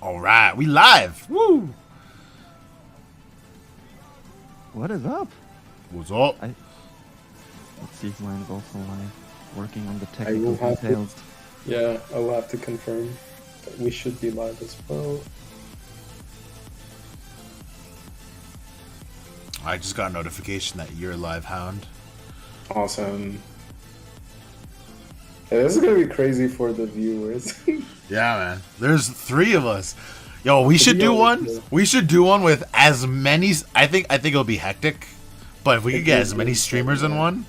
All right, we live. Woo! What is up? What's up? Let's see if mine's also live. Working on the I will technical have details. Yeah, I will have to confirm that we should be live as well. I just got a notification that you're live, Hound. Awesome. Yeah, this is gonna be crazy for the viewers. Yeah, man. There's 3 of us. Yo, we should do one. We should do one with as many. I think it'll be hectic, but if we could get as many streamers in one.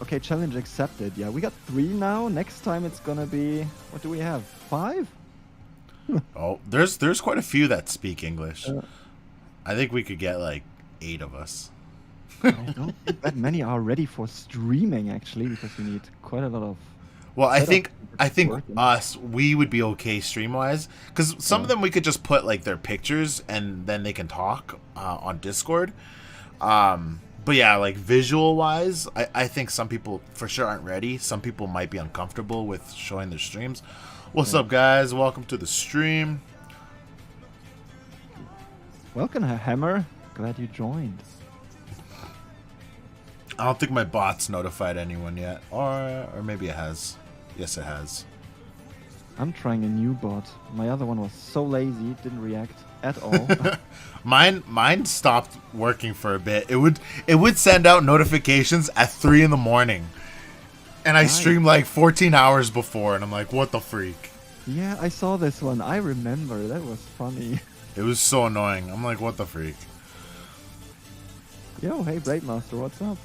Okay, challenge accepted. Yeah, we got 3 now. Next time it's gonna be, what do we have? 5? Oh, there's quite a few that speak English. I think we could get like 8 of us. I don't think that many are ready for streaming actually, because we need quite a lot of. Well, I think working. us, we would be okay stream wise, because some of them we could just put like their pictures and then they can talk on Discord. But yeah, like visual wise, I think some people for sure aren't ready. Some people might be uncomfortable with showing their streams. What's up, guys? Welcome to the stream. Welcome, Hammer. Glad you joined. I don't think my bot's notified anyone yet, or maybe it has. Yes, it has. I'm trying a new bot. My other one was so lazy, didn't react at all. Mine stopped working for a bit. It would send out notifications at 3 in the morning, and I streamed like 14 hours before, and I'm like, what the freak? Yeah, I saw this one. I remember. That was funny. It was so annoying. I'm like, what the freak? Yo, hey, Master, what's up?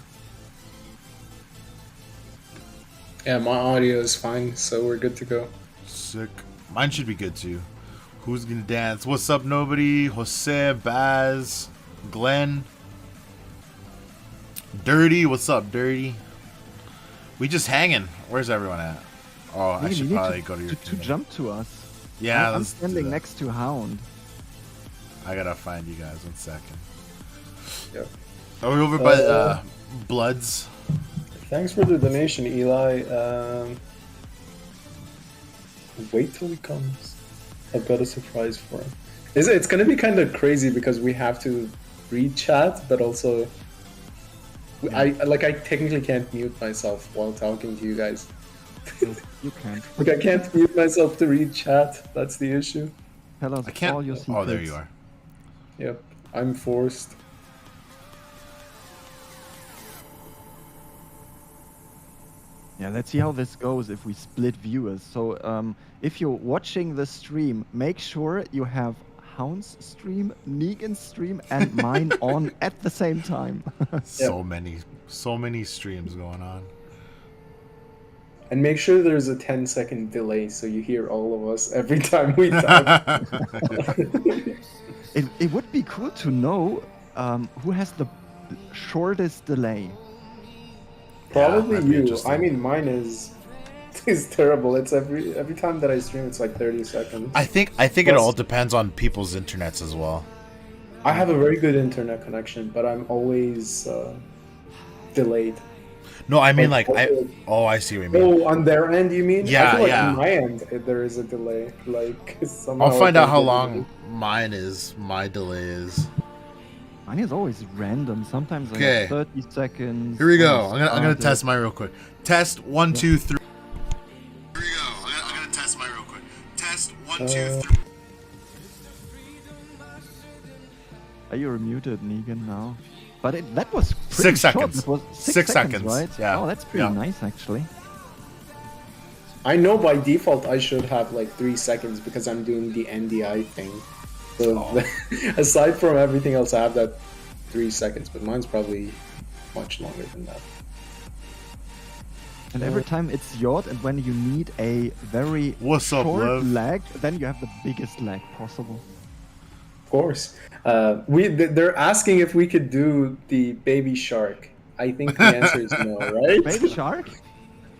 Yeah, my audio is fine, so we're good to go. Sick. Mine should be good too. Who's gonna dance? What's up, nobody? Jose, Baz, Glenn, Dirty. What's up, Dirty? We just hanging. Where's everyone at? Oh, I Hey, should you need probably go to your. to jump to us. Yeah, I'm let's do standing that. next to Hound. I gotta find you guys. 1 second. Yep. Are we over by Bloods? Thanks for the donation, Eli. Wait till he comes. I've got a surprise for him. It's gonna be kind of crazy because we have to read chat, but also I technically can't mute myself while talking to you guys. You can't. Like I can't mute myself to read chat. That's the issue. Tell us I can't. all your secrets. Oh, there you are. Yep, I'm forced. Yeah, let's see how this goes if we split viewers. So, if you're watching the stream, make sure you have Hound's stream, Negan's stream, and mine on at the same time. So many streams going on. And make sure there's a 10-second delay so you hear all of us every time we talk. It would be cool to know who has the shortest delay. Probably that'd be you. interesting. I mean, mine is terrible. It's every time that I stream, it's like 30 seconds. I think it all depends on people's internets as well. I have a very good internet connection, but I'm always delayed. No, I mean Like, I see what you mean. Oh, on their end, you mean? Yeah, I feel like yeah. on my end, there is a delay. Like somehow I'll find I out how get long my delay is. Mine is always random. Sometimes I Okay. have 30 seconds. Here we go. when I'm I gonna started. test mine real quick. Test 1, 2, 3. Here we go. I'm gonna test mine real quick. Test 1, 2, 3. Are you muted, Negan, now? But that was pretty 6 short. seconds. That was 6 seconds, right? yeah. Oh, that's pretty Yeah. nice, actually. I know by default I should have like 3 seconds because I'm doing the NDI thing. So aside from everything else, I have that 3 seconds, but mine's probably much longer than that. And every time it's yacht, and when you need a very What's up, short love? lag, then you have the biggest lag possible. Of course. They're asking if we could do the baby shark. I think the answer is no, right? Baby shark?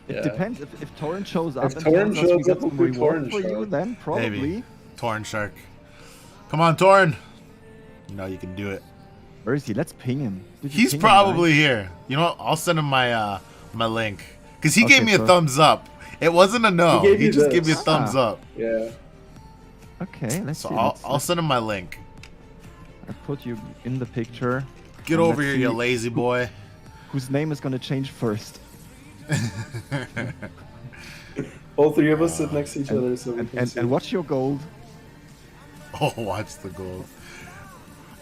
It Yeah. depends. If Torrent shows up If and Torrent tells us we shows got up, some we'll do reward Torrent for you, Shark. then probably. Maybe. Torn Shark. Come on, Torn. You know you can do it. Where is he? Let's ping him. Did you He's ping him, probably right? here. You know what? I'll send him my my link. Because he Okay, gave me a perfect. thumbs up. It wasn't a no. He gave He you just this. gave me a thumbs up. Yeah. Okay, let's So see. I'll send him my link. I put you in the picture. Get and over let's here, you see lazy boy. whose name is gonna change first. All three of us sit next to each other so we can see. And watch your gold. Oh, watch the gold.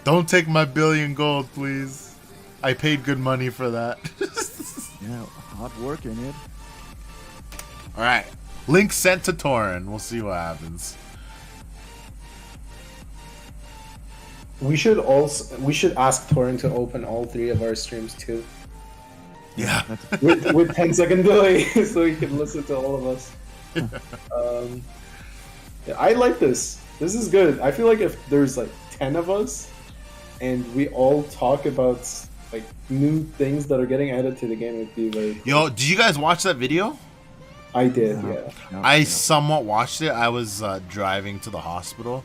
Don't take my billion gold, please. I paid good money for that. Yeah, hard work in it. All right, link sent to Torin. We'll see what happens. We should ask Torin to open all three of our streams too, Yeah. with 10-second delay, so he can listen to all of us. Yeah, I like this. This is good. I feel like if there's like 10 of us, and we all talk about like new things that are getting added to the game, it'd be very cool. Yo, did you guys watch that video? I did, No. yeah. No, I no. somewhat watched it. I was driving to the hospital.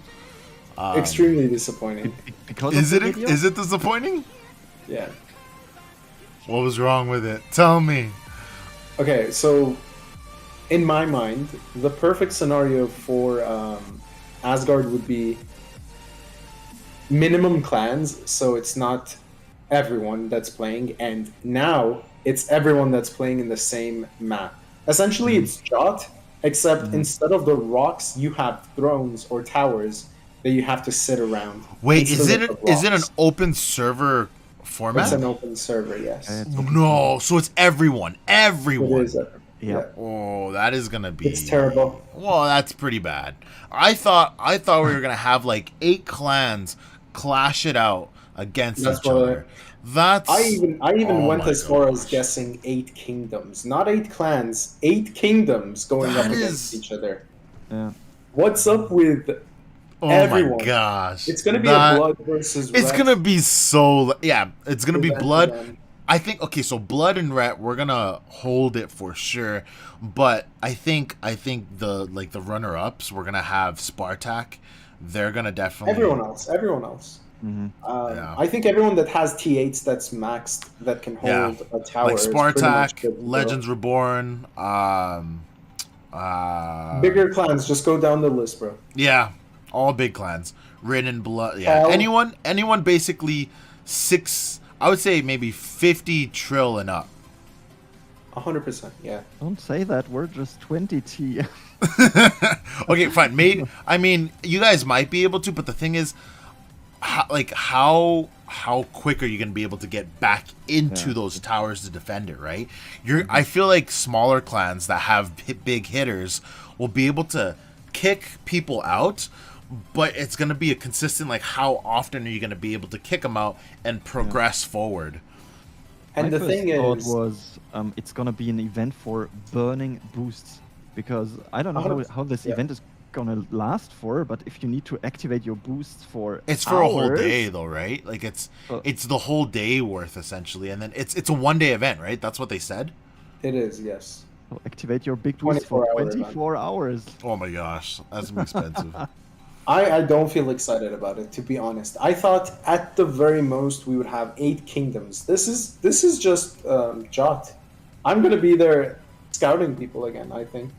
Extremely disappointing. Because Is of it the video? is it disappointing? Yeah. What was wrong with it? Tell me. Okay, so in my mind, the perfect scenario for Asgard would be minimum clans, so it's not everyone that's playing, and now it's everyone that's playing in the same map. Essentially, it's Jot, except instead of the rocks, you have thrones or towers that you have to sit around. Wait, is instead it of the is it an rocks. open server format? It's an open server, yes. It's No, so it's everyone. It Everyone. is. Yeah. Oh, that is gonna be. It's terrible. Well, that's pretty bad. I thought we were gonna have like 8 clans clash it out against That's each what other. That's. I even Oh went my as far as gosh. guessing 8 kingdoms, not 8 clans, 8 kingdoms going That up is- against each other. Yeah. What's up with Oh everyone? my gosh. It's gonna be That- a blood versus. It's Ret gonna be so. Yeah, it's gonna be event blood. again. I think okay, so blood and ret, we're gonna hold it for sure. But I think the runner ups, we're gonna have Spartak. They're gonna definitely Everyone else. Mhm. Yeah. I think everyone that has T8s that's maxed that can Yeah. hold a tower. like is pretty much Spartak, good to go. Legends Reborn, Bigger clans, just go down the list, bro. yeah, all big clans. Rin and Blood, yeah. Hell. Anyone basically I would say maybe 50 trill and up. 100%, yeah. Don't say that. We're just 20T. Okay, fine. I mean, you guys might be able to, but the thing is, how quick are you going to be able to get back into Yeah. those towers to defend it? Right? I feel like smaller clans that have big hitters will be able to kick people out, but it's going to be a consistent. Like, how often are you going to be able to kick them out and progress forward? And My the first thing thought is, was it's gonna be an event for burning boosts, because I don't know 100%, how this yeah. event is gonna last for, but if you need to activate your boosts for It's for a whole hours- day, though, right? Like it's Uh, the whole day worth essentially, and then it's a 1-day event, right? That's what they said. it is, yes. so activate your big boost for 24-hour event. 24 hours. Oh my gosh, that's gonna be expensive. I don't feel excited about it, to be honest. I thought at the very most we would have 8 kingdoms. This is just Jot. I'm gonna be there scouting people again, I think.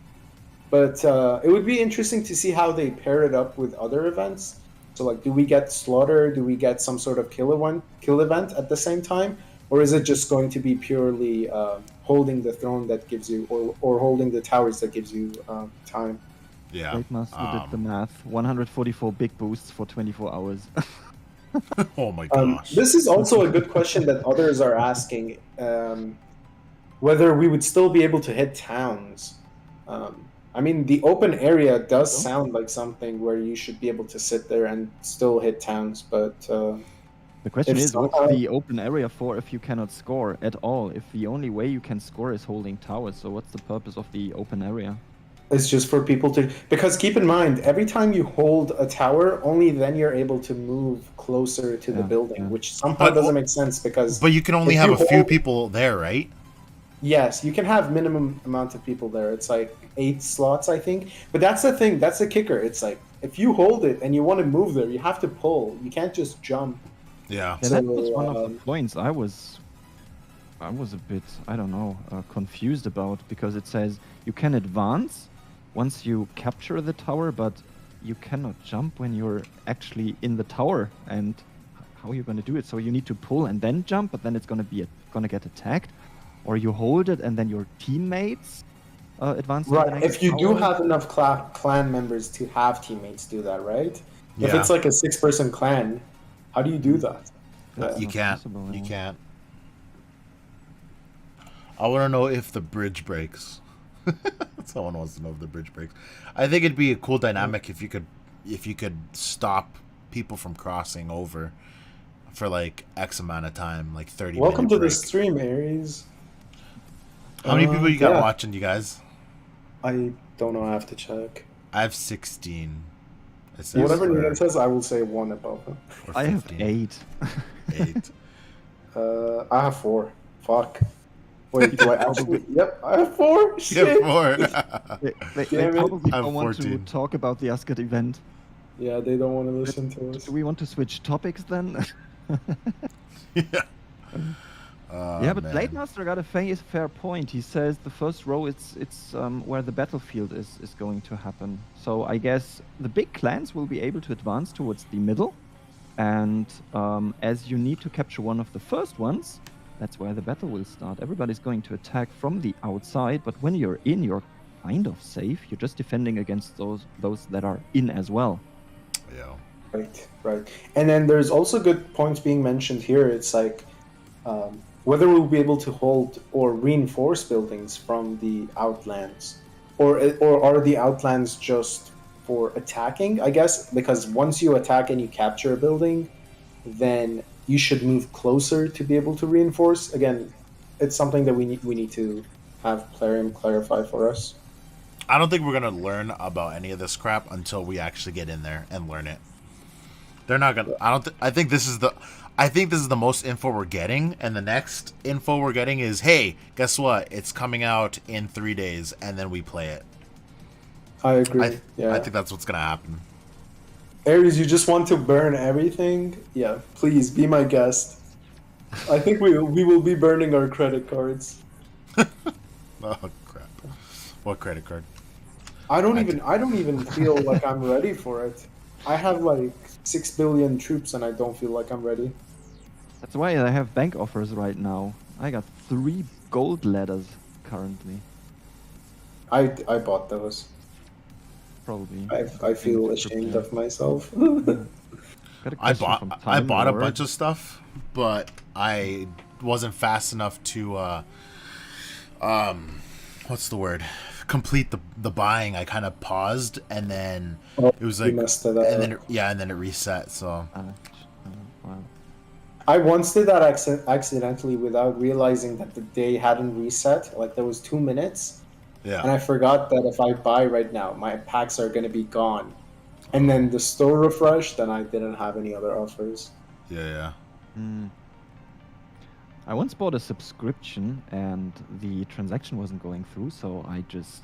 But it would be interesting to see how they pair it up with other events. So like, do we get slaughter? Do we get some sort of kill event at the same time, or is it just going to be purely holding the throne that gives you, or holding the towers that gives you time? Yeah. Great Master did the math. 144 big boosts for 24 hours. Oh my gosh. This is also a good question that others are asking, whether we would still be able to hit towns. I mean, the open area does sound like something where you should be able to sit there and still hit towns, but The question If is, what's somehow- the open area for if you cannot score at all? If the only way you can score is holding towers, so what's the purpose of the open area? it's just for people to... Because keep in mind, every time you hold a tower, only then you're able to move closer to the Yeah, building, yeah. which somehow But- doesn't make sense because... But you can only if have you a few hold- people there, right? Yes, you can have minimum amount of people there. It's like 8 slots, I think. But that's the thing. That's the kicker. It's like if you hold it and you want to move there, you have to pull. You can't just jump. Yeah. Yeah, that was So, one of the points I was a bit, I don't know, confused about, because it says you can advance once you capture the tower, but you cannot jump when you're actually in the tower, and how are you going to do it? So you need to pull and then jump, but then it's going to get attacked, or you hold it and then your teammates advance to the Right. next If you do tower. have enough clan members to have teammates do that, right? If Yeah. it's like a 6-person clan, how do you do that? That's You not can't. possible, You no. can't. I want to know if the bridge breaks. Someone wants to know if the bridge breaks. I think it'd be a cool dynamic if you could stop people from crossing over for like X amount of time, like 30 Welcome minute to break. the stream, Aries. How many people you got yeah. watching, you guys? I don't know. I have to check. I have 16. It says Whatever for- Negan says, I will say 1 above him. or I have 15. 8. 8. I have 4. Fuck. Wait, do I actually? Yep, I have 4. You Shit. have 4. They Damn it. probably I'm don't want to 14. talk about the Asgard event. Yeah, they don't want to listen to us. Do we want to switch topics then? Yeah. Oh, Yeah, but man. Blade Master got a fair point. He says the first row it's where the battlefield is going to happen. So I guess the big clans will be able to advance towards the middle, and as you need to capture one of the first ones, that's where the battle will start. Everybody's going to attack from the outside, but when you're in, you're kind of safe. You're just defending against those that are in as well. Yeah. Right. And then there's also good points being mentioned here. It's like whether we'll be able to hold or reinforce buildings from the outlands, or are the outlands just for attacking? I guess because once you attack and you capture a building, then you should move closer to be able to reinforce. Again, it's something that we need to have Plarium clarify for us. I don't think we're gonna learn about any of this crap until we actually get in there and learn it. They're not gonna. I think this is the most info we're getting, and the next info we're getting is, hey, guess what? It's coming out in 3 days, and then we play it. I agree. I think that's what's gonna happen. Aries, you just want to burn everything? Yeah, please be my guest. I think we will be burning our credit cards. Oh crap! What credit card? I don't even feel like I'm ready for it. I have like 6 billion troops and I don't feel like I'm ready. That's why I have bank offers right now. I got 3 gold ladders currently. I bought those. Probably. I feel ashamed of myself. Got a I question from bought Time a Lord. bunch of stuff, but I wasn't fast enough to what's the word? Complete the buying. I kind of paused, and then it was like, You messed it up. and then it reset. So Wow. I once did that accidentally without realizing that the day hadn't reset. Like there was 2 minutes, and yeah, I forgot that if I buy right now, my packs are gonna be gone. And then the store refreshed, and I didn't have any other offers. yeah. I once bought a subscription and the transaction wasn't going through, so I just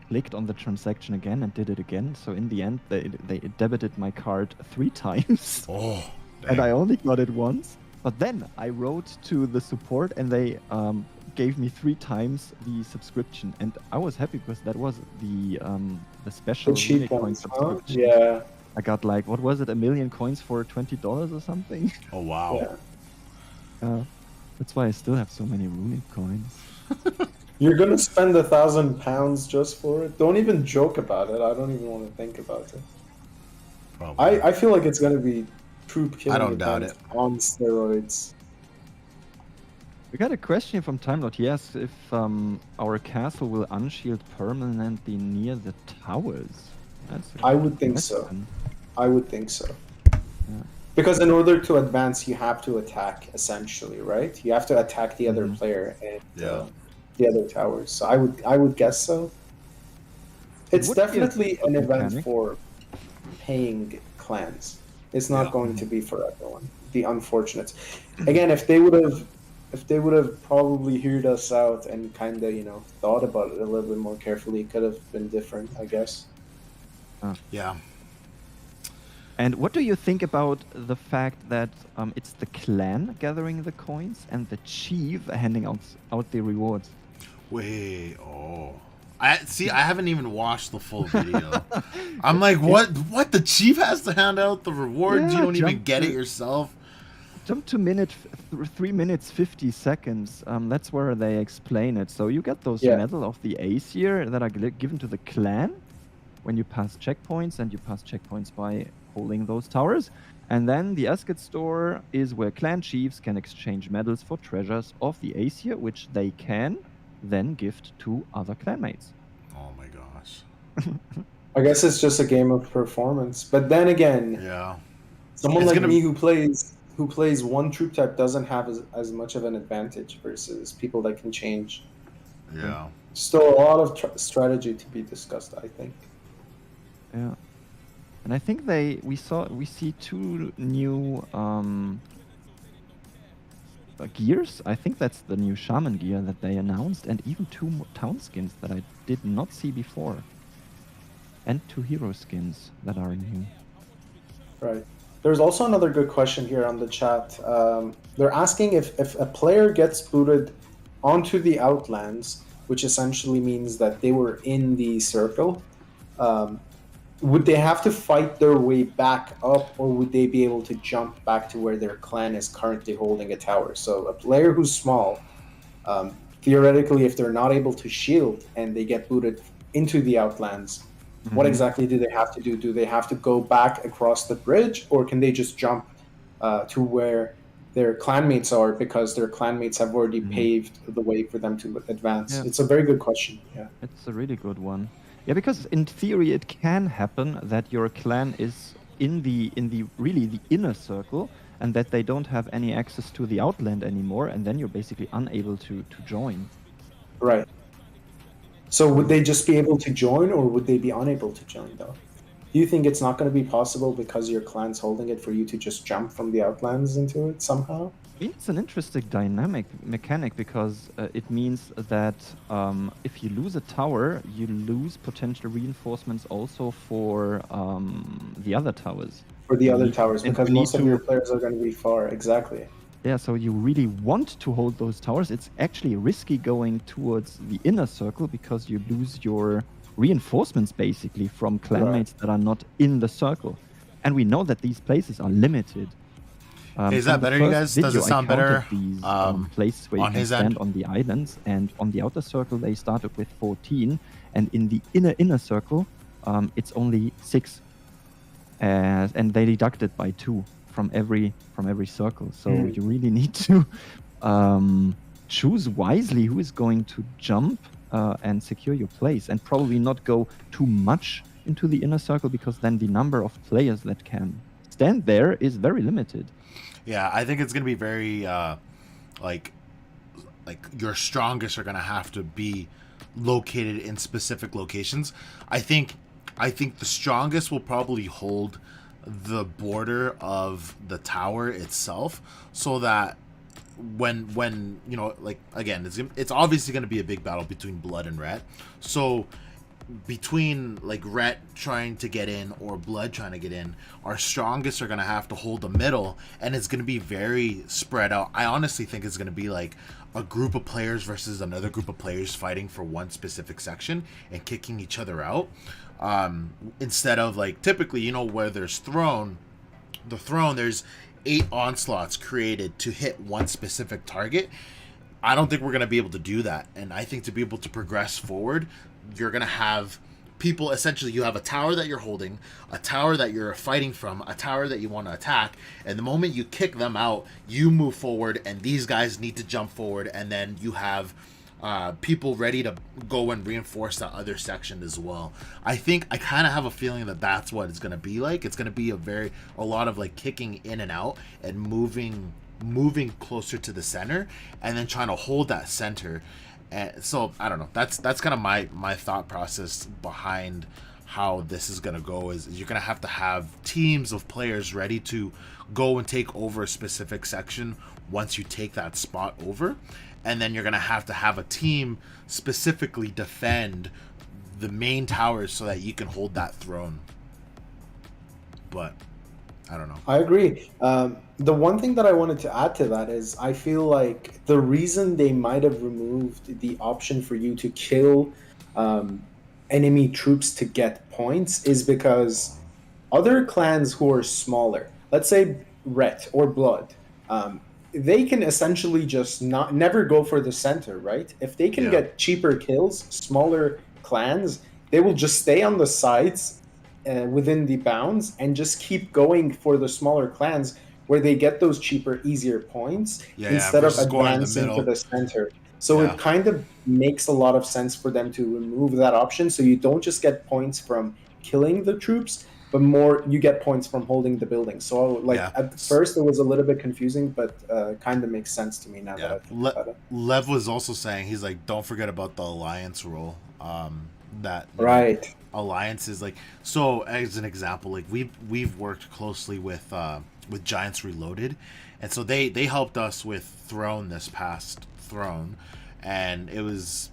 clicked on the transaction again and did it again. So in the end, they debited my card 3 times, Oh, and dang. I only got it once. But then I wrote to the support, and they gave me 3 times the subscription, and I was happy because that was the special The cheap Unicoin ones, huh? subscription. Yeah. I got like, what was it, 1 million coins for $20 or something? Oh wow. Yeah. That's why I still have so many runic coins. You're gonna spend £1,000 just for it? Don't even joke about it. I don't even want to think about it. Probably. I feel like it's gonna be troop killing don't doubt event on steroids. We got a question from Time Lord. He asks if our castle will unshield permanently near the towers. I would think so. question. I would think so. Yeah. Because in order to advance, you have to attack, essentially, right? You have to attack the other player and Yeah. the other towers. So I would guess so. It's would be a definitely an event mechanic. for paying clans. It's not Yeah. going to be for everyone. The unfortunates. Again, if they would have probably heard us out and kind of thought about it a little bit more carefully, it could have been different, I guess. Yeah. And what do you think about the fact that it's the clan gathering the coins and the chief handing out the rewards? Wait. Oh. I haven't even watched the full video. I'm like, what? The chief has to hand out the rewards? Yeah, You don't even jump get it to- yourself? Jump to 3 minutes 50 seconds. That's where they explain it. So you get those Yeah. medal of the Aesir that are given to the clan when you pass checkpoints, and you pass checkpoints by holding those towers. And then the Asgard store is where clan chiefs can exchange medals for treasures of the Aesir, which they can then gift to other clanmates. Oh my gosh. I guess it's just a game of performance. But then again, Yeah. someone It's like gonna- me who plays one troop type doesn't have as much of an advantage versus people that can change. Yeah. Still a lot of strategy to be discussed, I think. Yeah. And I think we see 2 new gears. I think that's the new shaman gear that they announced, and even 2 town skins that I did not see before. And 2 hero skins that are new. Right. There's also another good question here on the chat. They're asking if a player gets booted onto the Outlands, which essentially means that they were in the circle, would they have to fight their way back up, or would they be able to jump back to where their clan is currently holding a tower? So a player who's small, theoretically, if they're not able to shield and they get booted into the Outlands, what exactly do they have to do? Do they have to go back across the bridge, or can they just jump to where their clanmates are, because their clanmates have already paved the way for them to advance? Yeah. It's a very good question. Yeah. It's a really good one. Yeah, because in theory it can happen that your clan is in the really the inner circle, and that they don't have any access to the outland anymore, and then you're basically unable to join. Right. So would they just be able to join, or would they be unable to join, though? Do you think it's not going to be possible because your clan's holding it for you to just jump from the Outlands into it somehow? It's an interesting mechanic, because it means that if you lose a tower, you lose potential reinforcements also for the other towers. For the other need- towers, and because you need most of to- your players are going to be far. Exactly. Yeah, so you really want to hold those towers. It's actually risky going towards the inner circle, because you lose your reinforcements basically from clanmates that are not in the circle. And we know that these places are limited. Is from that the better, you first guys? Does it video, I sound counted better, These places where on you can his stand end? on the islands, and on the outer circle they started with 14, and in the inner circle it's only 6, and they deducted by 2 from every circle. So you really need to choose wisely who is going to jump and secure your place, and probably not go too much into the inner circle, because then the number of players that can stand there is very limited. Yeah, I think it's gonna be very like your strongest are gonna have to be located in specific locations. I think the strongest will probably hold the border of the tower itself, so that when you know, like, again, it's obviously going to be a big battle between Blood and Ret. So between like Ret trying to get in or Blood trying to get in, our strongest are going to have to hold the middle, and it's going to be very spread out. I honestly think it's going to be like a group of players versus another group of players fighting for one specific section and kicking each other out, instead of like typically, you know, where there's throne, there's 8 onslaughts created to hit one specific target. I don't think we're going to be able to do that. And I think to be able to progress forward, you're going to have people, essentially, you have a tower that you're holding, a tower that you're fighting from, a tower that you want to attack. And the moment you kick them out, you move forward, and these guys need to jump forward. And then you have people ready to go and reinforce that other section as well. I kind of have a feeling that that's what it's going to be like. It's going to be a lot of like kicking in and out and moving closer to the center, and then trying to hold that center. And so I don't know, that's kind of my thought process behind how this is going to go. Is you're going to have teams of players ready to go and take over a specific section once you take that spot over, and then you're going to have a team specifically defend the main towers so that you can hold that throne. But I don't know. I agree. The one thing that I wanted to add to that is I feel like the reason they might have removed the option for you to kill enemy troops to get points is because other clans who are smaller, let's say Ret or Blood, they can essentially just not never go for the center, right? If they can Yeah. get cheaper kills, smaller clans, they will just stay on the sides within the bounds and just keep going for the smaller clans where they get those cheaper, easier points Yeah, instead of versus going in the advancing to middle. the center. So Yeah. it kind of makes a lot of sense for them to remove that option so you don't just get points from killing the troops, but more you get points from holding the building. So like Yeah. at first it was a little bit confusing, but kind of makes sense to me now that Yeah. I think about it. Lev was also saying, he's like, don't forget about the alliance rule. That, you know, Right. alliance is like, so as an example, like we've worked closely with Giants Reloaded, and so they helped us with Throne this past Throne, and it was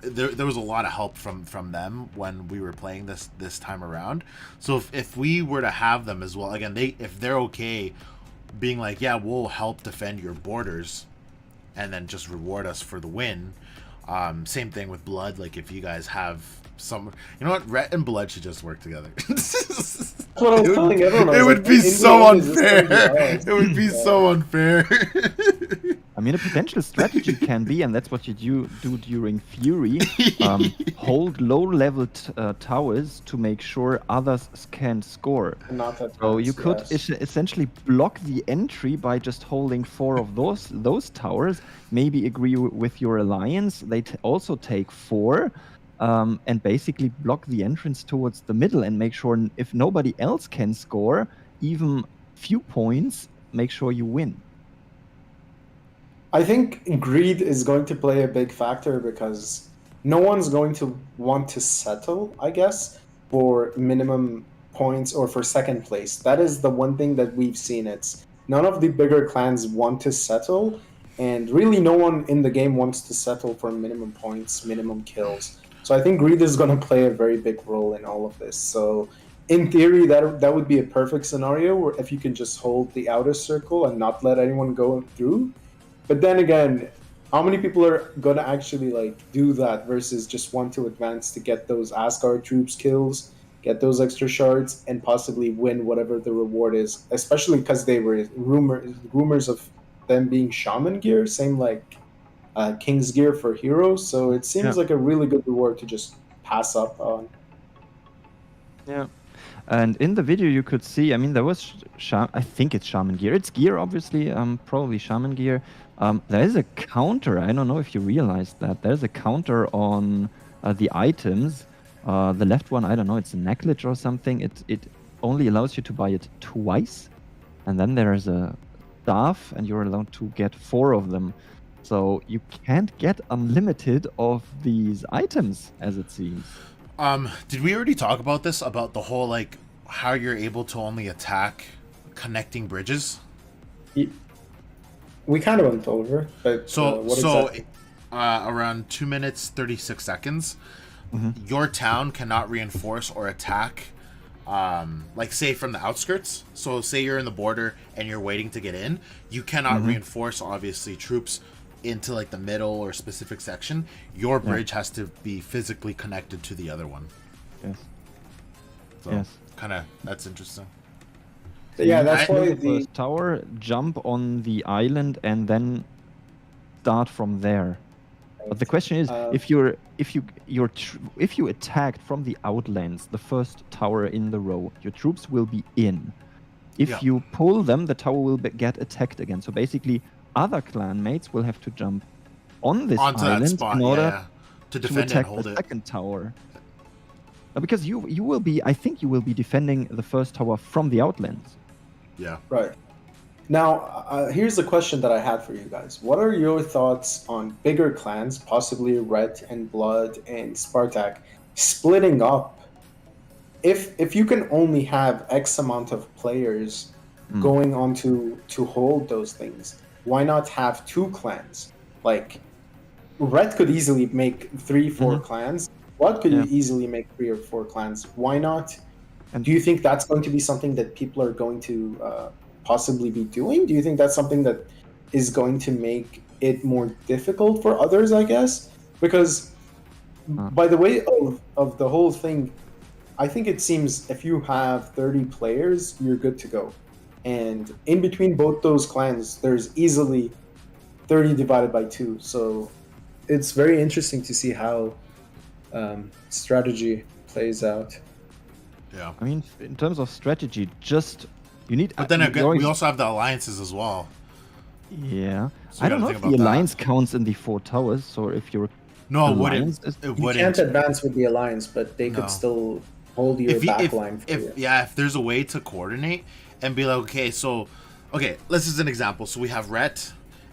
there was a lot of help from them when we were playing this time around. So if we were to have them as well, again, if they're okay being like, yeah, we'll help defend your borders and then just reward us for the win. Same thing with Blood. Like, if you guys have some, you know what, Rhett and Blood should just work together. That's what I was telling everyone. I It was would like, be in the so end, is this gonna be unfair. ours? It would be so unfair. I mean, a potential strategy can be, and that's what you do during Fury, hold low-level towers to make sure others can score. Not that So you fast, could yes. essentially block the entry by just holding 4 of those towers. Maybe agree with your alliance. They also take 4, and basically block the entrance towards the middle and make sure if nobody else can score, even few points, make sure you win. I think greed is going to play a big factor because no one's going to want to settle, I guess, for minimum points or for second place. That is the one thing that we've seen. It's none of the bigger clans want to settle, and really no one in the game wants to settle for minimum points, minimum kills. So I think greed is going to play a very big role in all of this. So in theory, that would be a perfect scenario where if you can just hold the outer circle and not let anyone go through. But then again, how many people are gonna actually like do that versus just want to advance to get those Asgard troops kills, get those extra shards, and possibly win whatever the reward is? Especially because they were rumors of them being shaman gear, same like King's gear for heroes. So it seems Yeah. like a really good reward to just pass up on. Yeah. And in the video you could see, I mean, there was, I think it's shaman gear. It's gear, obviously, probably shaman gear. There is a counter. I don't know if you realized that. There's a counter on the items. The left one, I don't know, it's a necklace or something. It only allows you to buy it twice. And then there's a staff, and you're allowed to get 4 of them. So you can't get unlimited of these items, as it seems. Did we already talk about this, about the whole, like, how you're able to only attack connecting bridges? We kind of went over, but what exactly? Around 2 minutes 36 seconds, your town cannot reinforce or attack, like, say from the outskirts. So say you're in the border and you're waiting to get in, you cannot reinforce, obviously, troops into like the middle or specific section. Your bridge has to be physically connected to the other one. Yes. So Yes. kind of, that's interesting. Yeah, that's why the the first tower, jump on the island, and then start from there. But the question is, if you attacked from the outlands, the first tower in the row, your troops will be in. If you pull them, the tower will get attacked again. So basically, other clan mates will have to jump on this Onto island that spot, in order to to defend attack and hold the it. second tower. Because you will be, I think you will be defending the first tower from the outlands. Yeah. right. Now, here's the question that I had for you guys. What are your thoughts on bigger clans, possibly Red and Blood and Spartak, splitting up? If you can only have X amount of players going on to hold those things, why not have 2 clans? Like, Red could easily make 3-4 clans. Blood could easily make 3 or 4 clans. Why not? And Do you think that's going to be something that people are going to possibly be doing? Do you think that's something that is going to make it more difficult for others, I guess? Because By the way of the whole thing, I think it seems if you have 30 players, you're good to go. And in between both those clans, there's easily 30 divided by 2. So it's very interesting to see how strategy plays out. Yeah. I mean, in terms of strategy, just you need. But then you again, always- we also have the alliances as well. Yeah, So I we don't know gotta if think the about that. alliance counts in the 4 towers, or if your No, it alliance wouldn't. is. It You wouldn't. can't advance with the alliance, but they No. could still hold your back line for you. If there's a way to coordinate and be like, okay, let's just an example. So we have Rhett,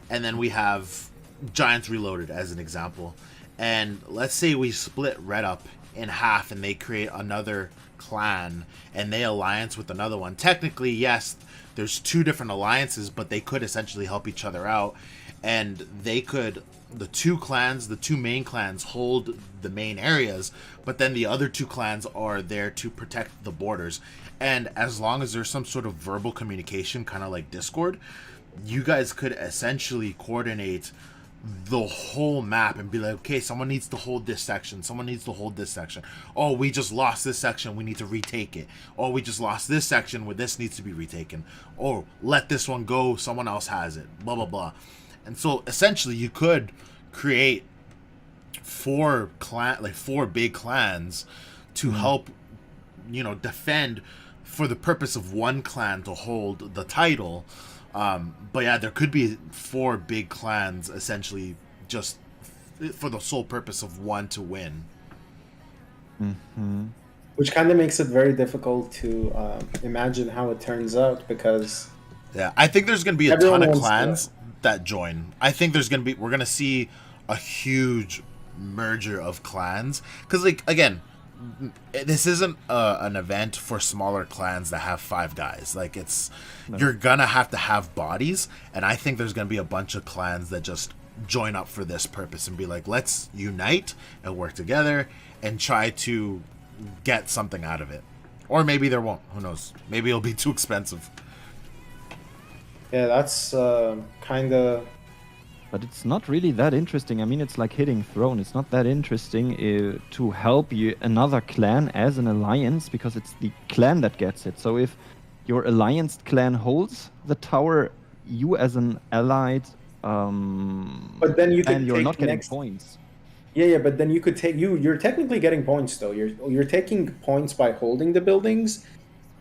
and then we have Giants Reloaded as an example. And let's say we split Rhett up in half and they create another clan and they alliance with another one. Technically, yes, there's 2 different alliances, but they could essentially help each other out. And they could, the 2 main clans hold the main areas, but then the other 2 clans are there to protect the borders. And as long as there's some sort of verbal communication, kind of like Discord, you guys could essentially coordinate the whole map and be like, okay, someone needs to hold this section, someone needs to hold this section. Oh, we just lost this section, we need to retake it. Oh, we just lost this section where this needs to be retaken. Oh, let this one go, someone else has it, blah blah blah. And so essentially you could create 4 big clans to help, defend for the purpose of one clan to hold the title. But yeah, there could be 4 big clans essentially just for the sole purpose of one to win. Which kind of makes it very difficult to imagine how it turns out, because Yeah, I think there's going to be a Everyone ton of wants clans that join. I think we're going to see a huge merger of clans. Because, like, again, this isn't an event for smaller clans that have 5 guys. Like, you're going to have bodies. And I think there's going to be a bunch of clans that just join up for this purpose and be like, let's unite and work together and try to get something out of it. Or maybe there won't. Who knows? Maybe it'll be too expensive. yeah, that's kind of. But it's not really that interesting. I mean, it's like hitting throne. It's not that interesting to help you another clan as an alliance, because it's the clan that gets it. So if your alliance clan holds the tower, you as an allied, But then you and could you're take not getting next. points. Yeah, but then you could take you're technically getting points though. You're taking points by holding the buildings.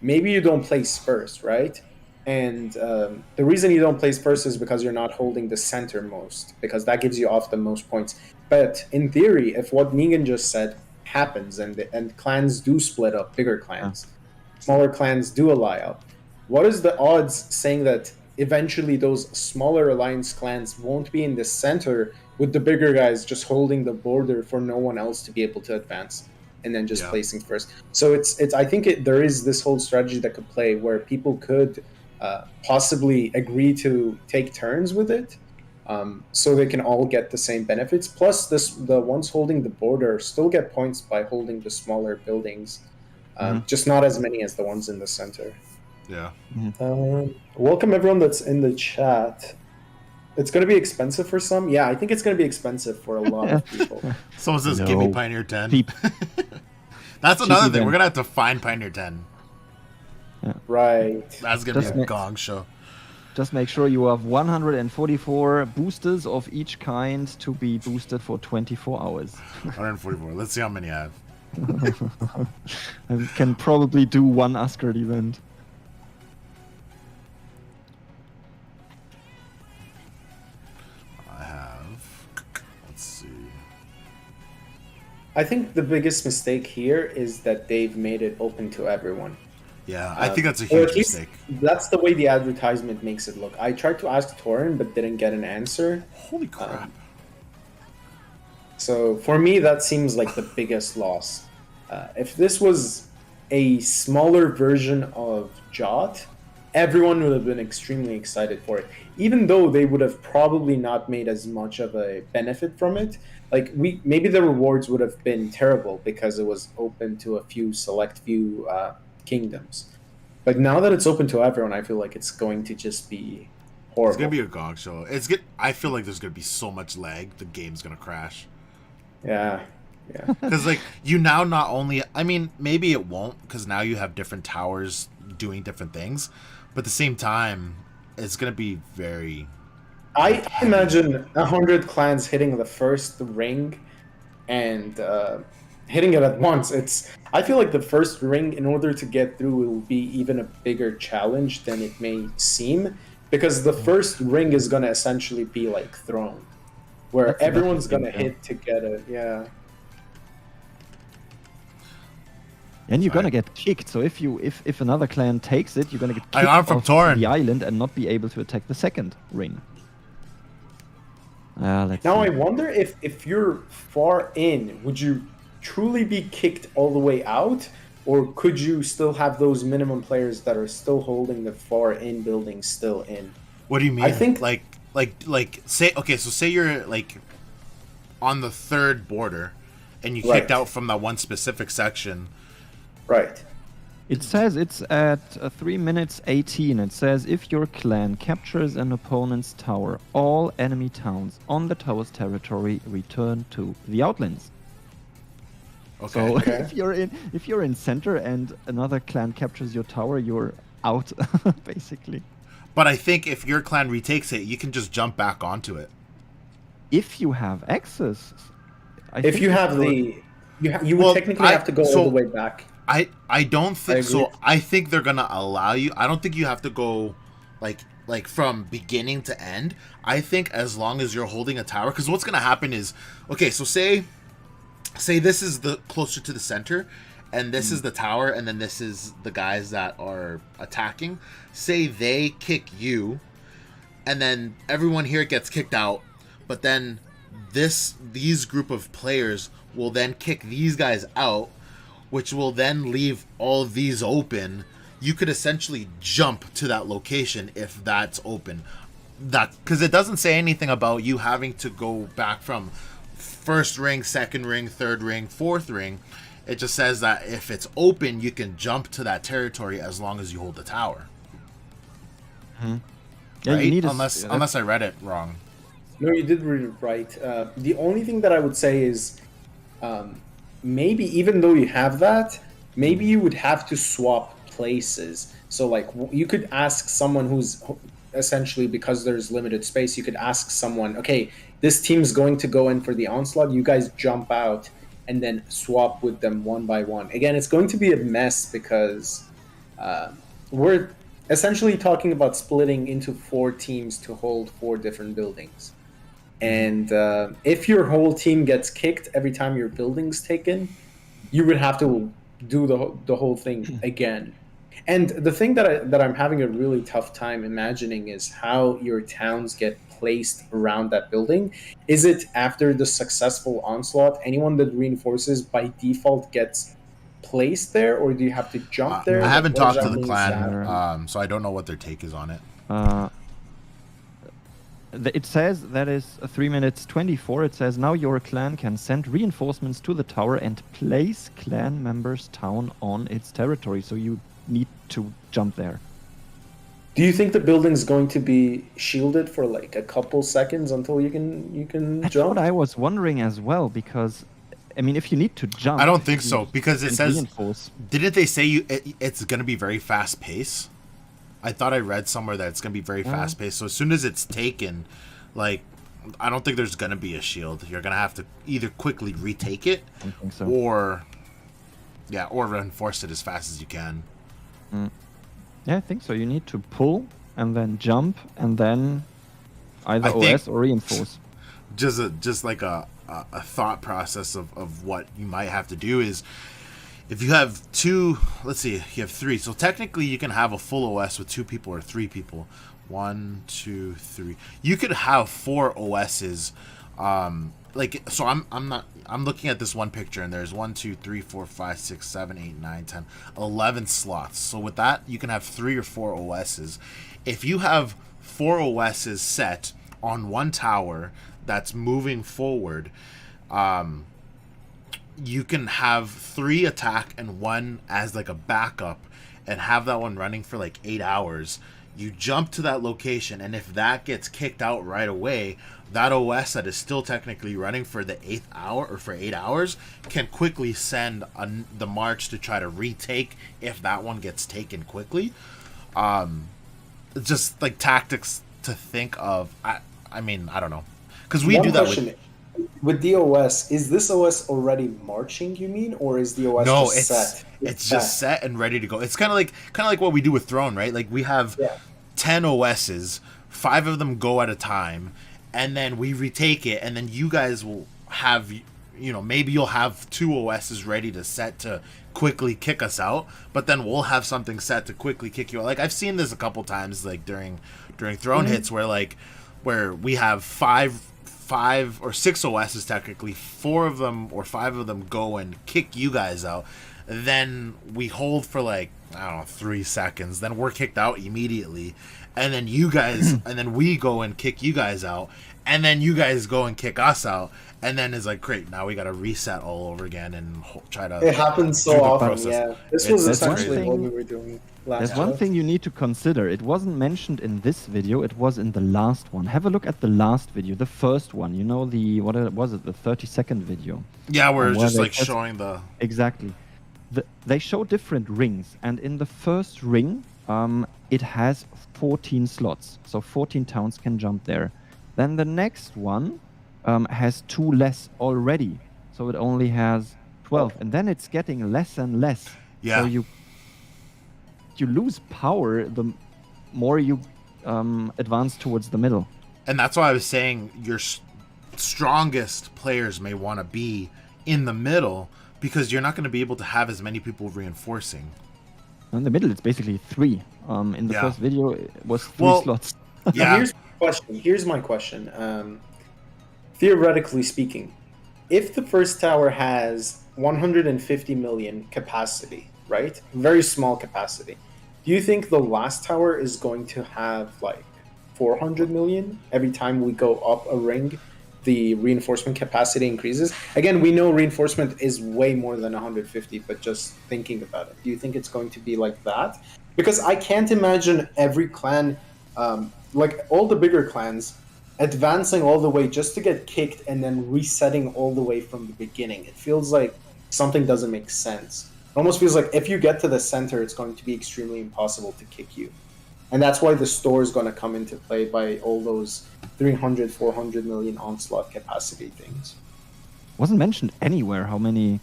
Maybe you don't place first, right? And the reason you don't place first is because you're not holding the center most, because that gives you off the most points. But in theory, if what Negan just said happens and clans do split up, bigger clans, smaller clans do ally up, what is the odds saying that eventually those smaller alliance clans won't be in the center with the bigger guys just holding the border for no one else to be able to advance and then just placing first? So it's I think there is this whole strategy that could play where people could possibly agree to take turns with it, so they can all get the same benefits. Plus, the ones holding the border still get points by holding the smaller buildings, just not as many as the ones in the center. Yeah. Welcome everyone that's in the chat. It's going to be expensive for some. Yeah, I think it's going to be expensive for a lot of people. Someone says, No. give me Pioneer 10. Cheap. That's another thing. event. We're going to have to find Pioneer 10. Right. That's going to Just be a ma- gong show. Just make sure you have 144 boosters of each kind to be boosted for 24 hours. 144. Let's see how many I have. I can probably do one Asgard event. I have. Let's see. I think the biggest mistake here is that they've made it open to everyone. Yeah, I think that's a Or huge at least mistake. that's the way the advertisement makes it look. I tried to ask Torin but didn't get an answer. Holy crap. So for me, that seems like the biggest loss. If this was a smaller version of Jot, everyone would have been extremely excited for it. Even though they would have probably not made as much of a benefit from it. Like maybe the rewards would have been terrible because it was open to a select few kingdoms. But now that it's open to everyone, I feel like it's going to just be horrible. It's going to be a gong show. I feel like there's going to be so much lag, the game's going to crash. Yeah. Yeah. Because like you now not only, I mean, maybe it won't because now you have different towers doing different things, but at the same time, it's gonna be very like I heavy. imagine 100 clans hitting the first ring and hitting it at once. I feel like the first ring, in order to get through, will be even a bigger challenge than it may seem, because the first ring is gonna essentially be like Throne, where That's what I everyone's think. gonna Yeah. hit together. Yeah. And you're Sorry. gonna get kicked. So if another clan takes it, you're gonna get I kicked am from off Torrent. the island and not be able to attack the second ring. Let's Now see. I wonder if you're far in, would you truly be kicked all the way out, or could you still have those minimum players that are still holding the far in building still in? What do you mean? I think Like say okay, so say you're like on the third border, and you Right. kicked out from that one specific section. right. It says it's at 3 minutes 18. It says if your clan captures an opponent's tower, all enemy towns on the tower's territory return to the outlands. Okay. So Okay. if you're in center and another clan captures your tower, you're out basically. But I think if your clan retakes it, you can just jump back onto it. If you have access, I If think you have you're- you would Well, technically have to go so- all the way back. I don't think I so. agree. I think they're gonna allow you. I don't think you have to go like from beginning to end. I think as long as you're holding a tower, because what's gonna happen is, okay, so say this is the closer to the center, and this is the tower, and then this is the guys that are attacking. Say they kick you, and then everyone here gets kicked out, but then these group of players will then kick these guys out, which will then leave all of these open. You could essentially jump to that location if that's open. That because it doesn't say anything about you having to go back from first ring, second ring, third ring, fourth ring. It just says that if it's open, you can jump to that territory as long as you hold the tower. yeah, Right? you need Unless I read it wrong. No, you did read it right. The only thing that I would say is, maybe even though you have that, maybe you would have to swap places. So like you could ask someone who's essentially, because there's limited space, you could ask someone, okay, this team's going to go in for the onslaught. You guys jump out and then swap with them one by one. Again, it's going to be a mess because we're essentially talking about splitting into 4 teams to hold 4 different buildings. And if your whole team gets kicked every time your building's taken, you would have to do the whole thing again. And the thing that I'm having a really tough time imagining is how your towns get placed around that building. Is it after the successful onslaught, anyone that reinforces by default gets placed there, or do you have to jump there? I Like, haven't what talked to exactly the is clan, that? so I don't know what their take is on it. It says that is 3 minutes 24. It says now your clan can send reinforcements to the tower and place clan members' town on its territory. So you need to jump there. Do you think the building's going to be shielded for like a couple seconds until you can That's jump? what I was wondering as well, because I mean, if you need to jump, I don't think you so because it can says. reinforce. Didn't they say it's going to be very fast paced? I thought I read somewhere that it's going to be very fast paced. So as soon as it's taken, like, I don't think there's going to be a shield. You're going to have to either quickly retake it, I don't think so. or reinforce it as fast as you can. Yeah, I think so. You need to pull and then jump and then either I think- OS or reinforce. Just like a thought process of what you might have to do is, if you have 2, let's see, you have 3. So technically you can have a full OS with 2 people or 3 people. 1, 2, 3. You could have 4 OSs. So I'm looking at this one picture and there's 1, 2, 3, 4, 5, 6, 7, 8, 9, 10, 11 slots. So with that, you can have 3 or 4 OSs. If you have 4 OSs set on one tower that's moving forward, you can have 3 attack and 1 as like a backup and have that one running for like 8 hours. You jump to that location, and if that gets kicked out right away, that OS that is still technically running for the 8th hour or for 8 hours can quickly send the march to try to retake if that one gets taken quickly. Just like tactics to think of. I mean, I don't know, because we do that with the OS. Is this OS already marching? You mean, or is the OS just set? It's just set and ready to go. It's kind of like what we do with Throne, right? Like we have 10 OSs, 5 of them go at a time, and then we retake it, and then you guys will have, maybe you'll have 2 OSs ready to set to quickly kick us out, but then we'll have something set to quickly kick you out. Like I've seen this a couple times, like during Throne hits, where we have 5 or 6 OSs technically, 4 of them or 5 of them go and kick you guys out. Then we hold for 3 seconds. Then we're kicked out immediately, and then you guys, and then we go and kick you guys out, and then you guys go and kick us out, and then it's like, great, now we got to reset all over again and try to. It happens so often. Process. Yeah, this was essentially what we were doing last. There's one thing you need to consider. It wasn't mentioned in this video. It was in the last one. Have a look at the last video, the first one. You know, the 30-second video. Yeah, we're just showing the exactly. They show different rings, and in the first ring, it has 14 slots, so 14 towns can jump there. Then the next one has 2 less already, so it only has 12, and then it's getting less and less. Yeah. So you lose power the more you advance towards the middle. And that's why I was saying your strongest players may want to be in the middle, because you're not going to be able to have as many people reinforcing. In the middle, it's basically 3. In the first video, it was 3 slots. Yeah. Here's my question. Theoretically speaking, if the first tower has 150 million capacity, right? Very small capacity. Do you think the last tower is going to have 400 million every time we go up a ring? The reinforcement capacity increases. Again, we know reinforcement is way more than 150, but just thinking about it, do you think it's going to be like that? Because I can't imagine every clan, all the bigger clans, advancing all the way just to get kicked and then resetting all the way from the beginning. It feels like something doesn't make sense. It almost feels like if you get to the center, it's going to be extremely impossible to kick you. And that's why the store is going to come into play by all those 300, 400 million Onslaught capacity things. Wasn't mentioned anywhere how many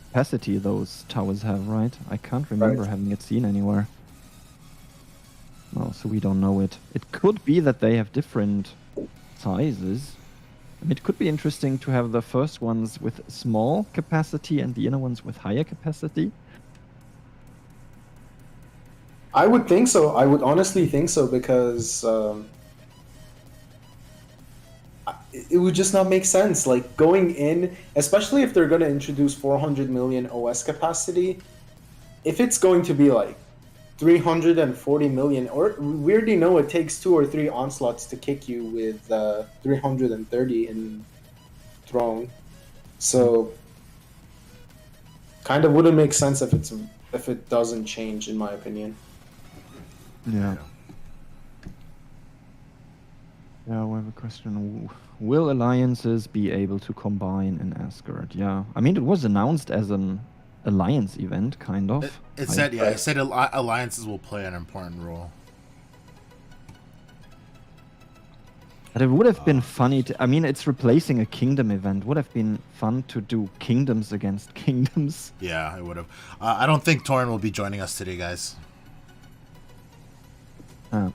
capacity those towers have, right? I can't remember having it seen anywhere. No, so we don't know it. It could be that they have different sizes. I mean, it could be interesting to have the first ones with small capacity and the inner ones with higher capacity. I would think so. I would honestly think so, because it would just not make sense. Like going in, especially if they're going to introduce 400 million OS capacity, if it's going to be 340 million, or we already know it takes 2 or 3 onslaughts to kick you with 330 in Throne. So kind of wouldn't make sense if it doesn't change, in my opinion. Yeah. Yeah, we have a question. Will alliances be able to combine in Asgard? Yeah. I mean, it was announced as an alliance event, kind of. It said alliances will play an important role. But it would have been funny to... I mean, it's replacing a kingdom event. Would have been fun to do kingdoms against kingdoms. Yeah, it would have. I don't think Torin will be joining us today, guys. I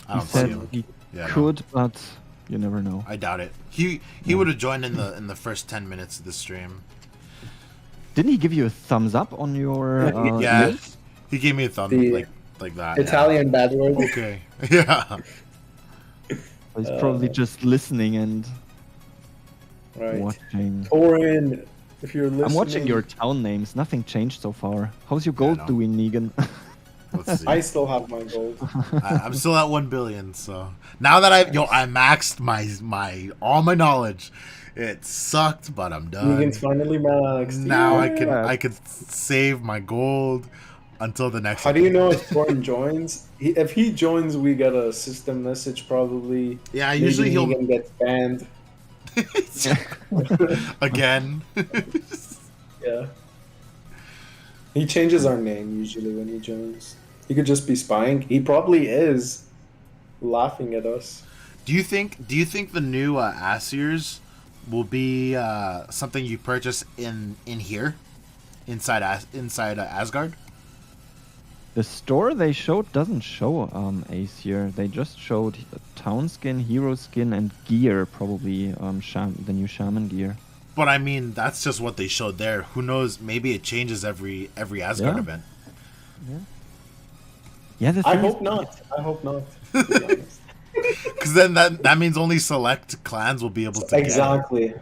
don't see him. He could, but you never know. I doubt it. He would have joined in the first 10 minutes of the stream. Didn't he give you a thumbs up on your? Yeah, he gave me a thumb like that. Italian bad word. Okay. Yeah. He's probably just listening and watching. Torin, if you're listening. I'm watching your town names. Nothing changed so far. How's your gold doing, Negan? Let's see. I still have my gold. I'm still at 1 billion. So now that I maxed my all my knowledge. It sucked, but I'm done. Negan's finally maxed. Now I can save my gold. until the next. How do you know if Thorn joins? If he joins, we get a system message probably. Yeah, Maybe usually he'll Negan gets banned. again. Yeah. He changes our name usually when he joins. He could just be spying. He probably is laughing at us. Do you think the new Asiers will be something you purchase in here, inside Asgard? The store they showed doesn't show Aesir. They just showed town skin, hero skin, and gear. Probably the new shaman gear. But I mean, that's just what they showed there. Who knows? Maybe it changes every Asgard event. Yeah. I hope not. I hope not. To be honest. Because then that means only select clans will be able to Exactly.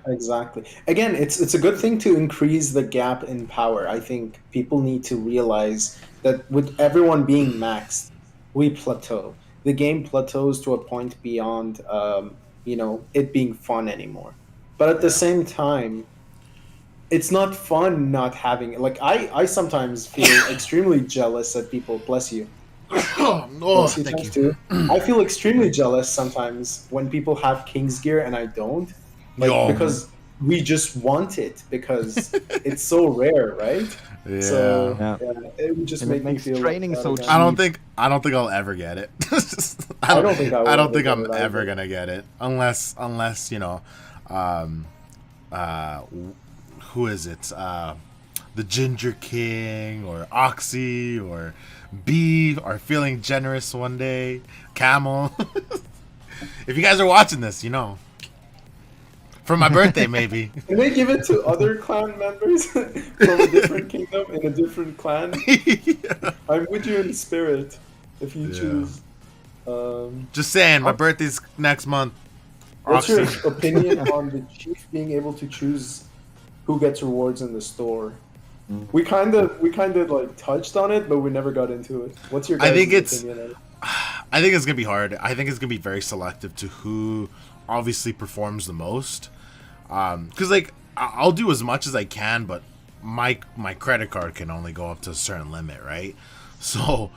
Again, it's a good thing to increase the gap in power. I think people need to realize that with everyone being maxed, we plateau. The game plateaus to a point beyond, it being fun anymore. But at the same time, it's not fun not having it. Like I sometimes feel extremely jealous at people. Bless you. Bless you, thank thanks you. too. I feel extremely jealous sometimes when people have King's gear and I don't. Because we just want it because it's so rare, right? Yeah. So it would just And make it me makes feel training like so that cheap. again. I don't think I'll ever get it. I don't think I will I don't ever think get I'm it ever either. gonna get it unless who is it? The Ginger King or Oxy or B are feeling generous one day. Camel. If you guys are watching this, for my birthday maybe. Can they give it to other clan members from a different kingdom in a different clan? I'm with you in spirit. If you choose. Just saying, my birthday's next month. What's your Oxy. opinion on the chief being able to choose who gets rewards in the store? We kind of like touched on it, but we never got into it. What's your guys' opinion on it? I think it's gonna be hard. I think it's gonna be very selective to who obviously performs the most. Because I'll do as much as I can, but my credit card can only go up to a certain limit, right? So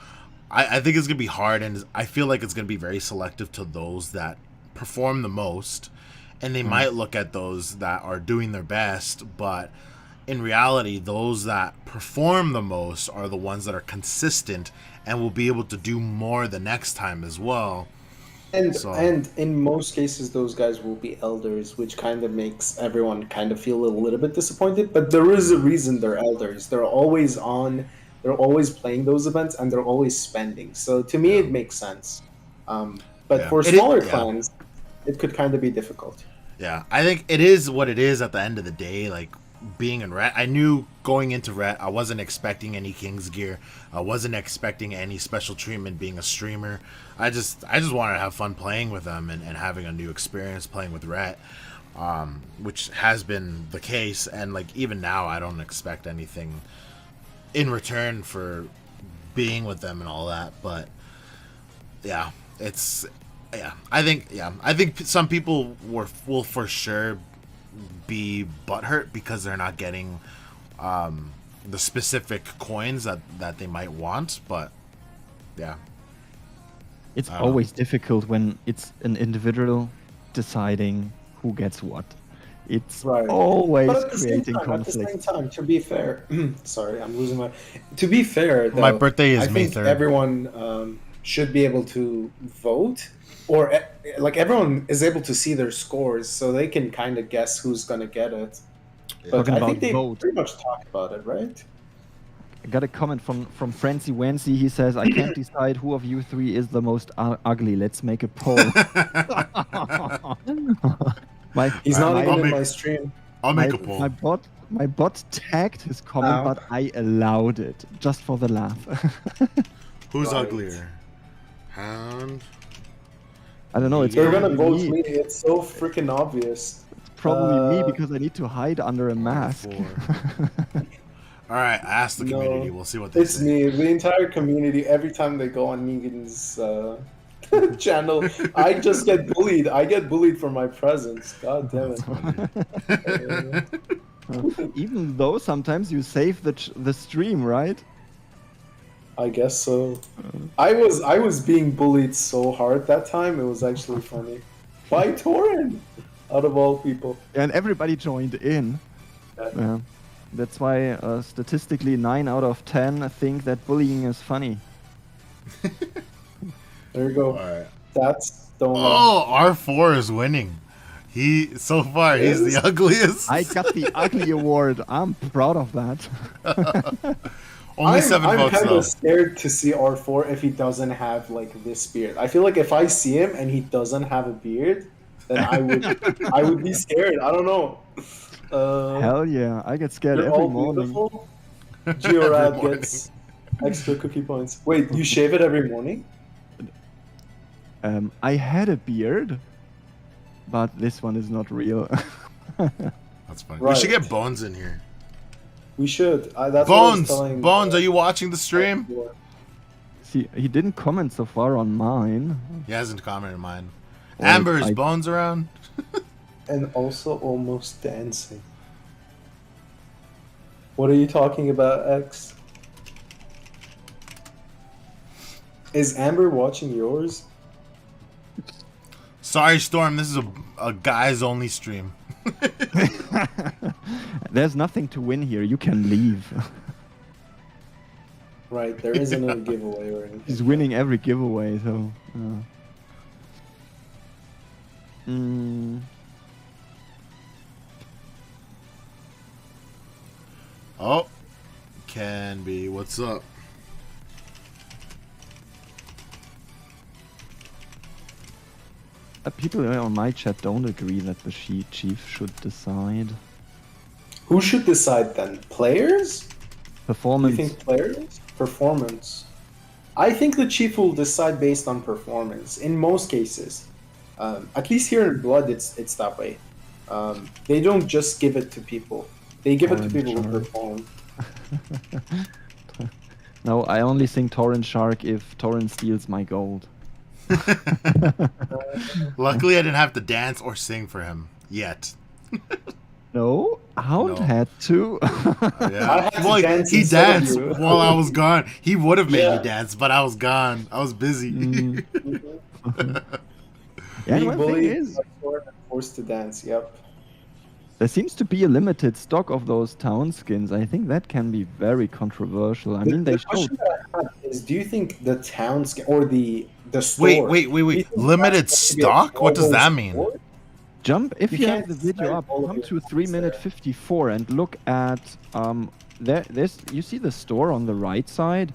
I think it's gonna be hard, and I feel like it's gonna be very selective to those that perform the most, and they might look at those that are doing their best, but in reality, those that perform the most are the ones that are consistent and will be able to do more the next time as well. And in most cases, those guys will be elders, which kind of makes everyone kind of feel a little bit disappointed. But there is a reason they're elders. They're always on. They're always playing those events, and they're always spending. So to me, it makes sense. But for smaller clans, it could kind of be difficult. Yeah, I think it is what it is at the end of the day. Like, being in Ret, I knew going into Ret, I wasn't expecting any King's gear. I wasn't expecting any special treatment being a streamer. I just wanted to have fun playing with them and having a new experience playing with Ret, which has been the case. And like even now, I don't expect anything in return for being with them and all that. But I think some people will for sure be butthurt because they're not getting the specific coins that they might want, but it's always difficult when it's an individual deciding who gets what. It's always creating conflict. At the same time, to be fair, sorry, I'm losing my. To be fair, though, my birthday is May 3rd. Everyone should be able to vote, or like everyone is able to see their scores, so they can kind of guess who's gonna get it. But I think they pretty much talk about it, right? I got a comment from Francie Wancy. He says, "I can't decide who of you three is the most ugly. Let's make a poll." He's not even in my stream. I'll make a poll. My bot tagged his comment, but I allowed it just for the laugh. Who's uglier? Hound. I don't know. It's They're gonna vote me. It's so freaking obvious. It's probably me because I need to hide under a mask. All right, ask the community. We'll see what they say. It's me. The entire community. Every time they go on Negan's channel, I just get bullied. I get bullied for my presence. God damn it. Even though sometimes you save the stream, right? I guess so. I was being bullied so hard that time. It was actually funny. By Torin, out of all people. And everybody joined in. Yeah. That's why statistically 9 out of 10 think that bullying is funny. There you go. All right. That's don't. Oh, R4 is winning. He's the ugliest. I got the ugly award. I'm proud of that. Only 7 I'm votes kind though. of scared to see R4 if he doesn't have like this beard. I feel like if I see him and he doesn't have a beard, then I would be scared. I don't know. Hell yeah, I get scared They're every all morning. beautiful. Every Georad morning. gets extra cookie points. Wait, you shave it every morning? I had a beard, but this one is not real. That's funny. We Right. should get Bones in here. We should. That's what I was Bones, telling. Bones, are you watching the stream? See, he didn't comment so far on mine. He hasn't commented mine. Or Amber, is I- Bones around? And also almost dancing. What are you talking about, X? Is Amber watching yours? Sorry, Storm. This is a guys only stream. There's nothing to win here. You can leave. Right, there isn't a giveaway or anything. He's winning every giveaway, so. Oh, can be. What's up? People on my chat don't agree that the chief should decide. Who should decide then? Players? You Performance. think players? Performance. I think the chief will decide based on performance in most cases. At least here in Blood, it's that way. They don't just give it to people. They give it to people who perform. No, I only sing Torrent Shark if Torrent steals my gold. Luckily, I didn't have to dance or sing for him yet. No, Hound No. had to. Yeah. I had to Well, dance he instead of danced you. while I was gone. He would have made Yeah. me dance, but I was gone. I was busy. Yeah, Being one thing bullied, is, forced to dance. Yep. there seems to be a limited stock of those town skins. I think that can be very controversial. I mean, they the showed. question that I have is: do you think the towns or the store? Wait. do you think Limited that's going to be a stock? What does that global mean? sport? Jump if You you have can't the video spend up. all of Come your to points 3-minute there. 54 and look at there's you see the store on the right side,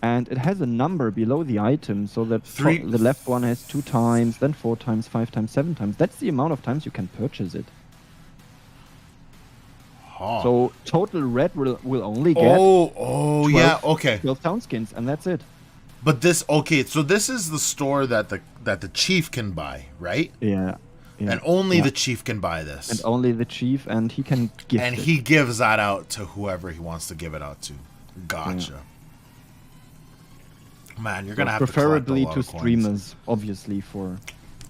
and it has a number below the item, so that the left one has 2 times, then 4 times, 5 times, 7 times. That's the amount of times you can purchase it. Huh. So total red will only get Oh, yeah, okay. 12 town skins, and that's it. But so this is the store that the chief can buy, right? Yeah. And only the chief can buy this. And only the chief, and he can gift And it. he gives that out to whoever he wants to give it out to. Gotcha. Man, you're gonna have preferably to collect a lot to of coins. streamers, obviously for.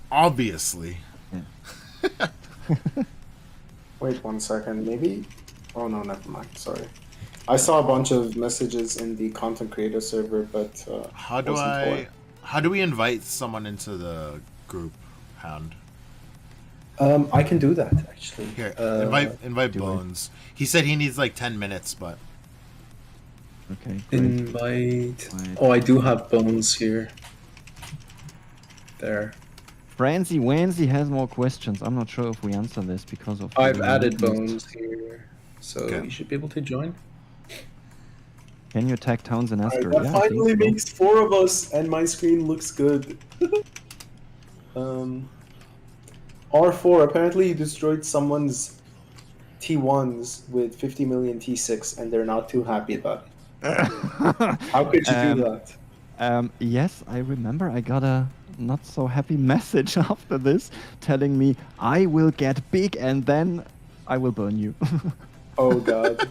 Obviously. Wait 1 second, maybe. Oh no, never mind. Sorry. I saw a bunch of messages in the content creator server, but How do we invite someone into the group, Hound? I can do that actually. Here, invite Bones. He said he needs like 10 minutes, but Okay. Great. Invite. Right. Oh, I do have Bones here. There. Francie Wanzy has more questions. I'm not sure if we answer this because of. I've the added movement. Bones here, so Okay. you should be able to join. Can you attack towns in Asgard? That Yeah, I think finally so. makes 4 of us, and my screen looks good. R4, apparently you destroyed someone's T1s with 50 million T6, and they're not too happy about it. How could you do that? Yes, I remember I got a not so happy message after this telling me I will get big and then I will burn you. Oh god.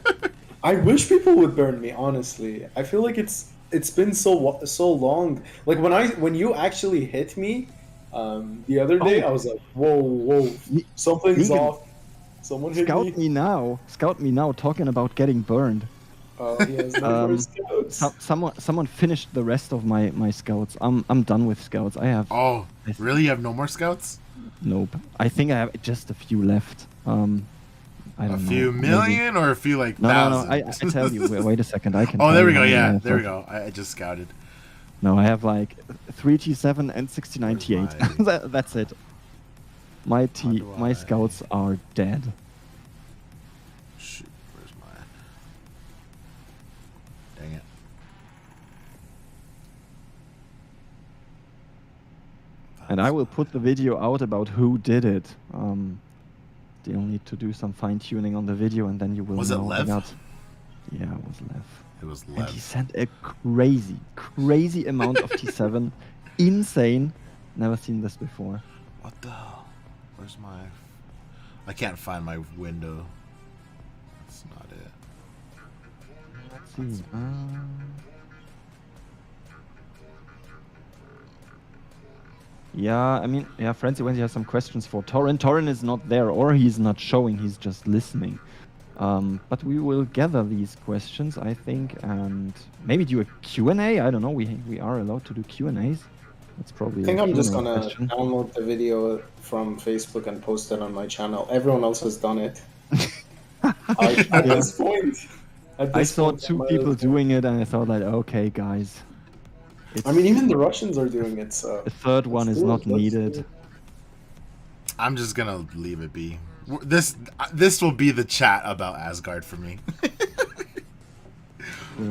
I wish people would burn me, honestly. I feel like it's been so long. Like when you actually hit me the other day, I was like, whoa, something's Negan, off. Someone hit me. Scout me now, talking about getting burned. Oh, he has no more scouts. Someone finished the rest of my scouts. I'm done with scouts. I have. Oh, really? You have no more scouts? Nope. I think I have just a few left. I don't know. A few million maybe. or a few like No. thousand? I tell you. Wait a second. I can. Oh, tell there you we go. how many I Yeah, have there we left. go. I just scouted. No, I have like 3 T7 and 6098. Where's That's it. My do I- my scouts are dead. Shoot, where's my? Dang it. And I will put the video out about who did it. You'll need to do some fine tuning on the video, and then you will Was it know. Lev? Yeah, it was Lev. It was And he Lev. sent a crazy amount of T7. Insane. Never seen this before. What the hell? Where's my? I can't find my window. That's not it. Let's see. Yeah, I mean, yeah, Frenzy Wenzy has some questions for Torin. Torin is not there, or he's not showing, he's just listening. But we will gather these questions, I think, and maybe do a Q&A. I don't know, we are allowed to do Q&As. That's probably I think a I'm just Q&A gonna question. download the video from Facebook and post it on my channel. Everyone else has done it. At this point. I saw two people doing it, and I thought like, okay, guys. I mean, even the Russians are doing it, so... The third one is not needed. I'm just gonna leave it be. This will be the chat about Asgard for me.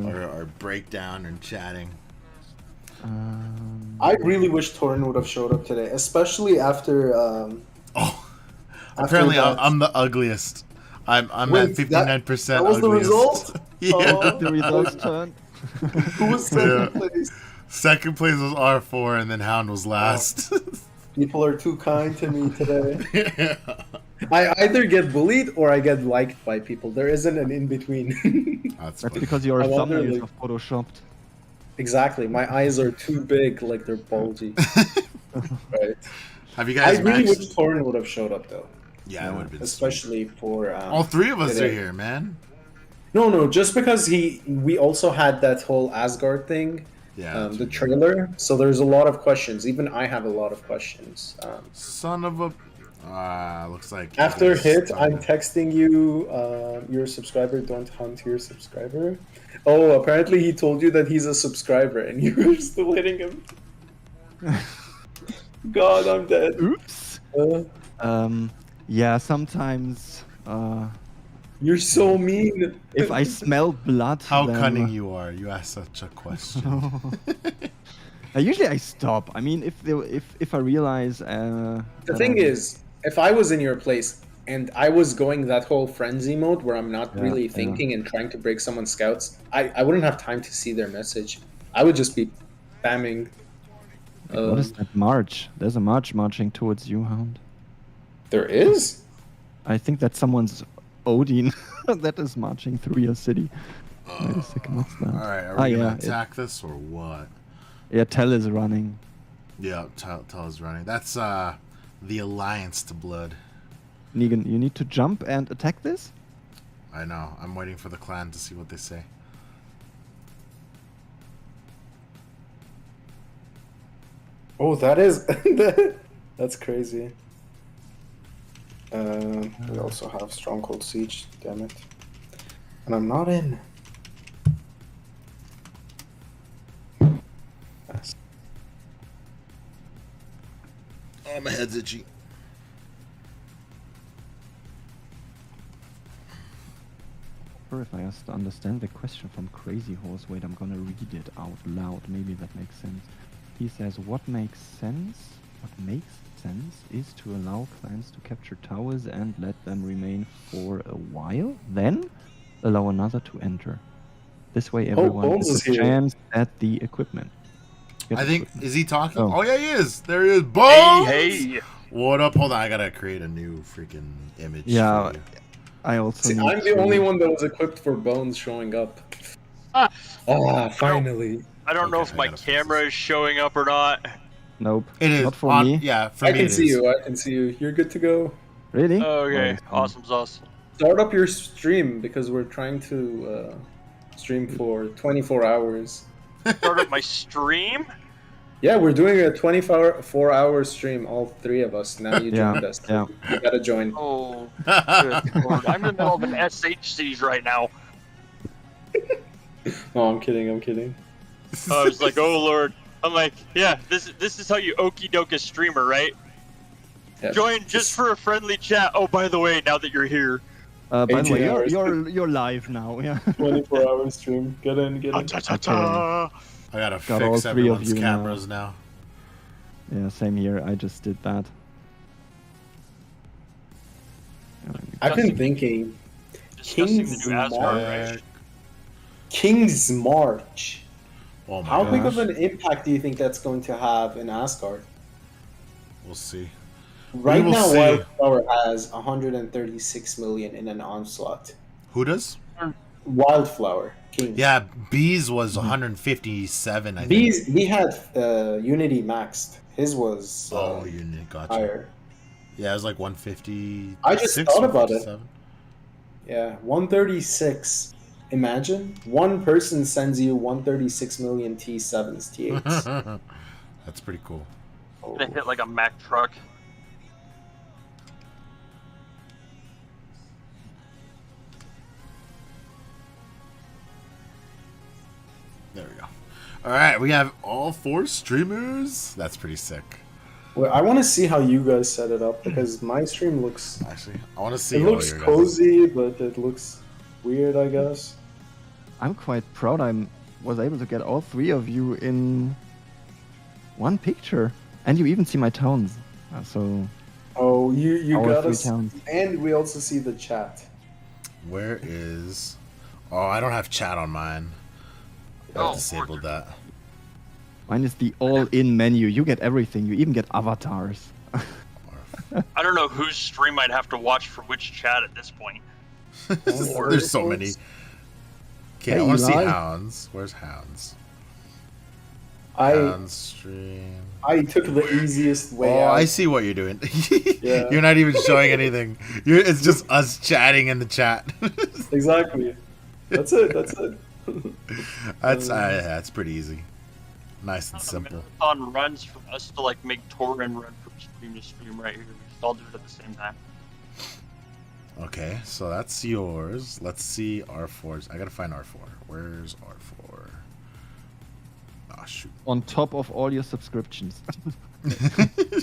Or breakdown and chatting. I really wish Torin would have showed up today, especially after... Apparently, that- I'm the ugliest. I'm Wait, at 59%. that was the ugliest. result? Yeah. Oh. The results turn. Who was second place? Second place was R4, and then Hound was last. People are too kind to me today. I either get bullied or I get liked by people. There isn't an in-between. That's That's funny. because your I wonder, thumbnails like- are photoshopped. Exactly. My eyes are too big, like they're bulgy. Right. Have you I guys really maxed? wish Torin would have showed up, though. Yeah, it would have been. Especially for... All three of us today. are here, man. No, just because we also had that whole Asgard thing, Yeah. the trailer. So there's a lot of questions. Even I have a lot of questions. Son of a. Looks like. After it is hit, done. I'm texting you. You're a subscriber. Don't hunt your subscriber. Oh, apparently he told you that he's a subscriber, and you were still hitting him. God, I'm dead. Oops. Yeah, sometimes You're so mean. if I smell blood, How then, cunning you are! You ask such a question. Usually I stop. I mean, if I realize. The thing is, if I was in your place and I was going that whole frenzy mode where I'm not really thinking and trying to break someone's scouts, I wouldn't have time to see their message. I would just be spamming. What is that march? There's a march marching towards you, Hound. There is? I think that's someone's Odin that is marching through your city. Wait a second, what's that? All right, are we gonna yeah, attack this or what? Yeah, Tell is running. Yeah, Tell is running. That's the Alliance to Blood. Negan, you need to jump and attack this? I know. I'm waiting for the clan to see what they say. Oh, that is... That's crazy. We also have Stronghold Siege, damn it. And I'm not in. Yes. Oh, my head's itchy. Or if I just understand the question from Crazy Horse, wait, I'm gonna read it out loud. Maybe that makes sense. He says, what makes sense is to allow clans to capture towers and let them remain for a while, then allow another to enter. This way everyone Bones has is a here. chance at the equipment. Get I think, equipment. is he talking? Oh. Oh, yeah, he is. There he is. Bones! Hey! What up? Hold on, I gotta create a new freaking image. Yeah, for you. I also See, need I'm the to- only one that was equipped for Bones showing up. Ah, Finally. I don't know Okay, if I my gotta fix camera is showing up or not. Nope. It is. Not for on, me. Yeah, for I me can it see is. you, I can see you. You're good to go. Really? Okay, Oh, awesome sauce. Start up your stream because we're trying to stream for 24 hours. Start up my stream. Yeah, we're doing a 24-hour stream, all three of us. Now you Yeah, joined us. yeah. You gotta join. Oh, good lord! I'm in the middle of an SH siege right now. No, I'm kidding. I'm kidding. I was like, oh lord. I'm like, yeah, this is how you okie doke a streamer, right? Yeah. Join just for a friendly chat. Oh, by the way, now that you're here. By the 18 way, hours. you're live now. Yeah. 24-hour stream. Get in. Get in. Ta-ta-ta. I gotta Got all fix three of everyone's you now. cameras now. Yeah, same here. I just did that. I've been thinking. Discussing the new Asgard, March. right? King's March. Oh my How gosh. big of an impact do you think that's going to have in Asgard? We'll see. Right will now, see. Wildflower has 136 million in an onslaught. Who does? Wildflower King. Yeah, Bees was 157, I think. Bees. He had Unity maxed. His was Oh, you gotcha. higher. Yeah, it was like 150. I just thought about it. Yeah, 136. Imagine one person sends you 136 million T7s, T8s. That's pretty cool. Oh. Gonna hit like a Mack truck. There we go. All right, we have all 4 streamers. That's pretty sick. Well, I want to see how you guys set it up because my stream looks. Actually, I want to see. It all looks your guys'. cozy, but it looks weird, I guess. I'm quite proud I was able to get all 3 of you in one picture. And you even see my towns. So Oh, you our got 3 us, towns. and we also see the chat. Where is? Oh, I don't have chat on mine. I've Oh, disabled that. Mine is the all-in menu. You get everything. You even get avatars. I don't know whose stream I'd have to watch for which chat at this point. There's so many. Okay, Hey, I want to see Eli. Hounds. Where's Hounds? I Hounds stream. took the easiest way Oh, out. I see what you're doing. Yeah. You're not even showing anything. It's just us chatting in the chat. Exactly. That's it. That's it. That's pretty easy. Nice and simple. On runs for us to like make Torin run from stream to stream right here. We just all do it at the same time. Okay, so that's yours. Let's see R4's. I gotta find R4. Where's R4? Oh, shoot. On top of all your subscriptions.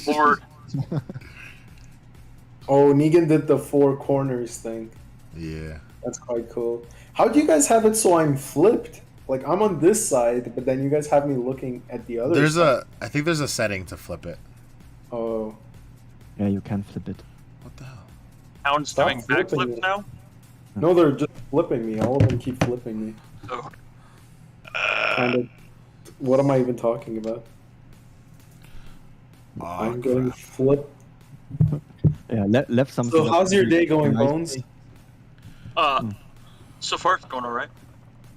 Lord, Oh, Negan did the 4 corners thing. Yeah. That's quite cool. How do you guys have it so I'm flipped? Like I'm on this side, but then you guys have me looking at the other side. I think there's a setting to flip it. Oh, Yeah, you can flip it. What the hell? Hound's Stop doing flipping backflips it. now. no, they're just flipping me. All of them keep flipping me. Oh. Kind of. What am I even talking about? Oh, I'm getting crap. flipped. Yeah, left something. So up how's your to day going, nice Bones? day. So far it's going alright.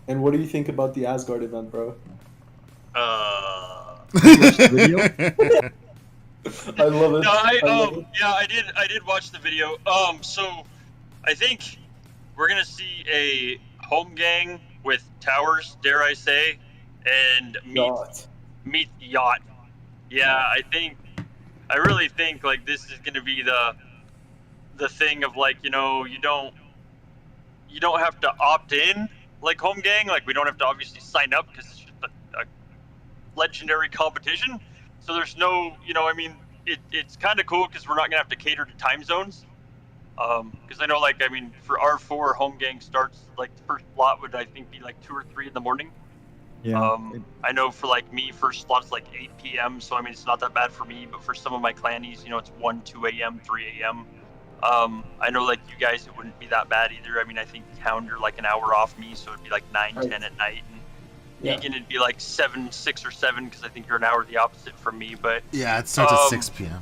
And what do you think about the Asgard event, bro? Video? I love it. No, love it. yeah, I did watch the video. So I think we're gonna see a home gang with towers, dare I say, and meet yacht. Yeah, I really think like this is gonna be the thing of like, you know, you don't have to opt in like home gang, like we don't have to obviously sign up because it's just a legendary competition. So there's no, you know, I mean, it's kind of cool because we're not gonna have to cater to time zones. Because I know, like, I mean, for R4, home gang starts like the first slot would I think be like 2 or 3 in the morning. Yeah. I know for like me, first slot's like 8 p.m. So I mean, it's not that bad for me. But for some of my clannies, you know, it's 1, 2 a.m., 3 a.m. I know like you guys, it wouldn't be that bad either. I mean, I think Hound are like an hour off me, so it'd be like 9, Right. 10 at night. And Yeah. Negan, it'd be like 7, 6 or 7 because I think you're an hour the opposite from me. But Yeah, it starts at 6 p.m.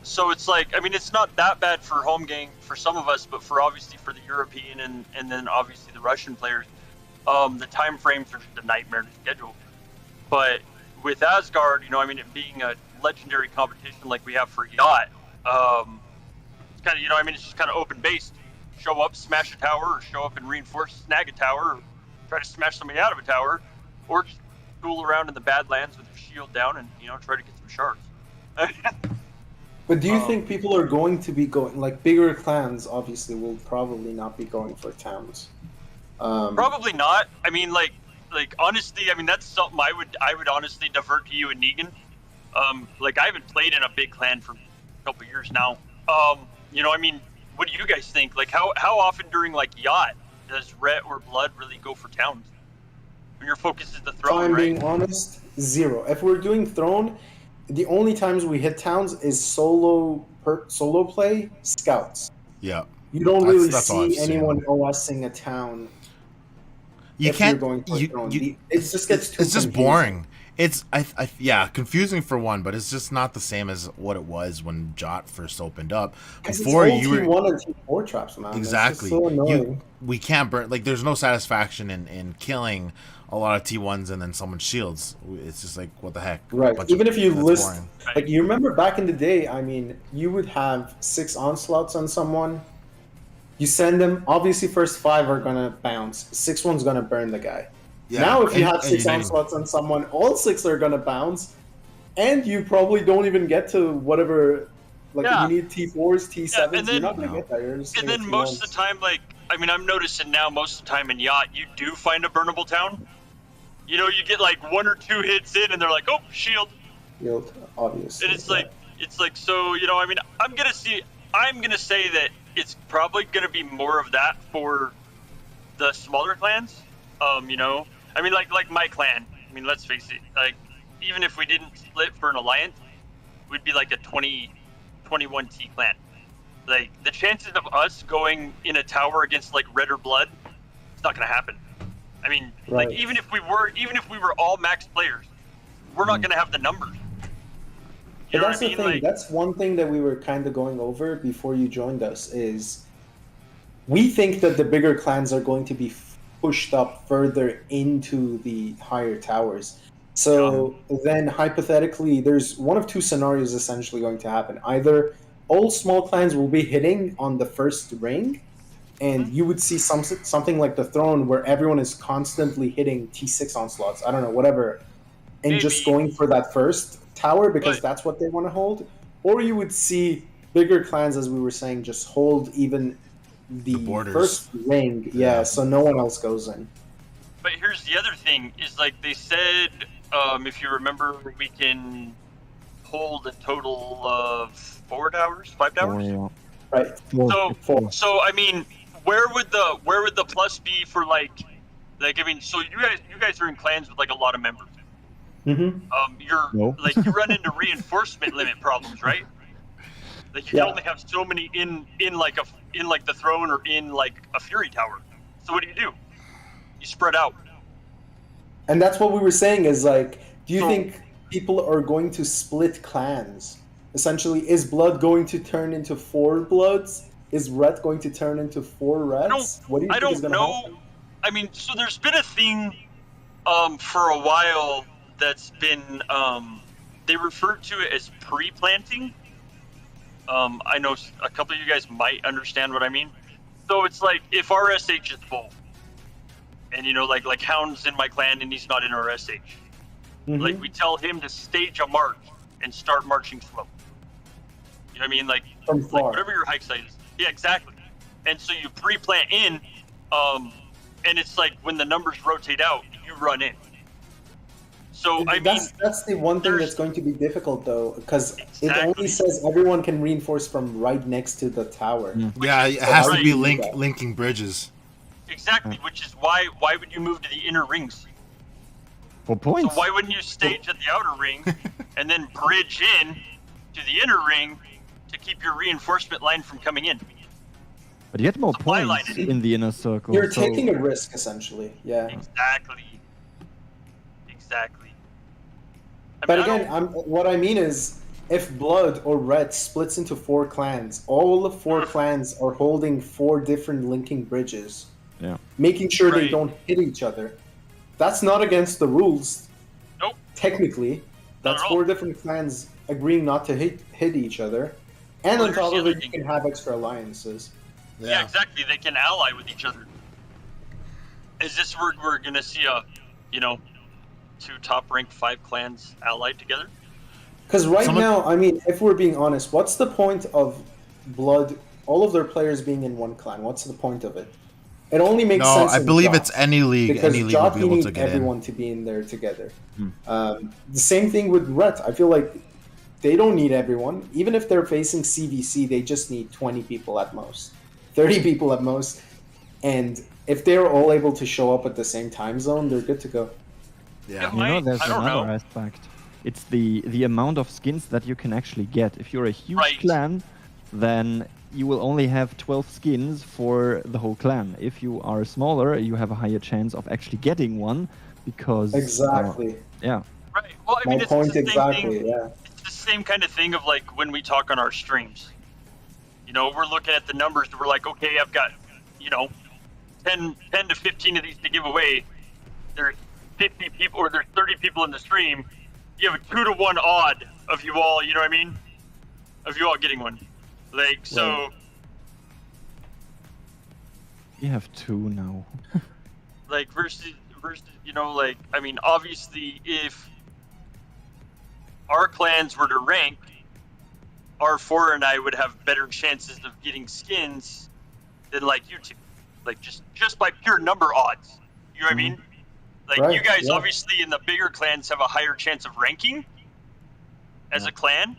so it's like, I mean, it's not that bad for home gang for some of us, but for obviously for the European and then obviously the Russian players, the time frames are just a nightmare to schedule. But with Asgard, you know, I mean, it being a legendary competition like we have for Yacht, it's kind of, you know, I mean, it's just kind of open based. Show up, smash a tower, or show up and reinforce, snag a tower, try to smash somebody out of a tower, or just tool around in the Badlands with your shield down and try to get some shards. But do you think people are going to be going, like bigger clans obviously will probably not be going for towns? Probably not. I mean, like honestly, I mean that's something I would honestly divert to you and Negan. Like I haven't played in a big clan for a couple years now. I mean, what do you guys think? Like how often during like yacht does Ret or Blood really go for towns? When your focus is the throne, I'm right? being honest, 0. If we're doing throne, the only times we hit towns is solo play, scouts. Yeah. You don't really That's all I've see seen. anyone OSing a town. You if can't. You're going for throne. It just gets too It's just confusing. boring. It's confusing for one, but it's just not the same as what it was when Jot first opened up. Before you were T1 and T4 traps, man. Exactly. So annoying. We can't burn. Like, there's no satisfaction in killing a lot of T1s and then someone's shields. It's just like, what the heck? Right. Even if you list, boring. like, you remember back in the day, I mean, you would have 6 onslaughts on someone. You send them. Obviously, first 5 are gonna bounce. 6th one's gonna burn the guy. Yeah. Now, if you have and 6 onslaughts on someone, all 6 are gonna bounce, and you probably don't even get to whatever. Like, Yeah. if you need T4s, T7s, and then- you're not gonna get that. You're just And gonna then get most of T1s. the time, like, I mean, I'm noticing now most of the time in yacht, you do find a burnable town. You get like 1 or 2 hits in, and they're like, oh, shield. Yield, obviously. And it's like, so, I mean, I'm gonna say that it's probably gonna be more of that for the smaller clans. I mean, like my clan. I mean, let's face it. Like, even if we didn't split for an alliance, we'd be like a 21T clan. Like, the chances of us going in a tower against like Red or Blood, it's not gonna happen. I mean, Right. like even if we were all max players, we're not gonna have the numbers. But know that's what I the mean? thing. Like, That's one thing that we were kind of going over before you joined us is we think that the bigger clans are going to be pushed up further into the higher towers. So then hypothetically, there's one of 2 scenarios essentially going to happen. Either all small clans will be hitting on the first ring, and you would see something like the throne where everyone is constantly hitting T6 onslaughts, I don't know, whatever, and just Maybe. going for that first tower because But- that's what they want to hold. Or you would see bigger clans, as we were saying, just hold even the borders. first ring, Yeah. so no one else goes in. But here's the other thing: is like they said, if you remember, we can hold a total of 4 towers, 5 towers. Oh, Right. yeah. Four. So I mean, where would the plus be for like I mean, so you guys are in clans with like a lot of members. Mm-hmm. You're No. like you run into reinforcement limit problems, right? Like you Yeah. can only have so many in like the throne or in like a fury tower. So what do? You spread out. And that's what we were saying is like, do you So- think people are going to split clans? Essentially, is Blood going to turn into 4 Bloods? Is Ret going to turn into 4 Rets? What do you I think is don't going to know. happen? I mean, so there's been a thing for a while that's been they refer to it as pre-planting. I know a couple of you guys might understand what I mean. So it's like if our SH is full, and like Hound's in my clan and he's not in our SH. Mhm. Like we tell him to stage a march and start marching slow. You know what I mean? Like From far. whatever your hike site is. Yeah, exactly. And so you pre-plant in, and it's like when the numbers rotate out, you run in. So I mean, that's the one thing there's- that's going to be difficult though, because it Exactly. only says everyone can reinforce from right next to the tower. Yeah, it is has right. to be Right. linking bridges. exactly, which is why would you move to the inner rings? For So points. why wouldn't you stage at the outer ring and then bridge in to the inner ring to keep your reinforcement line from coming in? But you get more Supply line points it. in the inner circle. You're so- taking a risk essentially, yeah. Exactly. I But mean, I again, don't- what I mean is, if Blood or Red splits into 4 clans, all the 4 clans are holding 4 different linking bridges, Yeah. making sure they Right. don't hit each other. That's not against the rules. Nope. Technically, Not that's at 4 all. different clans agreeing not to hit each other, and Well, on here's top the of other it, you thing. can have extra alliances. yeah, exactly. They can ally with each other. is this where we're gonna see a, you know, 2 top-ranked 5 clans allied together? Because now, I mean, if we're being honest, what's the point of Blood, all of their players being in one clan? What's the point of it? It only makes No, sense I in believe Jot, it's any league. because Any league will Jot, be you able need to get everyone to be in there together. Hmm. The same thing with Ret. I feel like they don't need everyone. Even if they're facing CVC, they just need 20 people at most, 30 people at most. And if they're all able to show up at the same time zone, they're good to go. Yeah. You know, there's I don't another know. aspect. It's the amount of skins that you can actually get. If you're a huge Right. clan, then you will only have 12 skins for the whole clan. If you are smaller, you have a higher chance of actually getting one, because Exactly. yeah. Right. Well, I My mean, it's point the same exactly, thing. yeah. It's the same kind of thing of like when we talk on our streams. You know, we're looking at the numbers. We're like, okay, I've got, you know, 10 to 15 of these to give away. There's 50 people or there's 30 people in the stream. You have a 2 to 1 odd of you all. You know what I mean? Of you all getting one. Like so. Right. You have 2 now. Like versus you know, like, I mean, obviously if our clans were to rank, R4 and I would have better chances of getting skins than like you two, like just by pure number odds, you know what I mean? Like Right, you guys yeah. obviously in the bigger clans have a higher chance of ranking as a clan,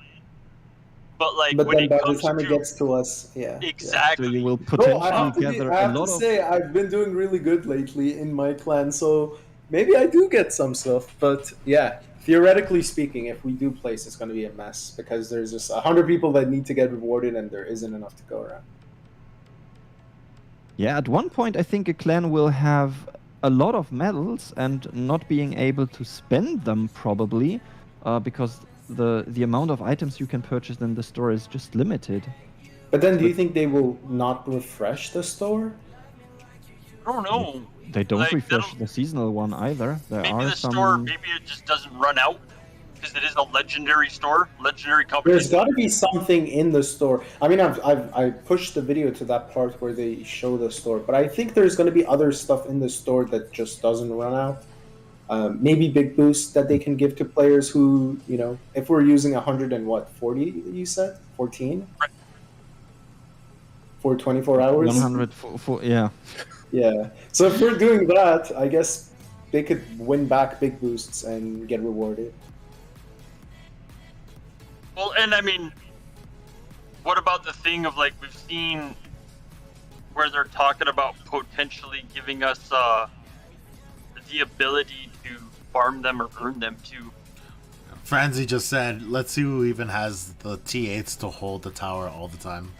but like But when then it by the comes time to it gets to us, yeah. exactly, So you will No, potentially gather I a have to lot of. say, I've been doing really good lately in my clan, so maybe I do get some stuff. But yeah, theoretically speaking, if we do place, it's going to be a mess because there's just 100 people that need to get rewarded, and there isn't enough to go around. Yeah, at one point I think a clan will have a lot of medals and not being able to spend them probably, because the amount of items you can purchase in the store is just limited. But then, do you think they will not refresh the store? I don't know. They don't Like, refresh that'll- the seasonal one either. There Maybe are the some. store, maybe it just doesn't run out because it is a legendary store, legendary company. There's got to be something in the store. I mean, I pushed the video to that part where they show the store, but I think there's going to be other stuff in the store that just doesn't run out. Maybe big boosts that they can give to players who, you know, if we're using 140, you said 14 Right. for 24 hours. 100 for yeah. Yeah. So if we're doing that, I guess they could win back big boosts and get rewarded. Well, and I mean, what about the thing of like we've seen where they're talking about potentially giving us the ability to farm them or earn them too? Franzi just said, let's see who even has the T8s to hold the tower all the time.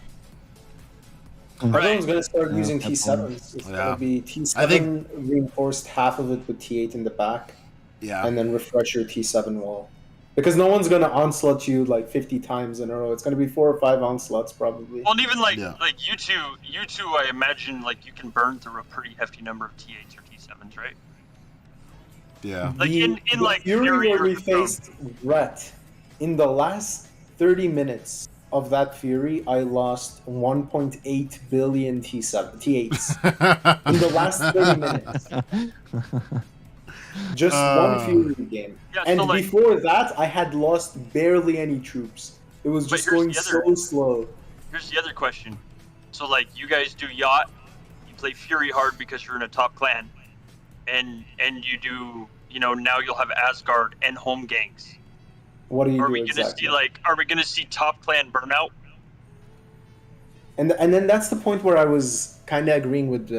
Everyone's going to start Yeah, using that's T7s. It's Yeah. going to be T7 I think- reinforced, half of it with T8 in the back, Yeah. and then refresh your T7 wall. Because no one's going to onslaught you like 50 times in a row. It's going to be 4 or 5 onslaughts probably. Well, and even like Yeah. like you two, I imagine like you can burn through a pretty hefty number of T8s or T7s, right? Yeah. Like in like Fury Fury where or we Throne. faced Ret, in the last 30 minutes of that Fury, I lost 1.8 billion T8s. In the last 30 minutes. Just one Fury game. Yeah, And so, like- before that, I had lost barely any troops. It was But just here's going the so other- slow. Here's the other question. So like you guys do yacht, you play Fury hard because you're in a top clan, and you do, you know, now you'll have Asgard and home gangs. What do you Are do we gonna exactly? see like are we gonna see top clan burnout? And then that's the point where I was kind of agreeing with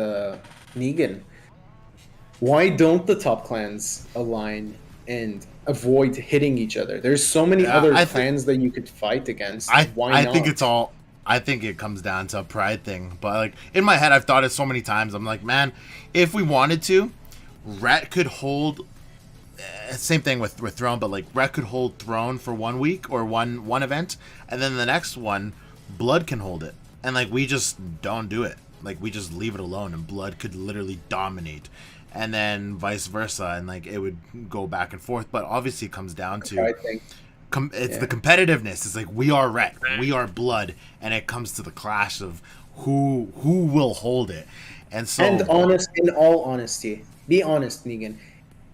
Negan. Why don't the top clans align and avoid hitting each other? There's so many Yeah, other I clans that you could fight against. Why I not? think it's all. I think it comes down to a pride thing. But like in my head, I've thought it so many times. I'm like, man, if we wanted to, Ret could hold. Same thing with Throne, but like Ret could hold Throne for 1 week or one event, and then the next one, Blood can hold it, and like we just don't do it. Like we just leave it alone, and Blood could literally dominate, and then vice versa, and like it would go back and forth. But obviously, it comes down to I think. it's Yeah. the competitiveness. It's like we are Ret, we are Blood, and it comes to the clash of who will hold it. And so, And in all honesty, be honest, Negan.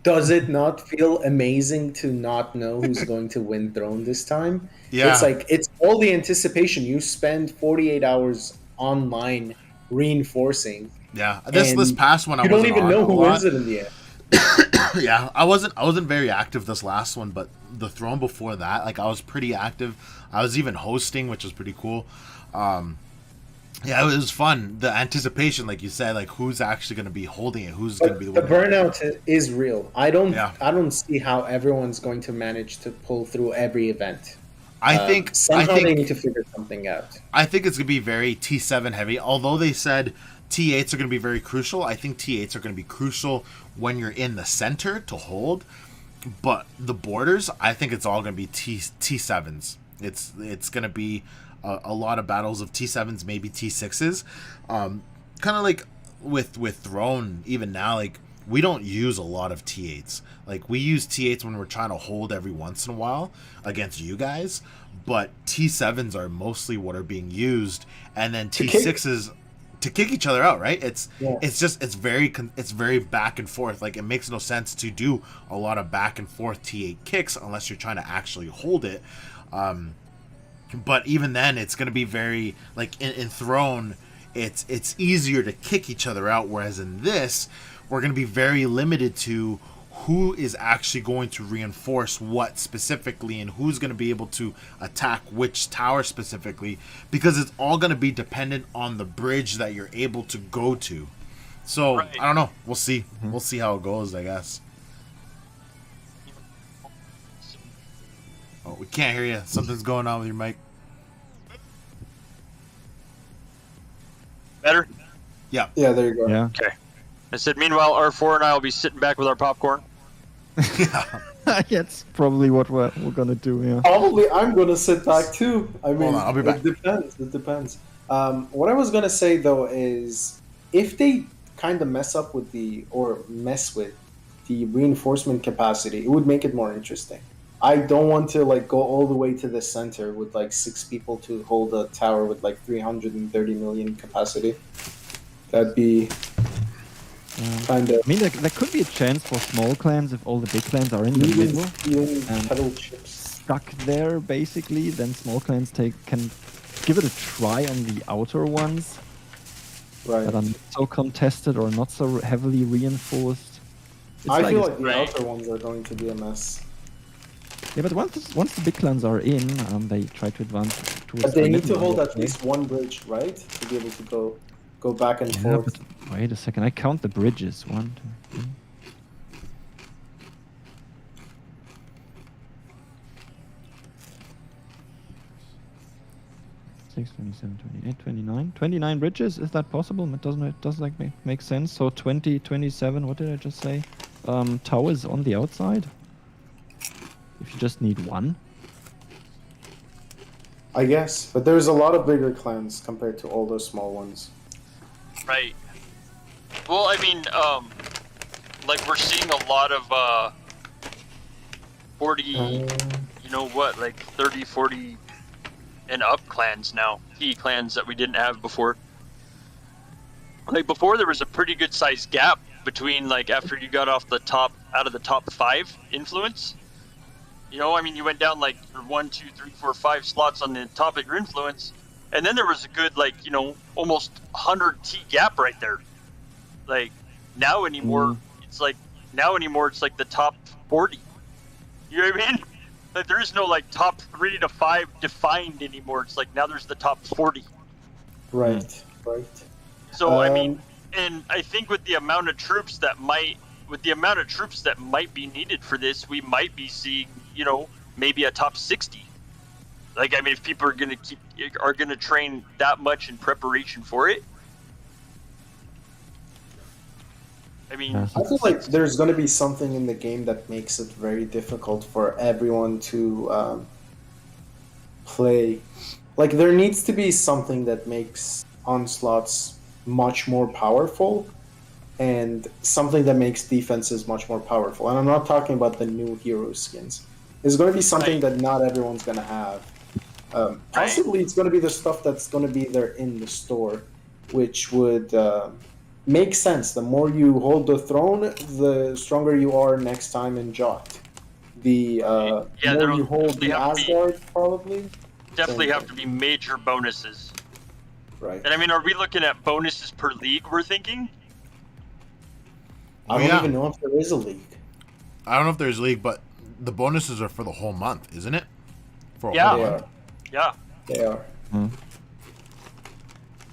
Does it not feel amazing to not know who's going to win Throne this time? It's yeah, like it's all the anticipation. You spend 48 hours online reinforcing, yeah. This and past one I you don't wasn't even on know a who wins lot. it in the end. Yeah, I wasn't very active this last one, but the Throne before that, like I was pretty active. I was even hosting, which was pretty cool. Um, yeah, it was fun. The anticipation, like you said, like who's actually going to be holding it, who's going to be the But the winner. burnout is real. Yeah, I don't see how everyone's going to manage to pull through every event. I think I Somehow they need think to figure something out. I think it's going to be very T7 heavy. Although they said T8s are going to be very crucial, I think T8s are going to be crucial when you're in the center to hold. But the borders, I think it's all going to be T7s. It's going to be a lot of battles of T7s, maybe T6s. Kind of like with Throne, even now, like we don't use a lot of T8s. Like we use T8s when we're trying to hold every once in a while against you guys, but T7s are mostly what are being used, and then T6s to kick each other out, right? It's very back and forth. Like it makes no sense to do a lot of back and forth T8 kicks unless you're trying to actually hold it. But even then, it's going to be very like in Throne. It's easier to kick each other out, whereas in this, we're going to be very limited to who is actually going to reinforce what specifically and who's going to be able to attack which tower specifically, because it's all going to be dependent on the bridge that you're able to go to. So Right. I don't know. We'll see. We'll see how it goes, I guess. Oh, we can't hear you. Something's going on with your mic. Better? Yeah. Yeah, there you go. Yeah. Okay. I said, meanwhile, R4 and I will be sitting back with our popcorn. That's probably what we're gonna do. Yeah. Probably I'm gonna sit back too. I mean, Hold on, I'll be back. It depends. It depends. What I was gonna say though is if they kind of mess with the reinforcement capacity, it would make it more interesting. I don't want to like go all the way to the center with like 6 people to hold a tower with like 330 million capacity. That'd be kind of I mean, there could be a chance for small clans if all the big clans are in the middle, even and pedal chips. stuck there basically. Then small clans can give it a try on the outer ones Right. that are not so contested or not so heavily reinforced. It's I feel a- like the Right. outer ones are going to be a mess. yeah, but once the big clans are in, they try to advance towards. But they the need to middle, hold at okay? least one bridge, right? To be able to go back and Yeah, forth. but wait a second. I count the bridges. 1, 2, 3. 6, 27, 28, 29. 29 bridges, is that possible? It doesn't like make sense. So 20, 27, what did I just say? Towers on the outside? If you just need one? I guess, but there's a lot of bigger clans compared to all those small ones. Right. Well, I mean, like we're seeing a lot of 40, you know what, like 30, 40 and up clans now. Key clans that we didn't have before. Like before there was a pretty good sized gap between like after you got out of the top 5 influence. You know, I mean, you went down like 1, 2, 3, 4, 5 slots on the top of your influence, and then there was a good like, you know, almost 100 T gap right there. Like now anymore, it's like the top 40. You know what I mean? Like there is no like top 3 to 5 defined anymore. It's like now there's the top 40. Right, right. So I mean, and I think with the amount of troops that might be needed for this, we might be seeing, you know, maybe a top 60. Like, I mean, if people are gonna train that much in preparation for it, I mean, Yeah, I feel like there's going to be something in the game that makes it very difficult for everyone to play. Like, there needs to be something that makes Onslaughts much more powerful, and something that makes defenses much more powerful. And I'm not talking about the new hero skins. There's going to be something Right. that not everyone's going to have. Possibly it's going to be the stuff that's going to be there in the store, which would makes sense. The more you hold the throne, the stronger you are next time in Jot. The Yeah, more there'll you hold definitely the have to be- Asgard, probably. Definitely Same have thing. to be major bonuses. Right. And I mean, are we looking at bonuses per league? We're thinking. I Oh, don't yeah. even know if there is a league. I don't know if there's league, but the bonuses are for the whole month, isn't it? For a Yeah. whole They month. are. Yeah. They are.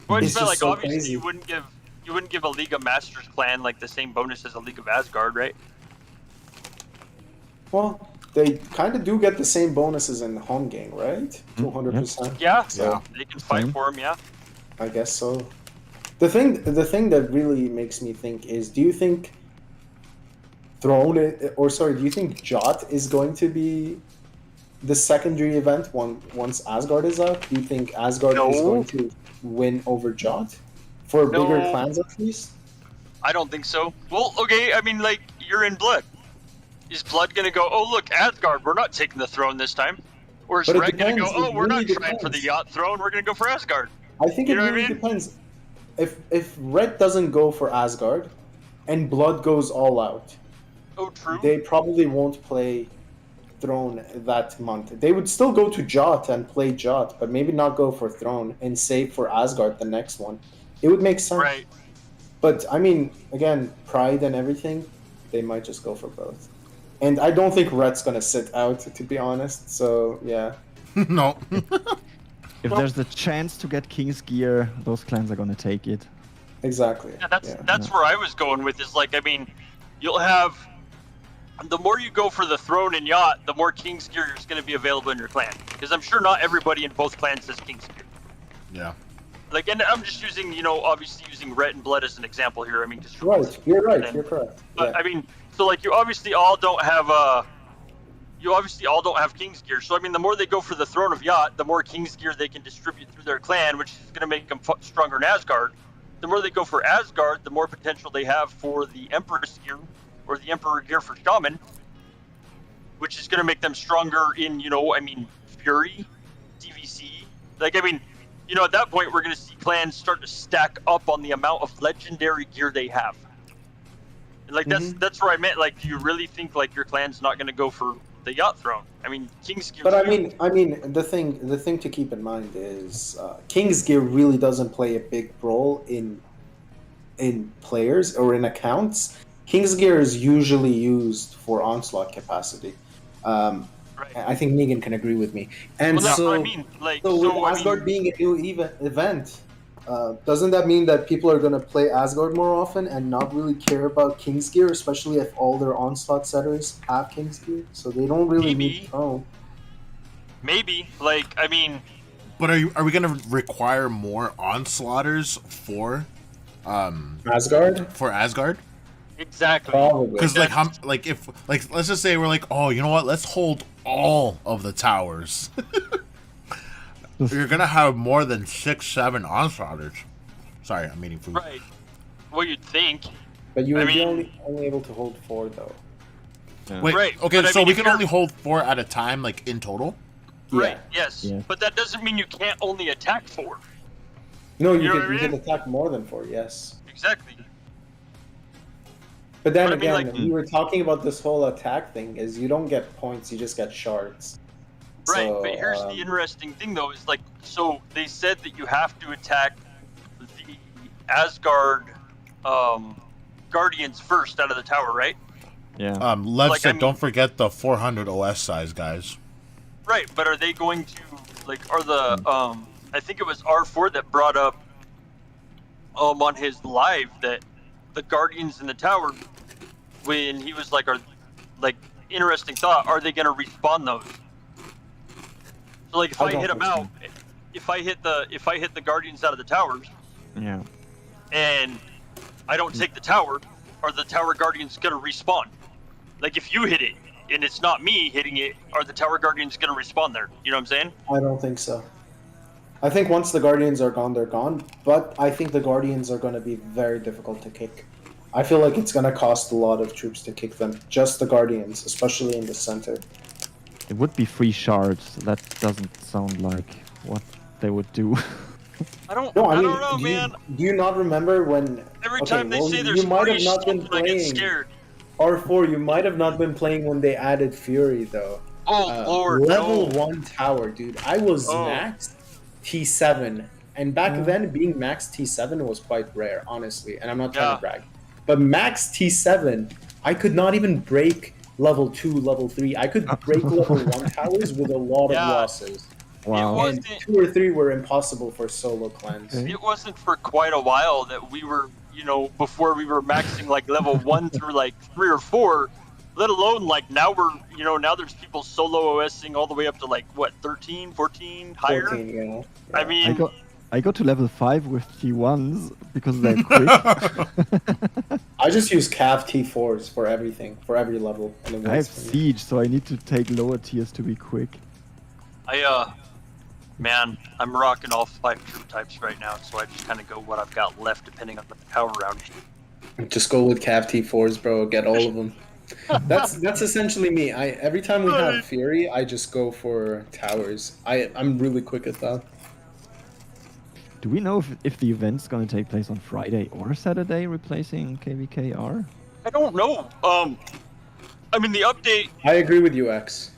Well, It's it's just like so obviously crazy. you wouldn't give a League of Masters clan like the same bonus as a League of Asgard, right? Well, they kind of do get the same bonuses in the home game, right? 200%. Yeah. So They can fight Same. for them. Yeah. I guess so. The thing that really makes me think is, do you think do you think Jot is going to be the secondary event once Asgard is up? Do you think Asgard is No. going to win over Jot for bigger No. clans at least? I don't think so. Well, okay. I mean, like you're in Blood. Is Blood gonna go? Oh, look, Asgard. We're not taking the throne this time. Or is But it Red gonna go? depends. Oh, It we're really not trying for the depends. yacht throne. We're gonna go for Asgard. I think You it know what I really mean? depends. If Red doesn't go for Asgard, and Blood goes all out, Oh, true. they probably won't play Throne that month. They would still go to Jot and play Jot, but maybe not go for Throne and save for Asgard the next one. It would make sense. Right. But I mean, again, pride and everything, they might just go for both. And I don't think Red's gonna sit out, to be honest. So yeah. No. If there's the chance to get King's Gear, those clans are gonna take it. Exactly. Yeah, that's where I was going with. Is like, I mean, you'll have the more you go for the throne and yacht, the more King's Gear is going to be available in your clan. Because I'm sure not everybody in both clans has King's Gear. Yeah. Like, and I'm just using, obviously using Red and Blood as an example here. I mean, just Right. You're right. And- You're correct. But Yeah. I mean, so like you obviously all don't have King's Gear. So I mean, the more they go for the throne of yacht, the more King's Gear they can distribute through their clan, which is going to make them stronger in Asgard. The more they go for Asgard, the more potential they have for the Empress Gear or the Emperor Gear for Shaman, which is going to make them stronger in, Fury, DVC. Like, I mean, at that point, we're going to see clans start to stack up on the amount of legendary gear they have. And, like, that's where I meant, like, do you really think, like, your clan's not going to go for the yacht throne? I mean, King's Gear. But I mean, the thing to keep in mind is King's Gear really doesn't play a big role in players or in accounts. King's Gear is usually used for Onslaught capacity. Right. I think Negan can agree with me. And Well, that's so, what I mean. Like, so with Asgard being a new event, doesn't that mean that people are going to play Asgard more often and not really care about King's Gear, especially if all their Onslaught setters have King's Gear? So they don't really need Throne. Maybe. Like, I mean, But are we gonna require more onslaughters for Asgard? Asgard? exactly. Probably. Because if let's just say we're like, oh, you know what? Let's hold all of the towers. You're gonna have more than 6-7 onslaughters. Sorry, I'm eating food. Right. Well, you'd think. But you I would be mean- only able to hold 4, though. Wait, Right, okay, but I so mean, we if can you're- only hold 4 at a time, like in total. Right. Yes. Yeah. But that doesn't mean you can't only attack 4. No, You know what I you can mean? attack more than 4, yes. Exactly. But then But I mean, again, like- we were talking about this whole attack thing, is you don't get points, you just get shards. Right. So, But here's the interesting thing, though, is like, so they said that you have to attack the Asgard Guardians first out of the tower, right? Yeah. Lev Like, I said, mean- don't forget the 400 OS size, guys. Right. But are they going to, like, are the, I think it was R4 that brought up on his live that the Guardians in the tower, when he was like, interesting thought, are they going to respawn those? So, like, if I I don't hit them think so. out, if I hit the Guardians out of the towers, Yeah. and I don't take the tower, are the tower guardians gonna respawn? Like, if you hit it and it's not me hitting it, are the tower guardians gonna respawn there? You know what I'm saying? I don't think so. I think once the Guardians are gone, they're gone. But I think the Guardians are going to be very difficult to kick. I feel like it's going to cost a lot of troops to kick them. Just the Guardians, especially in the center. It would be 3 shards. That doesn't sound like what they would do. I don't No, I mean, know, man. do you not remember when Every Okay, time they well, say you there's might free have not stuff, been I get playing. scared. R4, you might have not been playing when they added Fury, though. Oh Lord, Level no. 1 tower, dude. I was Oh. max T7. And back Yeah. then, being max T7 was quite rare, honestly. And I'm not trying Yeah. to brag. But max T7, I could not even break level 2, level 3. I could break level 1 towers with a lot of Yeah. losses. Wow. It And wasn't. 2 or 3 were impossible for solo clans. Okay. It wasn't for quite a while that we were, before we were maxing like level 1 through like 3 or 4, let alone like now we're, now there's people solo OSing all the way up to like what, 13, 14, higher? 14, yeah. I Yeah. mean, I go to level 5 with T1s because they're quick. I just use Cav T4s for everything, for every level. And it I have works for me. Siege, so I need to take lower tiers to be quick. man, I'm rocking all 5 troop types right now, so I just kind of go what I've got left depending on the power round. Just go with Cav T4s, bro. Get all of them. That's essentially me. Every time we have Fury, I just go for towers. I'm really quick at that. Do we know if the event's gonna take place on Friday or Saturday, replacing KVKR? I don't know. I mean the update. I agree with you, X.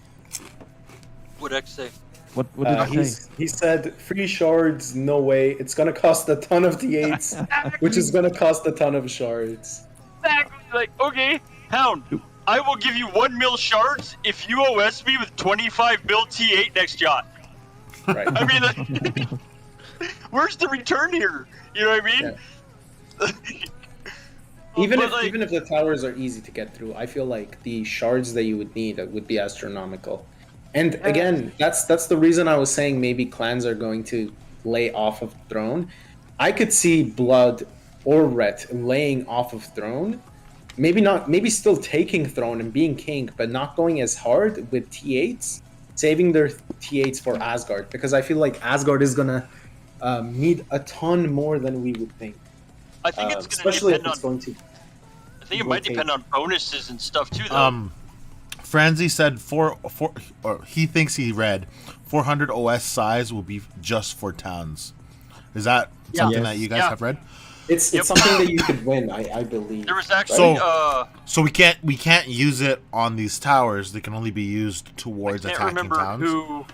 What'd X say? What did he say? He said free shards, no way. It's gonna cost a ton of T8s, which is gonna cost a ton of shards. Exactly. Like, okay, Hound, I will give you 1 mil shards if you OS me with 25 mil T8 next yacht. Right. I mean, like, where's the return here? You know what I mean? Yeah. Even if the towers are easy to get through, I feel like the shards that you would need would be astronomical. And again, that's the reason I was saying maybe clans are going to lay off of throne. I could see Blood or Ret laying off of throne. Maybe still taking throne and being king, but not going as hard with T8s, saving their T8s for Asgard, because I feel like Asgard is gonna need a ton more than we would think. I think it's Especially if gonna it's going to. I think it might depend on bonuses and stuff too, though. Franzi said or he thinks he read 400 OS size will be just for towns. Is that something that you guys have read? It's something that you could win, I believe. There was actually so we can't use it on these towers. They can only be used towards attacking towns.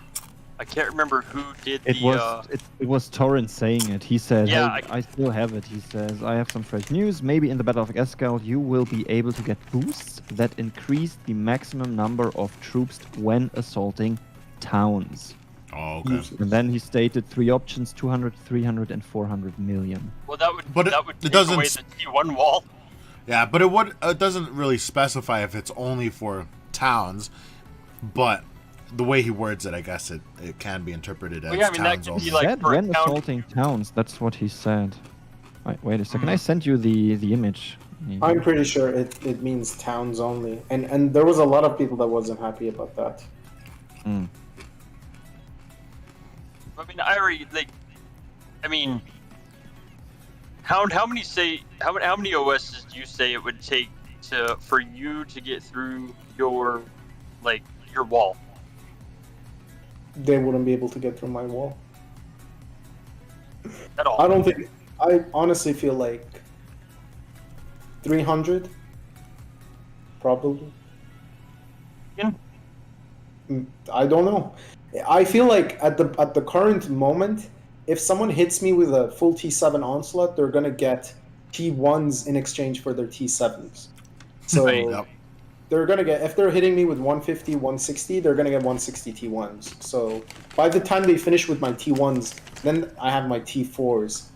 I can't remember who did It was Torrent saying it. He said, Yeah, hey, I still have it. He says, I have some fresh news. Maybe in the Battle of Asgard, you will be able to get boosts that increase the maximum number of troops when assaulting towns. Oh, okay. And then he stated 3 options: 200, 300, and 400 million. Well, that would it take doesn't away the T1 wall. Yeah, but it doesn't really specify if it's only for towns, but the way he words it, I guess it can be interpreted as that towns can only. be like Said for a when town- assaulting towns. That's what he said. Wait a second. I sent you the image. I'm pretty sure it means towns only, and there was a lot of people that wasn't happy about that. Mm. I mean, Hound, how many OSs do you say it would take for you to get through your wall? They wouldn't be able to get through my wall. At all? I honestly feel like 300, probably. Yeah. I don't know. I feel like at the current moment, if someone hits me with a full T7 onslaught, they're gonna get T1s in exchange for their T7s. So Right. Yep. they're gonna get, if they're hitting me with 150, 160, they're gonna get 160 T1s. So by the time they finish with my T1s, then I have my T4s.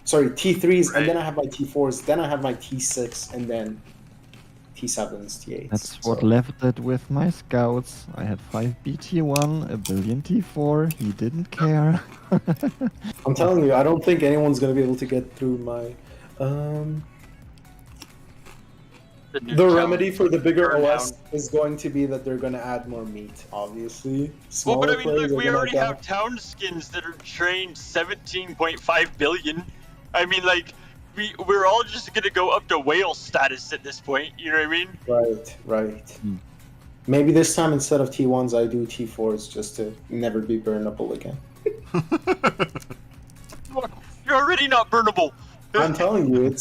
Sorry, T3s, and then I have my T4s, then I have my T6, and then T7s, T8s. That's what left it with my scouts. I had 5 BT1, a billion T4. He didn't care. I'm telling you, I don't think anyone's gonna be able to get through my. The remedy for the bigger OS is going to be that they're going to add more meat, obviously. Well, but I mean, players look, are we gonna already get- have town skins that are trained 17.5 billion. I mean, like, we're all just gonna go up to whale status at this point. You know what I mean? Right. Maybe this time instead of T1s, I do T4s just to never be burnable again. You're already not burnable. I'm telling you,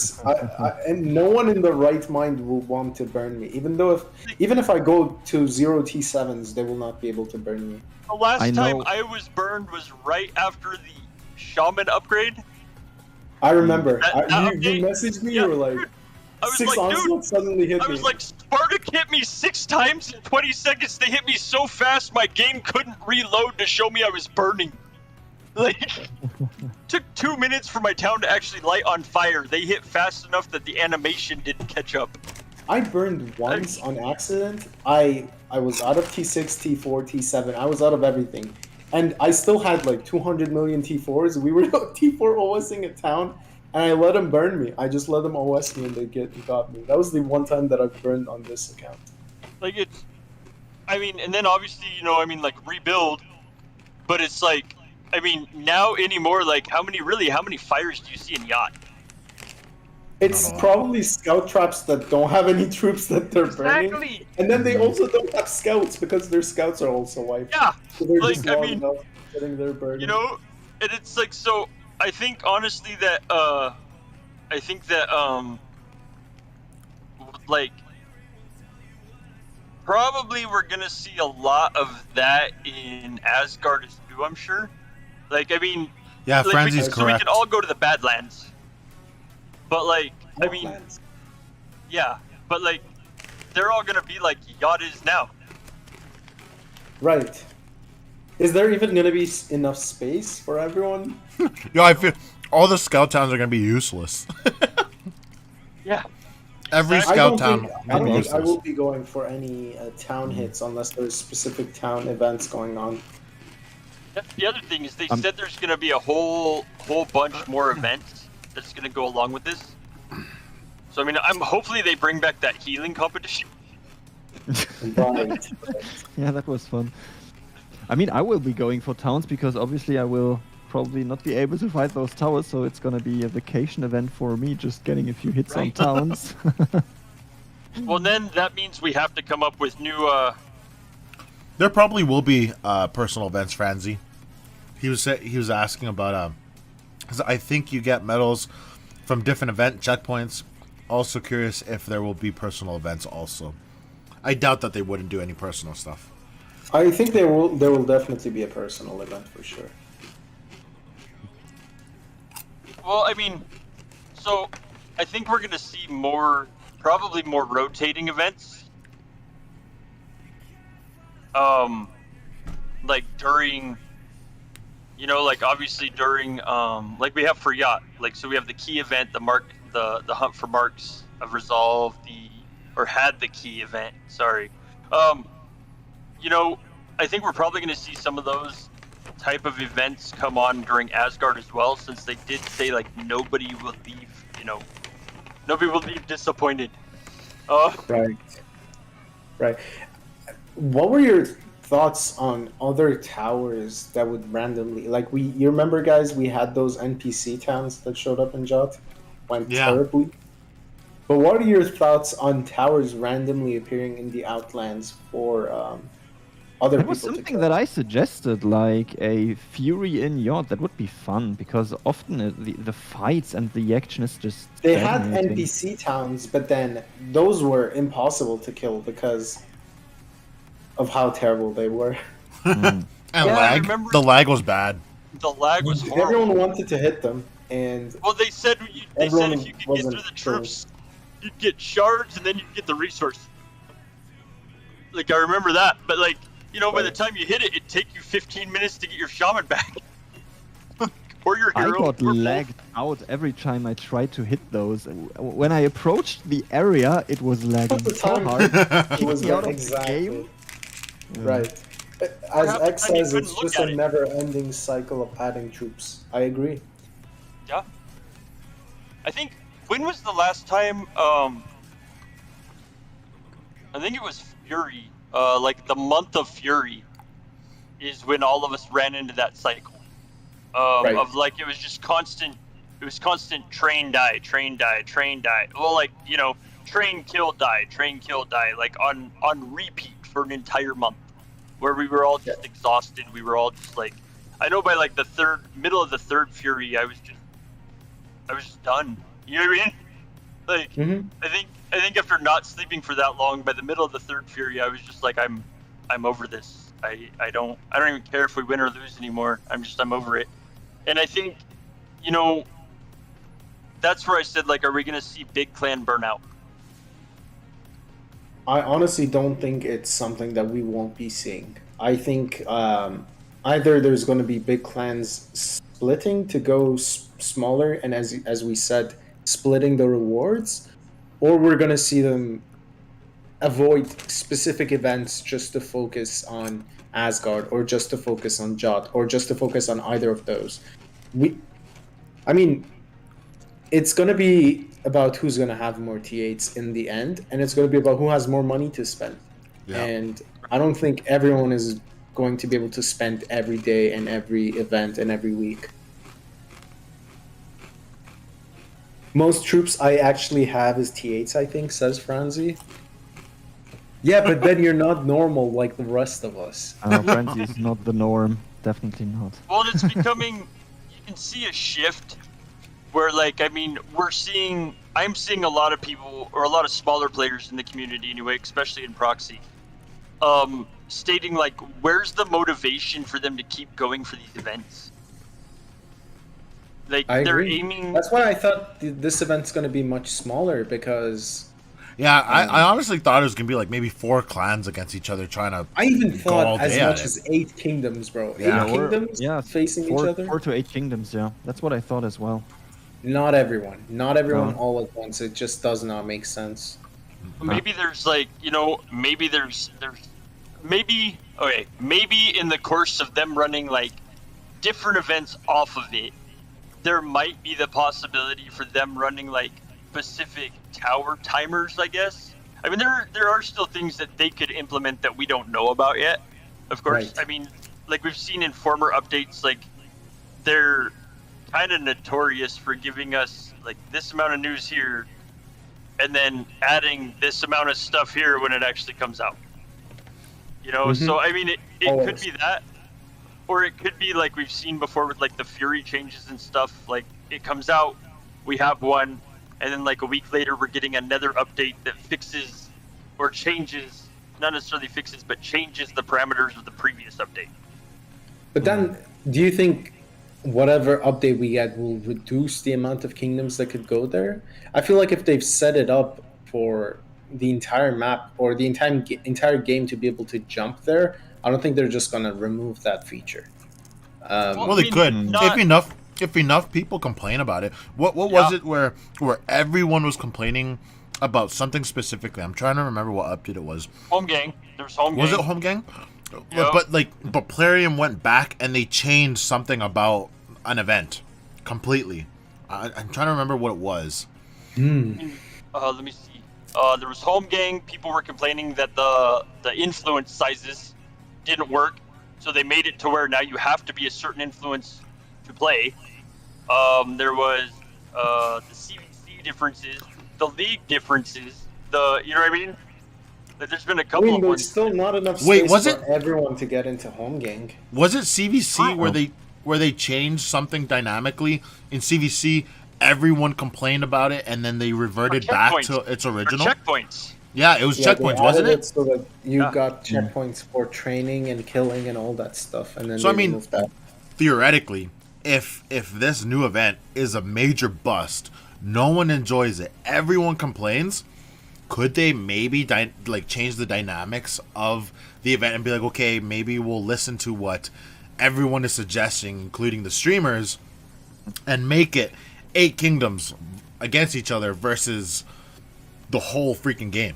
and no one in the right mind will want to burn me. Even if I go to 0 T7s, they will not be able to burn me. The last I time know. I was burned was right after the shaman upgrade. I remember. That You update? messaged me. Yeah. You were like, I was 6 like, dude, onslaught suddenly hit I me. was like, Spartak hit me 6 times in 20 seconds. They hit me so fast, my game couldn't reload to show me I was burning. Like, took 2 minutes for my town to actually light on fire. They hit fast enough that the animation didn't catch up. I burned once on accident. I was out of T6, T4, T7. I was out of everything. And I still had like 200 million T4s. We were T4 OSing a town, and I let them burn me. I just let them OS me and they got me. That was the one time that I've burned on this account. Like, it's... I mean, and then obviously, you know, I mean, like, rebuild. But it's like, I mean, now anymore, like, how many fires do you see in Yacht? It's probably scout traps that don't have any troops that they're burning. Exactly! And then they also don't have scouts because their scouts are also wiped. Yeah! So they're Like, just I long mean, enough getting their burden. You know, and it's like, so I think honestly that like probably we're gonna see a lot of that in Asgard too, I'm sure. Like, I mean, Yeah, like, Franzi's so we correct. can all go to the Badlands. But like, I mean, Outlands. yeah, but like they're all gonna be like Yacht is now. Right. Is there even going to be enough space for everyone? Yo, I feel all the scout towns are gonna be useless. Yeah. Every Exactly. scout town I don't will be think I useless. will be going for any town hits unless there's specific town events going on. That's the other thing is they said there's gonna be a whole bunch more events that's gonna go along with this. So I mean, hopefully they bring back that healing competition. Right. Yeah, that was fun. I mean, I will be going for towns because obviously I will probably not be able to fight those towers, so it's gonna be a vacation event for me, just getting a few hits on Right. towns. Well, then that means we have to come up with new. There probably will be personal events, Franzi. He was asking about 'cause I think you get medals from different event checkpoints. Also curious if there will be personal events also. I doubt that they wouldn't do any personal stuff. I think there will definitely be a personal event for sure. Well, I mean, so I think we're gonna see probably more rotating events. Like during, you know, like obviously during, like we have for Yacht, like so we have the key event, the hunt for marks of resolve, had the key event. Sorry, you know, I think we're probably gonna see some of those type of events come on during Asgard as well, since they did say like nobody will leave disappointed. Right. Right. What were your thoughts on other towers that would randomly you remember, guys, we had those NPC towns that showed up in Jot? Went terribly. But what are your thoughts on towers randomly appearing in the Outlands for other That people was to something kill? that I suggested, like a Fury in Yacht. That would be fun because often the fights and the action is just. They had stagnating. NPC towns, but then those were impossible to kill because of how terrible they were. And Yeah, I lag. remember- The lag was bad. The lag was horrible. Everyone wanted to hit them, and Well, they said Everyone if you could get wasn't through the sure. troops, you'd get shards and then you'd get the resource. Like I remember that, but like you know, by the Right. time you hit it, it'd take you 15 minutes to get your shaman back, or your I hero. got or both. lagged out every time I tried to hit those. When I approached the area, it was lagging the so time hard. it was me out of the exactly game. right. As Perhaps X I mean, says, couldn't it's look just at a it. never-ending cycle of adding troops. I agree. Yeah. I think when was the last time? I think it was Fury. Like the month of Fury is when all of us ran into that cycle. Right. Of like it was just constant. It was constant train die, train die, train die. Well, like you know, train kill die, like on repeat for an entire month, where we were all just exhausted. We were all just like, I know by like the middle of the third Fury, I was just done. You know what I mean? Like, Mhm. I think after not sleeping for that long, by the middle of the third Fury, I was just like, I'm over this. I don't even care if we win or lose anymore. I'm over it. And I think, you know, that's where I said, like, are we gonna see big clan burnout? I honestly don't think it's something that we won't be seeing. I think either there's going to be big clans splitting to go smaller, and as we said, splitting the rewards, or we're going to see them avoid specific events just to focus on Asgard, or just to focus on Jot, or just to focus on either of those. I mean, it's going to be about who's going to have more T8s in the end, and it's going to be about who has more money to spend. Yeah. And I don't think everyone is going to be able to spend every day and every event and every week. Most troops I actually have is T8s, I think, says Franzi. Yeah, but then you're not normal like the rest of us. Frenzy is not the norm. Definitely not. Well, it's becoming. You can see a shift where, like, I mean, I'm seeing a lot of people, or a lot of smaller players in the community anyway, especially in proxy, stating, like, where's the motivation for them to keep going for these events? Like, I they're agree. aiming. That's why I thought this event's going to be much smaller, because Yeah, I honestly thought it was gonna be like maybe 4 clans against each other trying to. I even Go all thought as day at much it. as 8 kingdoms, bro. Yeah. 8 kingdoms facing each other. 4 to 8 kingdoms, yeah. That's what I thought as well. Not everyone. Not everyone No. all at once. It just does not make sense. Maybe there's, like, you know, maybe maybe in the course of them running, like, different events off of it, there might be the possibility for them running, like, specific tower timers, I guess. I mean, there are still things that they could implement that we don't know about yet. Of course, Right. I mean, like we've seen in former updates, like, they're kind of notorious for giving us, like, this amount of news here, and then adding this amount of stuff here when it actually comes out. You know, Mhm. so I mean, it could Always. be that, or it could be like we've seen before with, like, the Fury changes and stuff. Like, it comes out, we have one, and then, like, a week later we're getting another update that fixes or changes, not necessarily fixes, but changes the parameters of the previous update. But then, do you think whatever update we get will reduce the amount of kingdoms that could go there? I feel like if they've set it up for the entire map or the entire game to be able to jump there, I don't think they're just gonna remove that feature. Well, I they mean, could not- if enough people complain about it. What was Yeah. it where everyone was complaining about something specifically? I'm trying to remember what update it was. Home gang. There's home gang. Was it Home Gang? Yeah. But Plarium went back and they changed something about an event completely. I'm trying to remember what it was. Let me see. There was home gang. People were complaining that the influence sizes didn't work, so they made it to where now you have to be a certain influence to play. There was the CVC differences, the league differences. You know what I mean? Like, there's been a I couple mean, of there's ones. still not enough Wait, space was for it- everyone to get into home gang. Was it CVC Uh-oh. where they changed something dynamically in CVC? Everyone complained about it, and then they reverted back checkpoints. to its For original. checkpoints. Yeah, it was Yeah, they checkpoints, wasn't added it? So that you Yeah. got checkpoints for training and killing and all that stuff, and then So, I they mean, removed that. Theoretically, if this new event is a major bust, no one enjoys it, everyone complains, could they maybe change the dynamics of the event and be like, okay, maybe we'll listen to what everyone is suggesting, including the streamers, and make it 8 kingdoms against each other versus the whole freaking game.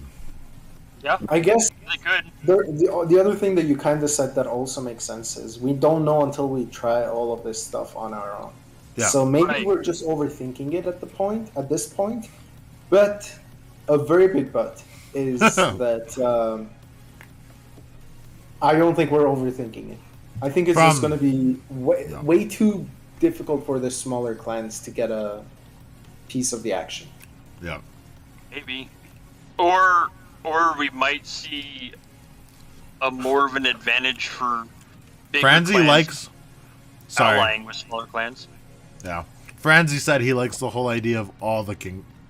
Yeah, I guess they could. the other thing that you kind of said that also makes sense is we don't know until we try all of this stuff on our own. Yeah. So maybe Right. we're just overthinking it at this point. But a very big but is that I don't think we're overthinking it. I think it's just From- going to be way too difficult for the smaller clans to get a piece of the action. Yeah. Maybe. Or we might see a more of an advantage for bigger Franzi clans likes. Sorry. allying with smaller clans. Yeah. Franzi said he likes the whole idea of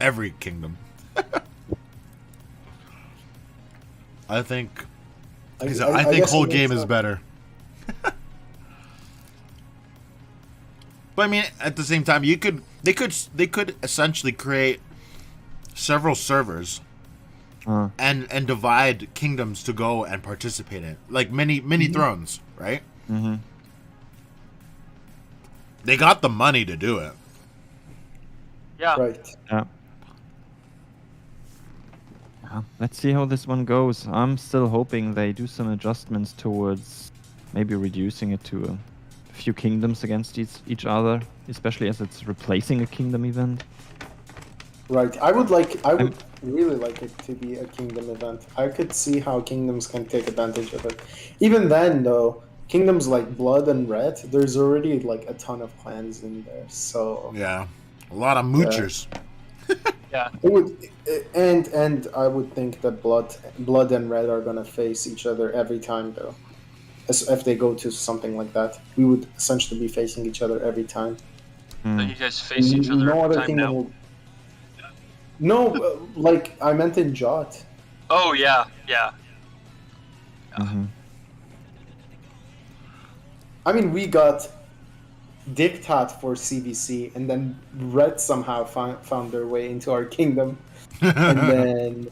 every kingdom. I think I think whole game is better. But I mean, at the same time, they could essentially create several servers and divide kingdoms to go and participate in, like mini thrones, right? Mm-hmm. They got the money to do it. Yeah. Right. Yeah. Let's see how this one goes. I'm still hoping they do some adjustments towards maybe reducing it to a few kingdoms against each other, especially as it's replacing a kingdom event. Right. I would really like it to be a kingdom event. I could see how kingdoms can take advantage of it. Even then, though, kingdoms like Blood and Red, there's already like a ton of clans in there. So yeah, a lot of moochers. Yeah. It would, and I would think that Blood and Red are gonna face each other every time, though. If they go to something like that, we would essentially be facing each other every time. So you guys face each other No every other time kingdom now? will. No, like I meant in Jot. Oh yeah, yeah. Mm-hmm. I mean, we got Diktat for CVC, and then Red somehow found their way into our kingdom, and then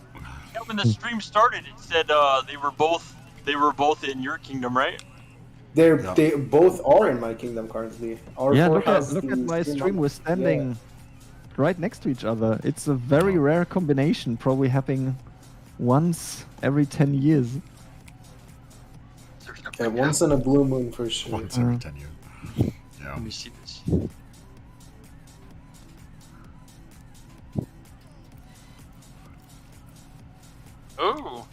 Yeah, when the stream started, it said they were both in your kingdom, right? they both are in my kingdom currently. Yeah, R4 look has at the my stream. on- We're standing right next to each other. It's a very rare combination, probably happening once every 10 years. Yeah, once in a blue moon for sure. Once every 10 years. Yeah. Let me see this. Oh.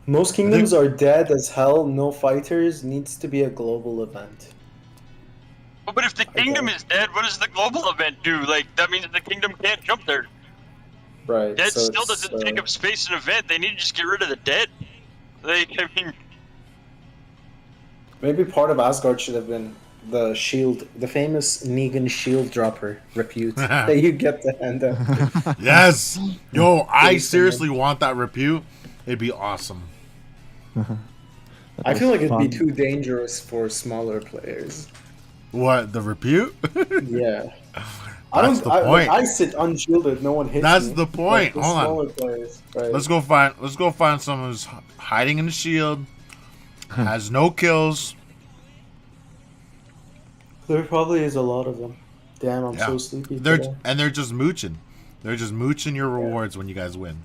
Most kingdoms are dead as hell. No fighters. Needs to be a global event. Well, but if the kingdom is dead, what does the global event do? Like, that means the kingdom can't jump there. Right. Dead so still it's, doesn't take up space in an event. They need to just get rid of the dead. Like, I mean, Maybe part of Asgard should have been the shield, the famous Negan shield dropper repute that you get to hand out. Yes. Yo, I seriously want that repute. It'd be awesome. I feel like it'd be fun. too dangerous for smaller players. What, the repute? Yeah. That's the point. I sit unshielded, no one hits That's me. the point. But the Hold on. smaller players, right. Let's go find someone who's hiding in the shield, has no kills. There probably is a lot of them. Damn, I'm so sleepy today. They're just mooching. They're just mooching your rewards when you guys win.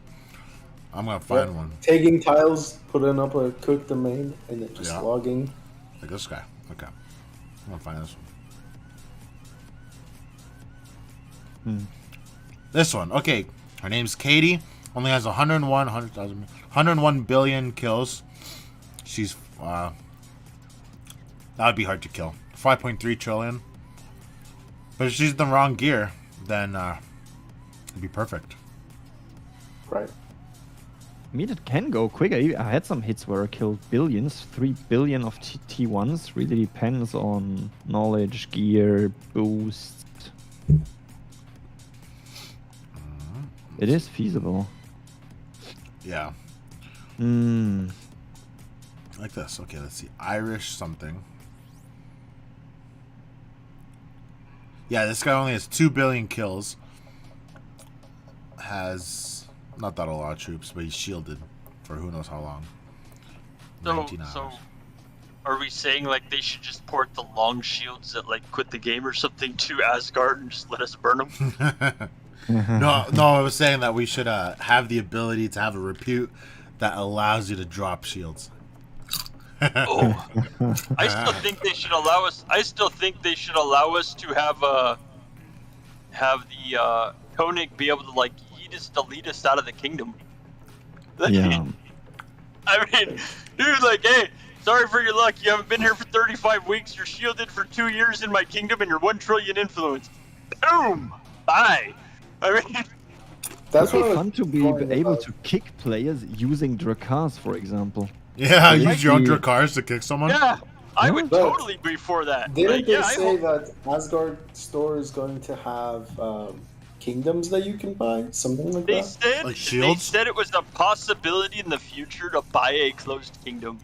I'm gonna find one. Taking tiles, putting up a cook domain, and then just logging. Like this guy. Okay. I'm gonna find this one. This one. Okay. Her name's Katie. Only has 101 billion kills. She's that would be hard to kill. 5.3 trillion. But if she's in the wrong gear, then it'd be perfect. Right. I mean, it can go quicker. I had some hits where I killed billions, 3 billion of T1s. Really depends on knowledge, gear, boost. It is feasible. Yeah. Like this. Okay, let's see. Irish something. Yeah, this guy only has 2 billion kills. Has not that a lot of troops, but he's shielded for who knows how long. 19 hours. So, are we saying like they should just port the long shields that like quit the game or something to Asgard and just let us burn them? No, I was saying that we should have the ability to have a repute that allows you to drop shields. Oh, I still think they should allow us. I still think they should allow us to have the Koenig be able to like delete us out of the kingdom. Yeah. I mean, dude, like, hey, sorry for your luck. You haven't been here for 35 weeks. You're shielded for 2 years in my kingdom, and you're 1 trillion influence. Boom. Bye. I mean, That's It would what be I fun was to be talking able about. to kick players using Drakars, for example. Yeah, It use your own might be- Drakars to kick someone. yeah. I Yeah. would But totally be for that. didn't Like, they yeah, I say hope that Asgard store is going to have kingdoms that you can buy? Something like that? Like they shields? said it was a possibility in the future to buy a closed kingdom.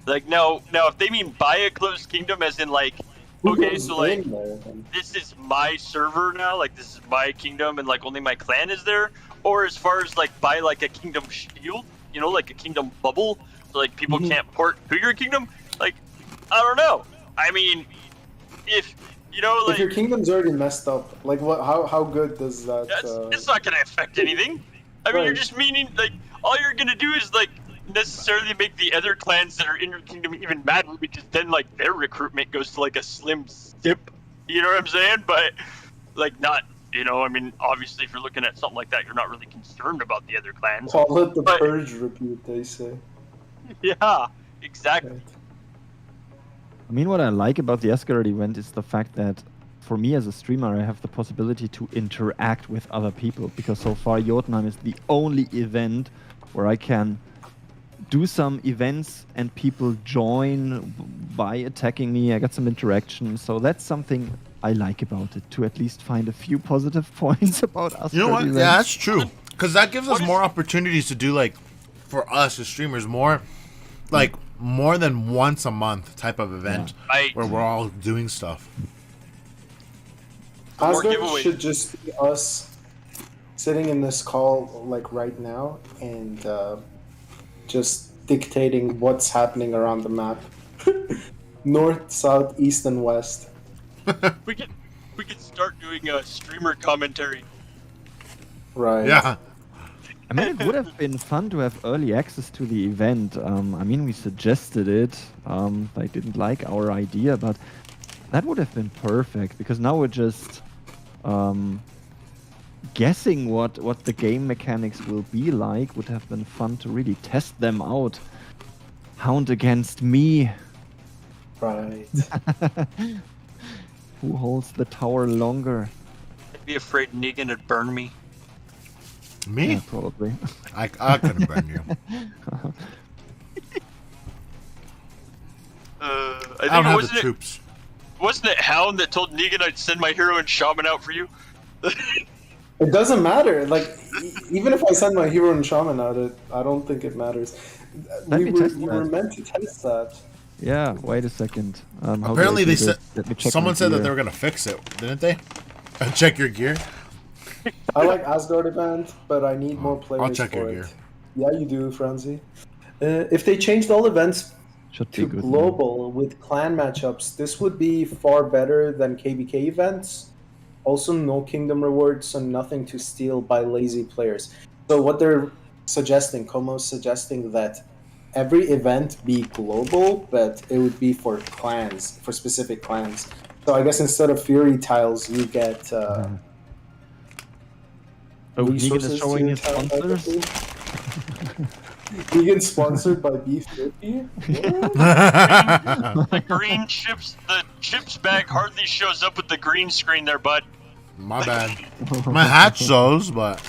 Like, now if they mean buy a closed kingdom, as in like, Who okay, goes so like in there then? this is my server now, like this is my kingdom, and like only my clan is there, or as far as like buy like a kingdom shield, you know, like a kingdom bubble, so like people Mhm. can't port to your kingdom. Like, I don't know. I mean, if you know, If like, your kingdom's already messed up, like what? How good does that? it's not gonna affect anything. I mean, you're Right. just meaning like all you're gonna do is like necessarily make the other clans that are in your kingdom even madder, because then like their recruitment goes to like a slim dip. You know what I'm saying? But like not, you know, I mean, obviously if you're looking at something like that, you're not really concerned about the other clans. Call it the But purge repeat, they say. yeah, exactly. Right. I mean, what I like about the Asgard event is the fact that for me as a streamer, I have the possibility to interact with other people, because so far Jotunheim is the only event where I can do some events and people join by attacking me. I got some interaction, so that's something I like about it, to at least find a few positive points about Asgard You know what? events. Yeah, that's true. Because that gives us What is- more opportunities to do, like, for us as streamers, more, like, more than once a month type of event Right. where we're all doing stuff. More Asgard giveaways. should just be us sitting in this call like right now and just dictating what's happening around the map. North, south, east, and west. We could start doing a streamer commentary. Right. Yeah. I mean, it would have been fun to have early access to the event. I mean, we suggested it. They didn't like our idea, but that would have been perfect, because now we're just guessing what the game mechanics will be like. Would have been fun to really test them out. Hound against me. Right. Who holds the tower longer? I'd be afraid Negan would burn me. Me? Yeah, probably. I couldn't burn you. I I don't have wasn't the troops. Wasn't it Hound that told Negan I'd send my hero and shaman out for you? It doesn't matter. Like, even if I send my hero and shaman out, I don't think it matters. Let me test We were that. meant to test that. Yeah, wait a second. How do I Apparently, do they this? said Let me check someone my said that gear. they were gonna fix it, didn't they? Check your gear. I like Asgard event, but I need more players check for your it. gear. Yeah, you do, Franzi. If they changed all events Should be to good. now. global with clan matchups, this would be far better than KBK events. Also, no kingdom rewards and nothing to steal by lazy players. So what they're suggesting, Como's suggesting that every event be global, but it would be for clans, for specific clans. So I guess instead of Fury tiles, you get Oh, Negan resources is to showing your his tile sponsors. directly. Vegan sponsored by Beef Jerky? What? The green chips, the chips bag hardly shows up with the green screen there, bud. My bad. My hat shows, but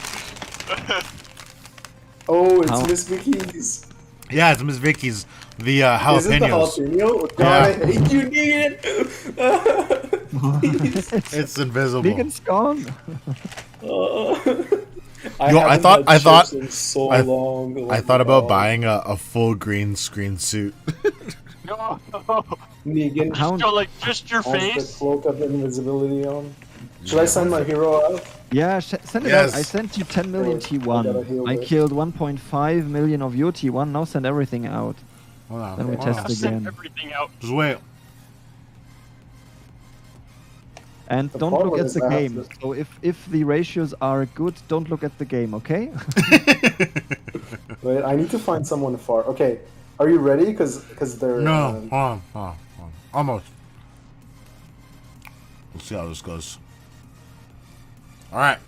Oh, it's How- Miss Vicky's. yeah, it's Miss Vicky's. The Is it the jalapenos. jalapeno? God, I hate you, Negan! It's invisible. Negan's gone. I Yo, I haven't thought- had I thought- chips in so I- long. I like, thought about oh, buying a full green screen suit. Negan. Hound. So like just your has the face. cloak of invisibility on. Should I send my hero out? Yeah, send it Yes. out. I sent you 10 million Oh, I gotta T1. heal I it. killed 1.5 million of your T1. Now send everything out. Hold on. Then we hold test on. I'll send again. everything out. Just wait. And The don't look problem at is the I have game. So if the ratios are good, don't look at the game, okay? Wait, I need to find someone far. Okay, are you ready? Because they're No, hold on. Almost. Let's see how this goes. All right,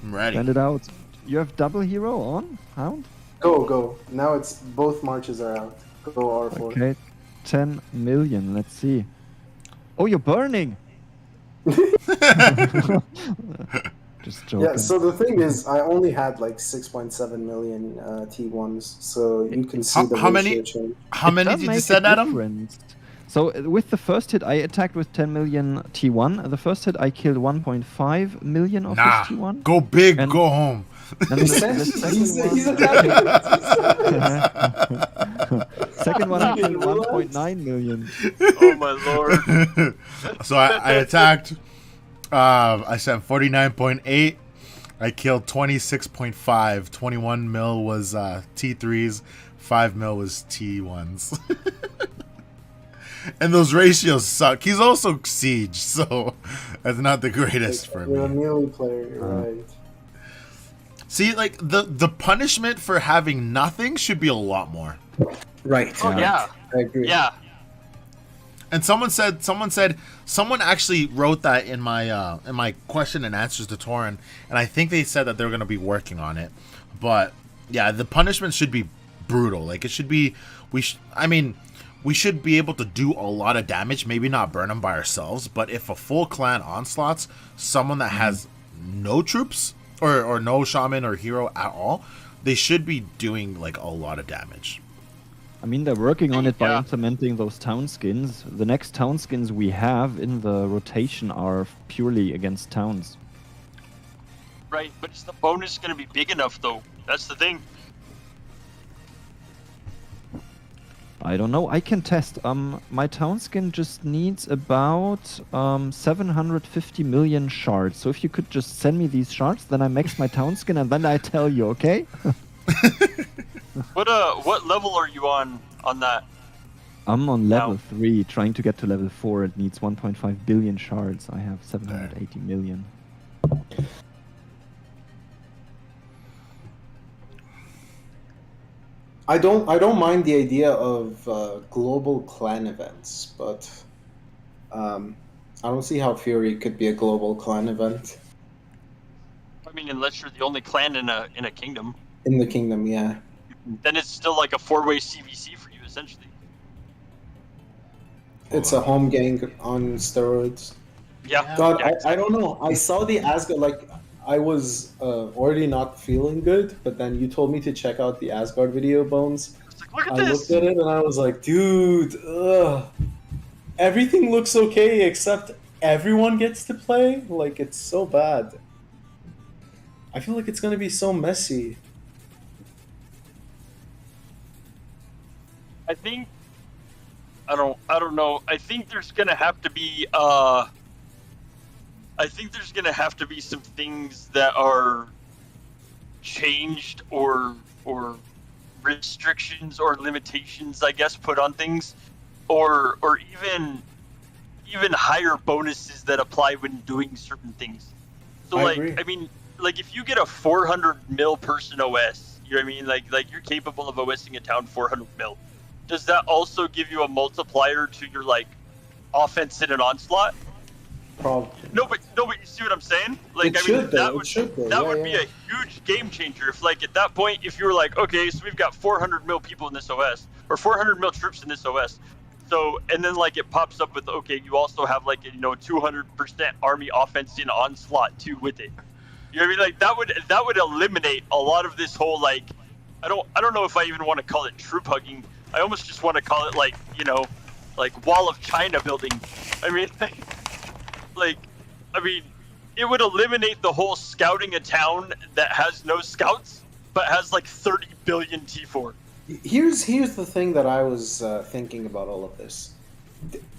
I'm ready. Send it out. You have double hero on, Hound? go. Now it's both marches are out. Go R4. Okay, 10 million. Let's see. Oh, you're burning! Just joking. Yeah, so the thing is, I only had like 6.7 million T1s, so you can see the How many- ratio change. How many Does did you make a send, Adam? difference. So with the first hit, I attacked with 10 million T1. The first hit, I killed 1.5 million of Nah, his T1. go big, And- go home. And the second He's one, second one, I killed 1.9 million. Oh my lord. So I attacked. I sent 49.8. I killed 26.5. 21 mil was T3s. 5 mil was T1s. And those ratios suck. He's also Siege, so that's not the greatest for You're a me. melee player, you're right. See, like the punishment for having nothing should be a lot more. Right. Oh yeah. I agree. Yeah. And someone actually wrote that in my question and answers to Torin, and I think they said that they're going to be working on it. But yeah, the punishment should be brutal. Like it should be. We should be able to do a lot of damage. Maybe not burn them by ourselves, but if a full clan onslaughts someone that has no troops or no shaman or hero at all, they should be doing like a lot of damage. I mean, they're working on it by Yeah. implementing those town skins. The next town skins we have in the rotation are purely against towns. Right, but is the bonus going to be big enough though? That's the thing. I don't know. I can test. My town skin just needs about 750 million shards. So if you could just send me these shards, then I max my town skin and then I tell you, okay? What level are you on that? I'm on level Now- 3, trying to get to level 4. It needs 1.5 billion shards. I have 780 million. I don't mind the idea of global clan events, but I don't see how Fury could be a global clan event I mean, unless you're the only clan in a kingdom, in the kingdom. Yeah, then it's still like a 4-way CVC for you essentially. it's a home gang on steroids. Yeah. God, yeah, I don't know. I saw the Asgard, like, I was already not feeling good, but then you told me to check out the Asgard video, Bones. It's like, look at I this. looked at it and I was like, dude, ugh. Everything looks okay except everyone gets to play? Like, it's so bad. I feel like it's gonna be so messy. I think I don't know. I think there's gonna have to be some things that are changed or restrictions or limitations, I guess, put on things, or even higher bonuses that apply when doing certain things. So I agree. I mean, like if you get a 400 mil person OS, you know what I mean? Like you're capable of OSing a town 400 mil. Does that also give you a multiplier to your like offense in an onslaught? Probably. No, but you see what I'm saying? Like, It I mean, should, though. It should, though. that Yeah, would be yeah. a huge game changer. If, like, at that point, if you were like, okay, so we've got 400 mil people in this OS, or 400 mil troops in this OS, so, and then like it pops up with, okay, you also have like 200% army offense in onslaught too with it. You know what I mean? Like that would eliminate a lot of this whole like, I don't know if I even want to call it troop hugging. I almost just want to call it like like Wall of China building. I mean, it would eliminate the whole scouting a town that has no scouts, but has like 30 billion T4. Here's the thing that I was thinking about all of this.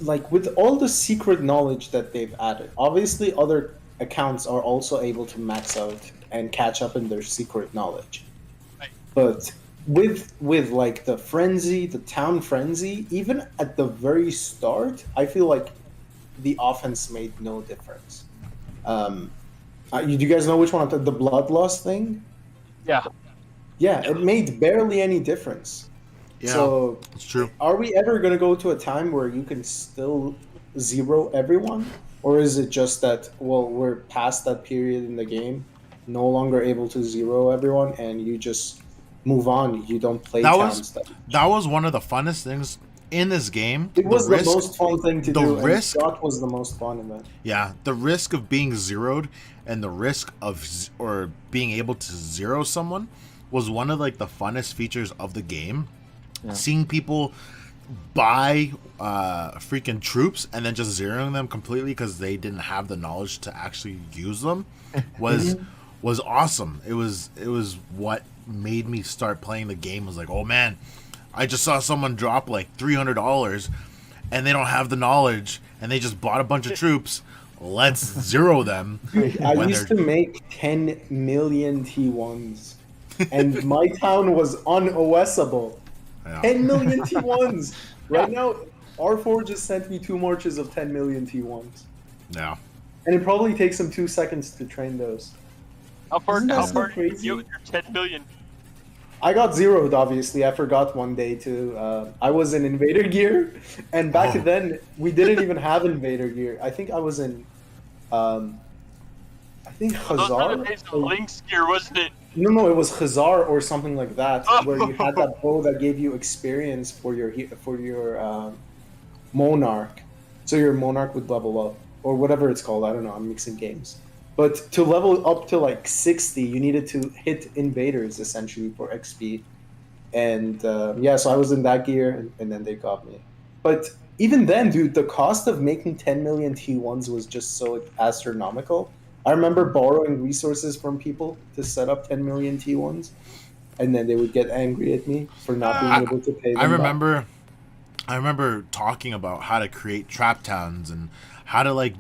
Like, with all the secret knowledge that they've added, obviously other accounts are also able to max out and catch up in their secret knowledge. Right. But with like the frenzy, the town frenzy, even at the very start, I feel like the offense made no difference. Do you guys know which one? The bloodlust thing? Yeah. Yeah, it made barely any difference. Yeah, So, it's true. are we ever going to go to a time where you can still zero everyone? Or is it just that, well, we're past that period in the game, no longer able to zero everyone, and you just move on? You don't play That town was- stuff. That was one of the funnest things in this game. It was risk, the most fun thing to the do, risk- and that was the most fun event. Yeah, the risk of being zeroed and the risk of or being able to zero someone was one of like the funnest features of the game. Yeah. Seeing people buy freaking troops and then just zeroing them completely because they didn't have the knowledge to actually use them was awesome. It was what made me start playing the game. It was like, oh man, I just saw someone drop like $300 and they don't have the knowledge and they just bought a bunch of troops. Let's zero them. I used to make 10 million T1s, and my town was un-OSable. Yeah. 10 million T1s! Right now, R4 just sent me 2 marches of 10 million T1s. Yeah. And it probably takes them 2 seconds to train those. How far Isn't that so did you crazy? get with your 10 million? I got zeroed, obviously. I forgot one day to. I was in Invader gear, and back then we didn't even have Invader gear. I think I was in. I think Those were the Khazar. days of Link's gear, wasn't it? No, it was Khazar or something like that, Oh. where you had that bow that gave you experience for your Monarch. So your Monarch would level up, or whatever it's called. I don't know. I'm mixing games. But to level up to like 60, you needed to hit invaders essentially for XP. And yeah, so I was in that gear, and then they got me. But even then, dude, the cost of making 10 million T1s was just so astronomical. I remember borrowing resources from people to set up 10 million T1s, and then they would get angry at me for not being able to pay them I remember talking about how to create trap towns and how to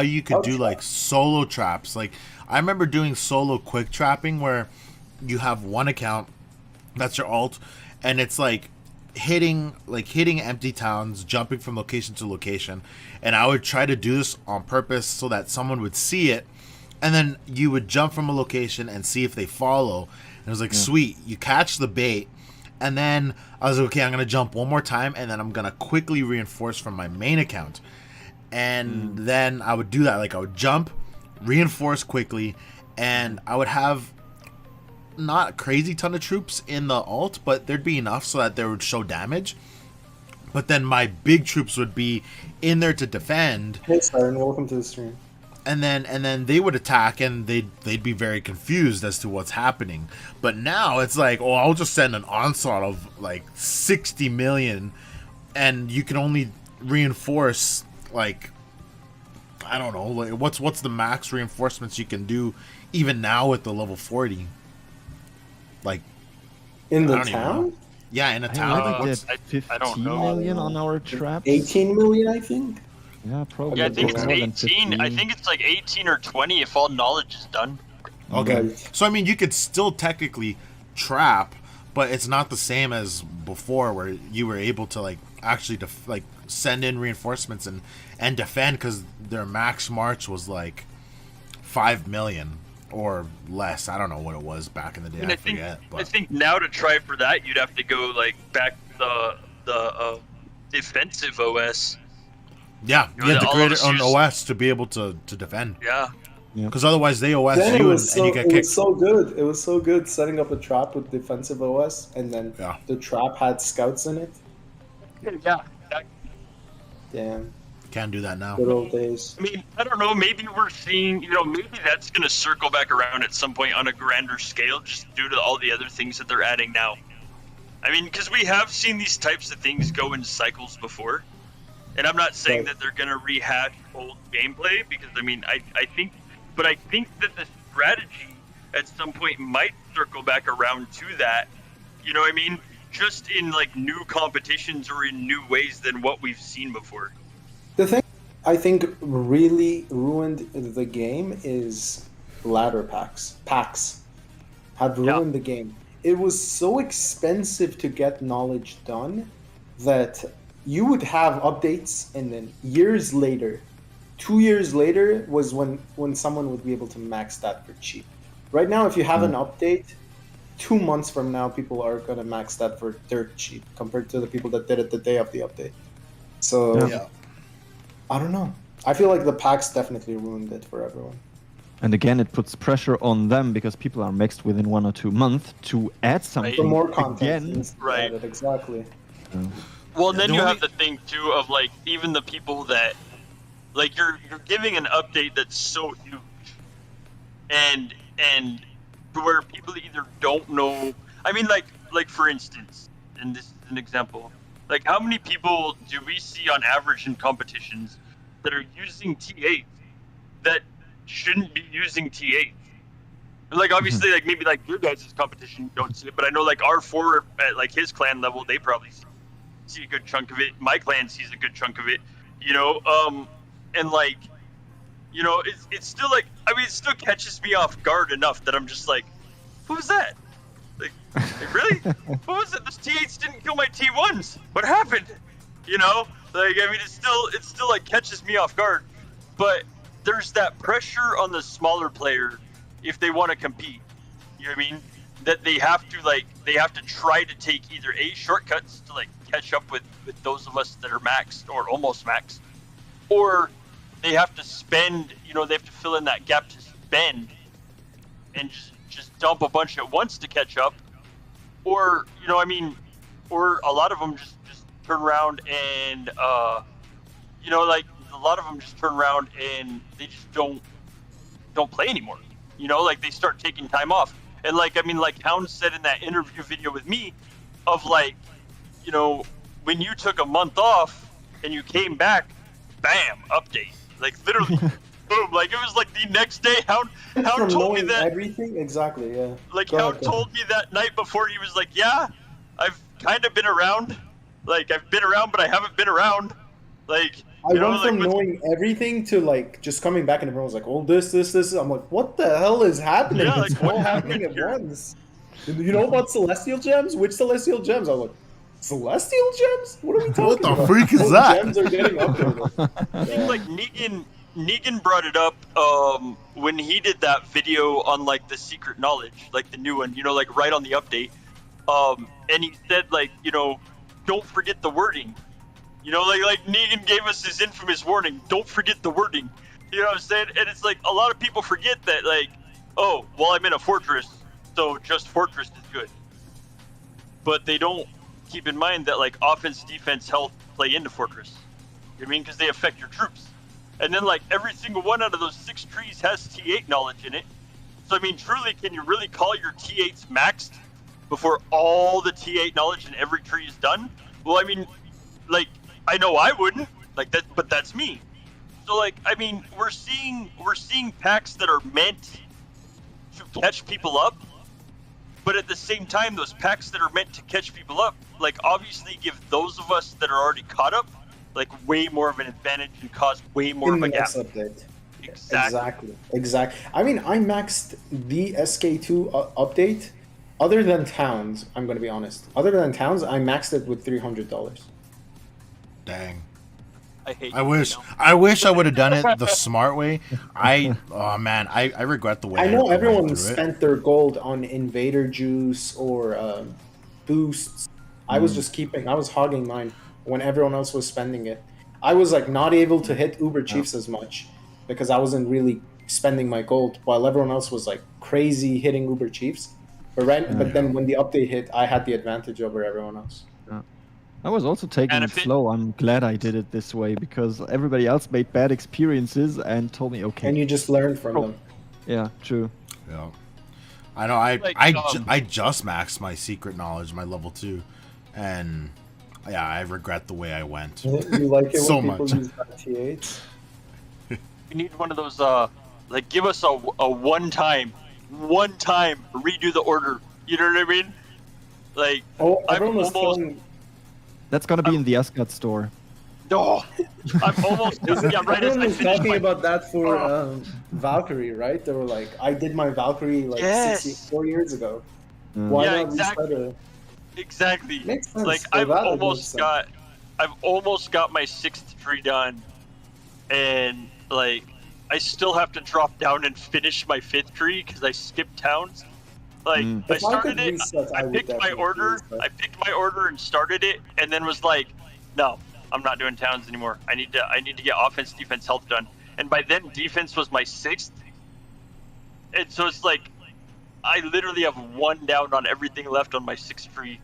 you could do like solo traps. Like I remember doing solo quick trapping where you have one account that's your alt, and it's like hitting empty towns, jumping from location to location, and I would try to do this on purpose so that someone would see it, and then you would jump from a location and see if they follow. And it was like, sweet, you catch the bait. And then I was like, okay, I'm gonna jump one more time, and then I'm gonna quickly reinforce from my main account. And then I would do that. Like I would jump, reinforce quickly, and I would have not a crazy ton of troops in the alt, but there'd be enough so that they would show damage. But then my big troops would be in there to defend. Hey, Siren, welcome to the stream. And then they would attack, and they'd be very confused as to what's happening. But now it's like, oh, I'll just send an onslaught of like 60 million, and you can only reinforce like, I don't know, like what's the max reinforcements you can do even now with the level 40? Like In the I don't even know. town? Yeah, in a I town. think I- we I don't 15 know. million on our traps. 18 million, I think. Yeah, probably. Yeah, I think it's more than 18. I 15. think it's like 18 or 20 if all knowledge is done. Okay. Right. So I mean, you could still technically trap, but it's not the same as before where you were able to like actually send in reinforcements and defend, because their max march was like 5 million or less. I don't know what it was back in the day. And I think forget. I But think now to try for that, you'd have to go like back the defensive OS. yeah, You know, you have to all create of it us on use- OS to be able to defend, Yeah. because otherwise they OS Then it you was and you get it kicked. was so good. It was so good setting up a trap with defensive OS, and then Yeah. the trap had scouts in it. Yeah. Damn, Can't do that now. good old days. I mean, I don't know. Maybe we're seeing, maybe that's going to circle back around at some point on a grander scale, just due to all the other things that they're adding now. I mean, because we have seen these types of things go in cycles before, and I'm not saying Right. that they're going to rehash old gameplay, because I mean, I think that the strategy at some point might circle back around to that. You know what I mean? Just in like new competitions or in new ways than what we've seen before. The thing I think really ruined the game is ladder packs. Packs have ruined the game. It was so expensive to get knowledge done that you would have updates, and then years later, 2 years later, was when someone would be able to max that for cheap. Right now, if you have an update, 2 months from now, people are gonna max that for dirt cheap compared to the people that did it the day of the update. So Yeah. I don't know. I feel like the packs definitely ruined it for everyone. And again, it puts pressure on them because people are maxed within 1 or 2 months to add something For more content. again. needs to be Right. added, exactly. Well, and then The you only- have the thing too of like even the people that like you're giving an update that's so huge, and to where people either don't know. I mean, like for instance, and this is an example, Like, how many people do we see on average in competitions that are using T8 that shouldn't be using T8? Like, obviously, like, maybe, like, your guys' competition, you don't see it, but I know, like, R4 at, like, his clan level, they probably see a good chunk of it. My clan sees a good chunk of it, you know? And, like, you know, it's still, like, I mean, it still catches me off guard enough that I'm just like, what was that? Like really? What was it? Those T8s didn't kill my T1s. What happened? You know? Like, I mean, it still, like, catches me off guard. But there's that pressure on the smaller player if they want to compete, you know what I mean? That they have to try to take either A, shortcuts to, like, catch up with those of us that are maxed or almost maxed, or they have to spend, you know, they have to fill in that gap to spend and just dump a bunch at once to catch up, or, you know, I mean, or a lot of them just turn around and, you know, like, a lot of them just turn around and they just don't play anymore. You know, like, they start taking time off. And, like, I mean, like Hound said in that interview video with me, of, like, you know, when you took a month off and you came back, bam, update. Like, literally, boom. Like, it was like the next day. Hound told me that. Everything? Exactly, yeah. Like, Hound told me that night before, he was like, yeah, I've kind of been around. Like, I've been around, but I haven't been around. Like, I went from knowing everything to, like, just coming back and everyone was like, oh, this. I'm like, what the hell is happening? Yeah, it's like, what all happening at here? once. You know about Celestial Gems? Which Celestial Gems? I was like, Celestial Gems? What are we talking about? What the freak is Those that? gems are getting updated. I think, like, Negan brought it up when he did that video on, like, the secret knowledge, like, the new one, you know, like, right on the update. And he said, like, you know, don't forget the wording. You know, like Negan gave us his infamous warning, don't forget the wording. You know what I'm saying? And it's like, a lot of people forget that, like, oh, well, I'm in a fortress, so just fortress is good. But they don't keep in mind that, like, offense, defense, health play into fortress. You know what I mean? Because they affect your troops. And then, like, every single one out of those 6 trees has T8 knowledge in it. So, I mean, truly, can you really call your T8s maxed before all the T8 knowledge in every tree is done? Well, I mean, like, I know I wouldn't, like, that, but that's me. So, like, I mean, we're seeing packs that are meant to catch people up, but at the same time, those packs that are meant to catch people up, like, obviously give those of us that are already caught up, like, way more of an advantage and cause way more of a gap. Update. Exactly. I mean, I maxed the SK2 update. Other than Towns, I'm going to be honest. Other than Towns, I maxed it with $300. Dang. I wish I would have done it the smart way. Oh man, I regret the way I know went everyone through spent their gold on Invader Juice or boosts. I was hogging mine when everyone else was spending it. I was, like, not able to hit Uber Chiefs as much because I wasn't really spending my gold, while everyone else was, like, crazy hitting Uber Chiefs. But then when the update hit, I had the advantage over everyone else. I was also taking it slow. I'm glad I did it this way because everybody else made bad experiences and told me, okay. And you just learned from them. Yeah, true. Yeah. I know. I just maxed my secret knowledge, my level 2, and yeah, I regret the way I went. You like it so when people much. use T8s? We need one of those, like, give us a one-time redo the order. You know what I mean? Like, everyone was telling... That's gonna be in the Asgard store. Oh, I'm almost. Yeah, right. Everyone was talking about that for Valkyrie, right? They were like, I did my Valkyrie, like, 4 years ago. Why not restart it? Exactly. Makes sense. Like, I've almost got my 6th tree done, and, like, I still have to drop down and finish my 5th tree because I skipped towns. Like, I started it, I picked my order, and started it, and then was like, no, I'm not doing towns anymore. I need to get offense, defense, health done. And by then, defense was my 6th. And so it's like, I literally have 1 down on everything left on my 6th tree.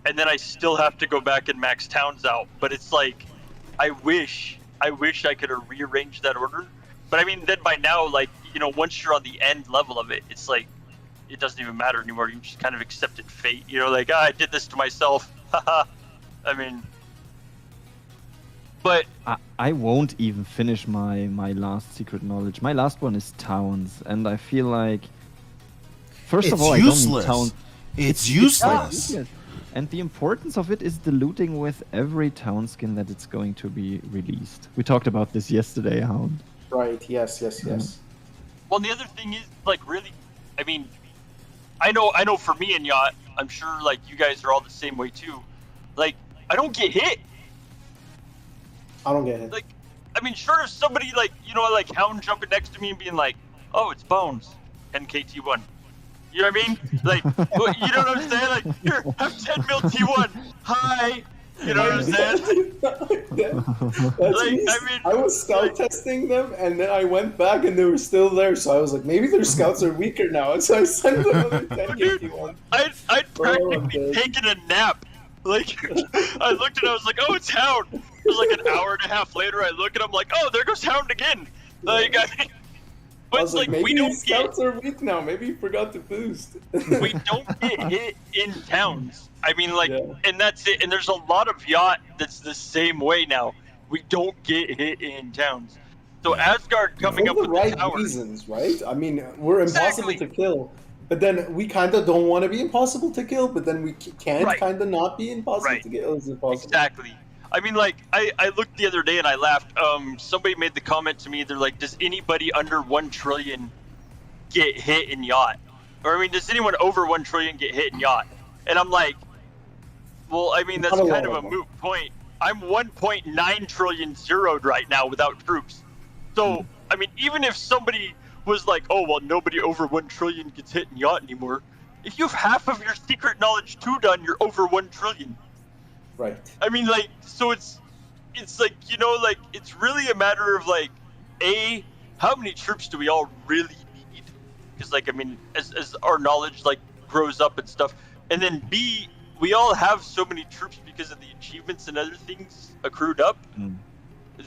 And then I still have to go back and max towns out. But it's like, I wish I could have rearranged that order. But I mean, then by now, like, you know, once you're on the end level of it, it's like, it doesn't even matter anymore. You just kind of accepted fate. You know, like, I did this to myself. Haha. I mean, But I won't even finish my last secret knowledge. My last one is towns, and I feel like first of It's all, I don't need useless. towns. It's Yeah, useless. useless. And the importance of it is the looting with every town skin that it's going to be released. We talked about this yesterday, Hound. Right. Yes. well, the other thing is like really, I mean, I know for me and Yacht, I'm sure like you guys are all the same way too. Like I don't get hit. I don't get it. Like, I mean, short of somebody like like Hound jumping next to me and being like, "Oh, it's Bones," and KT1. You know what I mean? Like, you know what I'm saying? Like, here, have 10 mil T1. Hi. You know what I'm saying? That's Like, me. I mean, I was scout testing them, and then I went back, and they were still there. So I was like, maybe their scouts are weaker now, and so I sent them another 10 Dude, KT1. I'd practically dead. taken a nap. Like, I looked and I was like, "Oh, it's Hound." It was like an hour and a half later. I look and I'm like, "Oh, there goes Hound again." Like, I but was like, like we maybe don't these get scouts are weak now. Maybe he forgot to boost. we don't get hit in towns. I mean, like, Yeah. and that's it. And there's a lot of Yacht that's the same way now. We don't get hit in towns. So Asgard coming For up the with right the towers. reasons, right? I mean, we're impossible Exactly. to kill, but then we kind of don't want to be impossible to kill, but then we can't Right. kind of not be impossible Right. to kill. Is it possible? Exactly. I mean, like, I looked the other day and I laughed. Somebody made the comment to me. They're like, "Does anybody under 1 trillion get hit in Yacht?" Or I mean, does anyone over 1 trillion get hit in Yacht? And I'm like, well, I mean, that's Not a kind lot of a of them. moot point. I'm 1.9 trillion zeroed right now without troops. So, I mean, even if somebody was like, "Oh, well, nobody over 1 trillion gets hit in Yacht anymore," if you have half of your secret knowledge 2 done, you're over 1 trillion. Right. I mean, like, so it's like, like, it's really a matter of like, A, how many troops do we all really need? Because like, I mean, as our knowledge like grows up and stuff, and then B, we all have so many troops because of the achievements and other things accrued up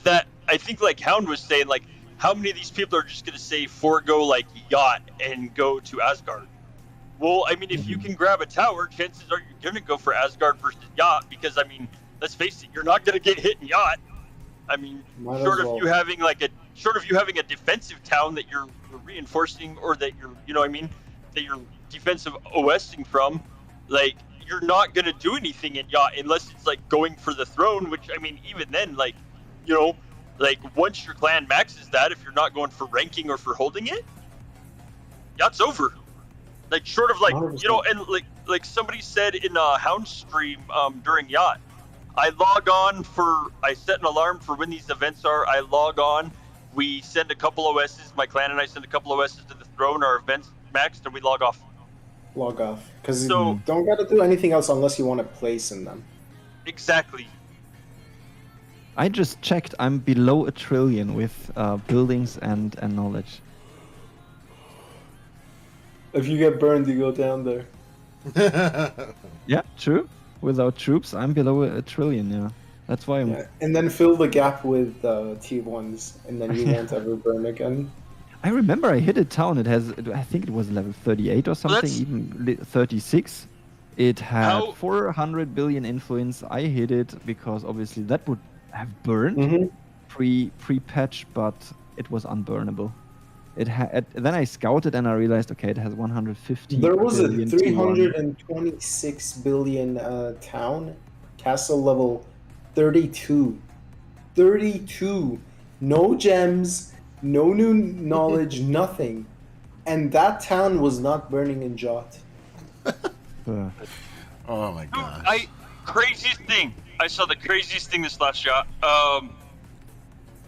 that I think like Hound was saying, like, how many of these people are just gonna say forego like Yacht and go to Asgard? Well, I mean, if you can grab a tower, chances are you're gonna go for Asgard versus Yacht, because I mean, let's face it, you're not gonna get hit in Yacht. I mean, Might as short of well. you having a defensive town that you're reinforcing, or that you're, you know what I mean, that you're defensive OSing from, like, you're not gonna do anything in Yacht unless it's like going for the throne, which I mean, even then, like, like once your clan maxes that, if you're not going for ranking or for holding it, Yacht's over. Like, short of like, 100%. and like somebody said in a Hound stream during Yacht, I set an alarm for when these events are. I log on, we send a couple OSs, my clan and I send a couple OSs to the throne, our events maxed, and we log off. Log off. Because So- you don't got to do anything else unless you want to place in them. Exactly. I just checked. I'm below 1 trillion with buildings and knowledge. If you get burned, you go down there. Yeah, true. Without troops, I'm below 1 trillion. Yeah, that's why I'm. Yeah. And then fill the gap with T1s, and then you won't ever burn again. I remember I hit a town. I think it was level 38 or something, that's- even 36. It had How- 400 billion influence. I hit it because obviously that would have burned Mm-hmm. pre-patch, but it was unburnable. It had. Then I scouted and I realized, okay, it has 150. There was a billion T1. 326 billion town, castle level 32. 32. No gems, no new knowledge, nothing. And that town was not burning in Jot. Oh my Dude, gosh. craziest thing. I saw the craziest thing this last shot.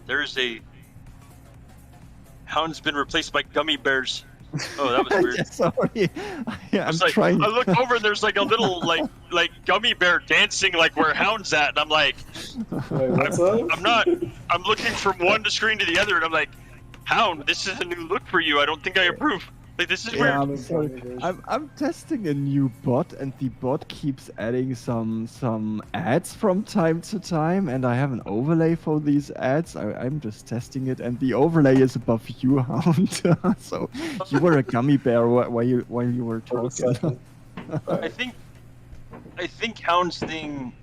There's a Hound's been replaced by gummy bears. Oh, that was weird. Yeah, sorry. Yeah, I'm It's like, trying. I look over and there's like a little like gummy bear dancing like where Hound's at, and I'm like, Wait, what's up? I'm looking from one screen to the other, and I'm like, Hound, this is a new look for you. I don't think I approve. Like, this is Yeah, weird. I'm sorry. I'm testing a new bot, and the bot keeps adding some ads from time to time, and I have an overlay for these ads. I'm just testing it, and the overlay is above you, Hound. So you were a gummy bear while you were talking. I think Hound's thing,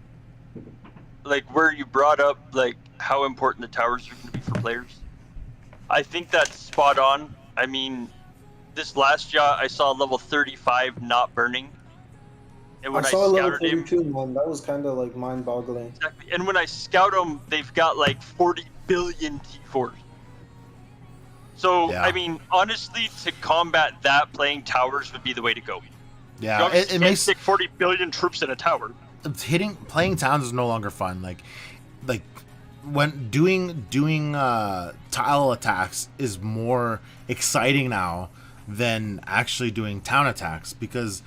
like where you brought up like how important the towers are going to be for players. I think that's spot on. I mean, this last yacht I saw level 35 not burning. And when I saw a level scouted him, 32 one. That was kind of like mind-boggling. exactly. And when I scout them, they've got like 40 billion T4s. So, Yeah. I mean, honestly, to combat that, playing towers would be the way to go. Yeah, You it makes stick 40 billion troops in a tower. playing towns is no longer fun. Like when doing tile attacks is more exciting now than actually doing town attacks, because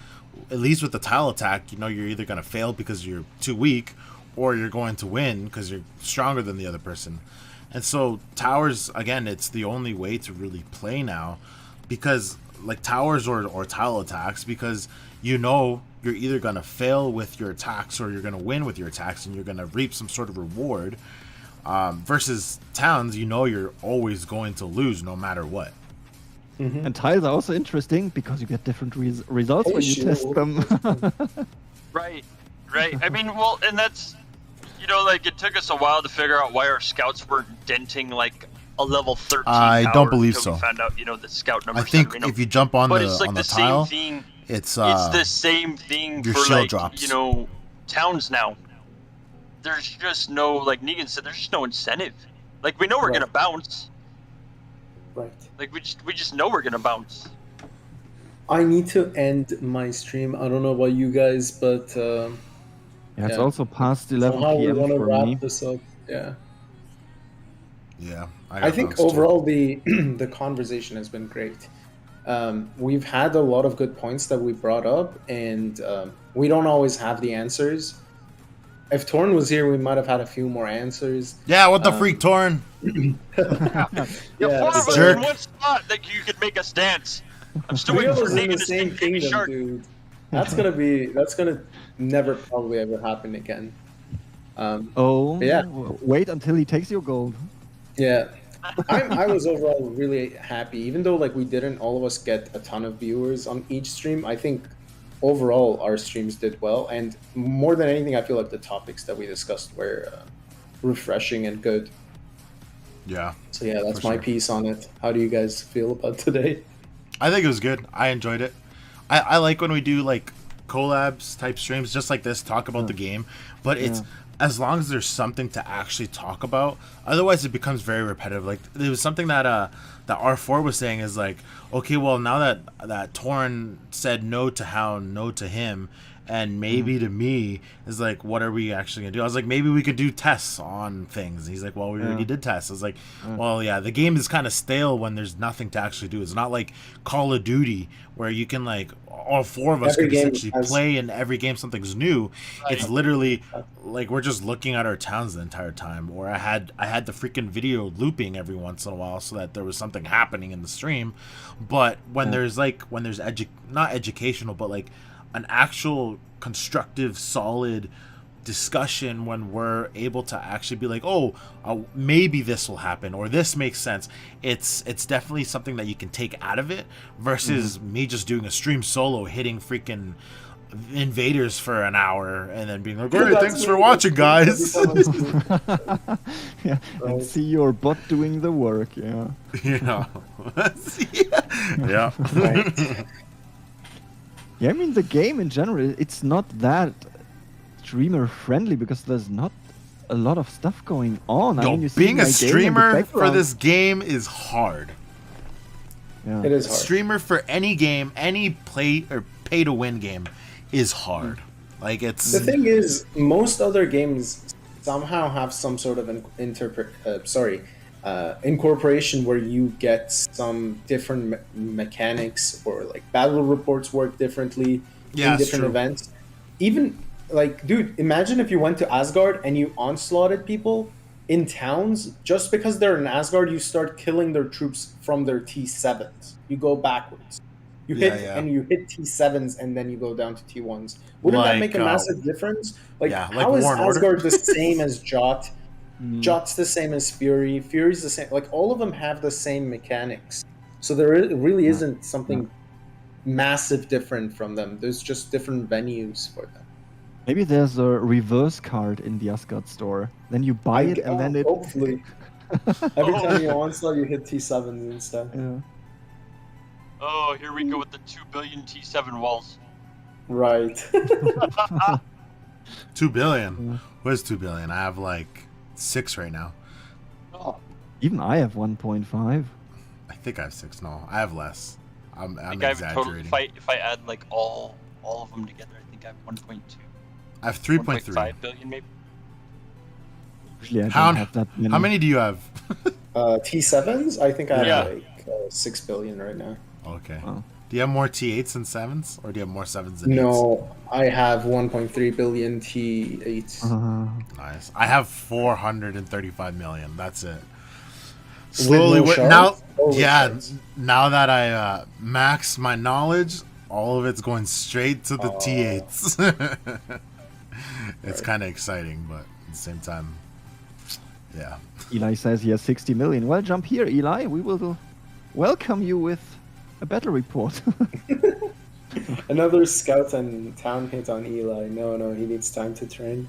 at least with the tile attack, you know, you're either going to fail because you're too weak, or you're going to win because you're stronger than the other person. And so towers, again, it's the only way to really play now, because like towers or tile attacks, because you know you're either going to fail with your attacks or you're going to win with your attacks, and you're going to reap some sort of reward. Versus towns, you know you're always going to lose no matter what. Mm-hmm. And tiles are also interesting because you get different results Oh, when you shit. test them. Right. I mean, well, and that's, you know, like it took us a while to figure out why our scouts weren't denting like a level 13 I tower don't believe until so. we found out, you know, the scout numbers. I think that we know. if you jump on But the it's like on the the tile, same thing. it's It's the same thing your for shield like drops. you know, towns now. There's just no, like Negan said, there's just no incentive. Like we know we're Right. gonna bounce. Right. Like we just know we're gonna bounce. I need to end my stream. I don't know about you guys, but Yeah, it's Yeah. also past 11 somehow we p.m. want to for wrap me. this up. Yeah. yeah. I think overall the conversation has been great. We've had a lot of good points that we brought up, and we don't always have the answers. If Torn was here, we might have had a few more answers. Yeah, what the freak, Torn? Yeah, Yeah, four of us jerk. in one spot that you could make us dance. I'm still Three waiting of for us in Negan the to same sing Baby kingdom, Shark. dude. That's gonna never probably ever happen again. Oh, Yeah. wait until he takes your gold. Yeah, I was overall really happy, even though like we didn't all of us get a ton of viewers on each stream. I think overall our streams did well, and more than anything, I feel like the topics that we discussed were refreshing and good. Yeah, So yeah, that's For my sure. piece on it. How do you guys feel about today? I think it was good. I enjoyed it. I like when we do like collabs type streams just like this, talk about the game, but it's as long as there's something to actually talk about. Otherwise, it becomes very repetitive. Like there was something that that R4 was saying is like, okay, well now that Torn said no to Hound, no to him, and maybe to me, is like, what are we actually gonna do? I was like, maybe we could do tests on things. He's like, well, we already did tests. I was like, well, yeah, the game is kind of stale when there's nothing to actually do. It's not like Call of Duty where you can like all four of us Every could game essentially has- play, and every game something's new. It's Right. literally like we're just looking at our towns the entire time. Or I had the freaking video looping every once in a while so that there was something happening in the stream. But when there's not educational, but like an actual constructive, solid discussion, when we're able to actually be like, oh, maybe this will happen or this makes sense, it's definitely something that you can take out of it versus me just doing a stream solo hitting freaking invaders for an hour and then being like, alright, thanks for watching, guys. Yeah, and see your bot doing the work. Yeah. You know. Yeah. Right. Yeah, I mean the game in general, it's not that streamer friendly because there's not a lot of stuff going on. I Yo, mean, you see being my a game in the streamer for background. this game is hard. Yeah. It is hard. Streamer for any game, any play or pay to win game is hard. Like it's The thing is, most other games somehow have some sort of incorporation where you get some different mechanics, or like battle reports work differently Yeah, in it's different true. events. Even like, dude, imagine if you went to Asgard and you onslaughted people in towns. Just because they're in Asgard, you start killing their troops from their T7s. You go backwards. You Yeah, hit yeah. and you hit T7s, and then you go down to T1s. Wouldn't that make a Like, massive difference? Like, yeah, like how is War and Order. Asgard the same as Jot? Jot's the same as Fury. Fury's the same. Like, all of them have the same mechanics. So there really isn't something massive different from them. There's just different venues for them. Maybe there's a reverse card in the Asgard store. Then you buy it and then it. Hopefully. Every time you Onslaught, you hit T7s instead. Yeah. Oh, here we go with the 2 billion T7 walls. Right. 2 billion. Where's 2 billion? I have like 6 right now. Oh, Even I have 1.5. I think I have 6. No, I have less. I'm I think I have a total. exaggerating. If I add like all of them together, I think I have 1.2. I have 3.3. 1.5 billion maybe. Usually I Hound, don't have that many. how many do you have? T7s? I think I have Yeah. like 6 billion right now. Okay. Oh. Do you have more T8s than 7s? Or do you have more 7s than 8s? No, I have 1.3 billion T8s. Nice. I have 435 million. That's it. With Slowly, no shards? now, Oh, with yeah. shards. Now that I max my knowledge, all of it's going straight to the T8s. It's kind of exciting, but at the same time, yeah. Eli says he has 60 million. Well, jump here, Eli. We will welcome you with a battle report. Another scout and town hit on Eli. No, he needs time to train.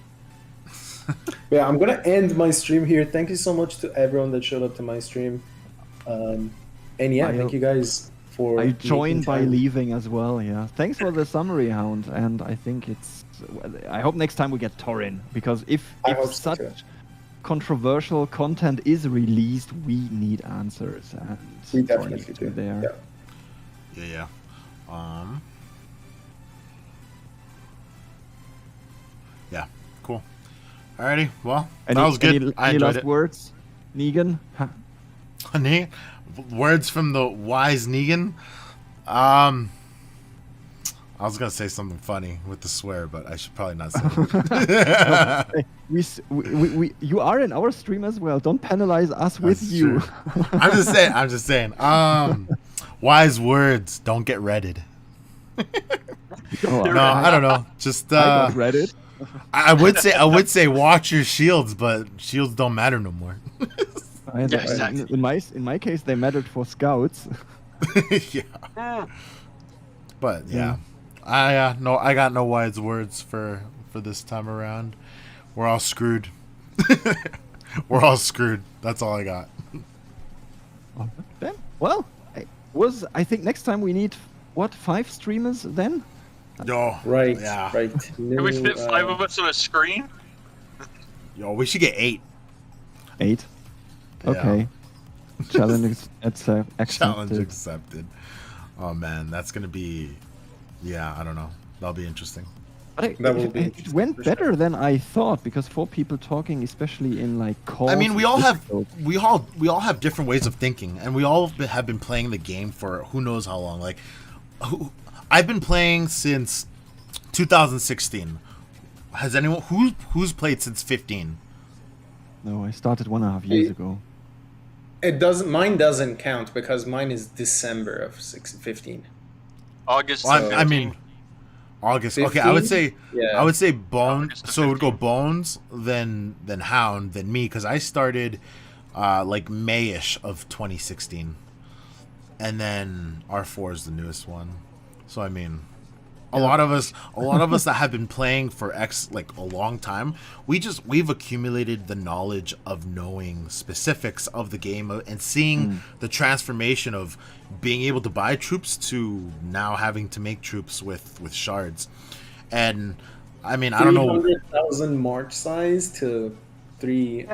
Yeah, I'm gonna end my stream here. Thank you so much to everyone that showed up to my stream. And yeah, thank you guys for. I making joined by time. leaving as well, yeah. Thanks for the summary, Hound. And I think it's... I hope next time we get Torin. Because if I hope so such too. controversial content is released, we need answers. And We Torin definitely needs to do. be there. Yeah. Yeah. Yeah. Cool. Alrighty. Well, that was good. I Any enjoyed last it. words? Negan? Words from the wise Negan. I was gonna say something funny with the swear, but I should probably not say it. You are in our stream as well. Don't penalize us with That's you. true. I'm just saying. Wise words don't get redded. Oh, No, I don't know. Just I got Reddit. I would say watch your shields, but shields don't matter no more. exactly. In my case, they mattered for scouts. Yeah. But yeah, I got no wise words for this time around. We're all screwed. We're all screwed. That's all I got. Then, well, I think next time we need 5 streamers then? Yo, Right. Yeah. Right. Can we fit 5 of us on a screen? Yo, we should get 8. 8. Yeah. Okay. Challenge accepted. Challenge accepted. Oh man, that's gonna be. Yeah, I don't know. That'll be interesting. But That will be it interesting went for sure. better than I thought because 4 people talking, especially in like calls. I mean, we all is have difficult. we all have different ways of thinking, and we all have been playing the game for who knows how long. Like, I've been playing since 2016. Has anyone who's played since 15? No, I started 1.5 years ago. It doesn't. Mine doesn't count because mine is December of 15. August. Well, I mean, 15. August. Okay, I would 15? say Yeah. I would say Bones. August So it would go 15. Bones, then Hound, then me, because I started like Mayish of 2016, and then R4 is the newest one. So I mean, a lot of us that have been playing for a long time, we've accumulated the knowledge of knowing specifics of the game and seeing the transformation of being able to buy troops to now having to make troops with shards. And I mean, I don't know. 300,000 march size to 3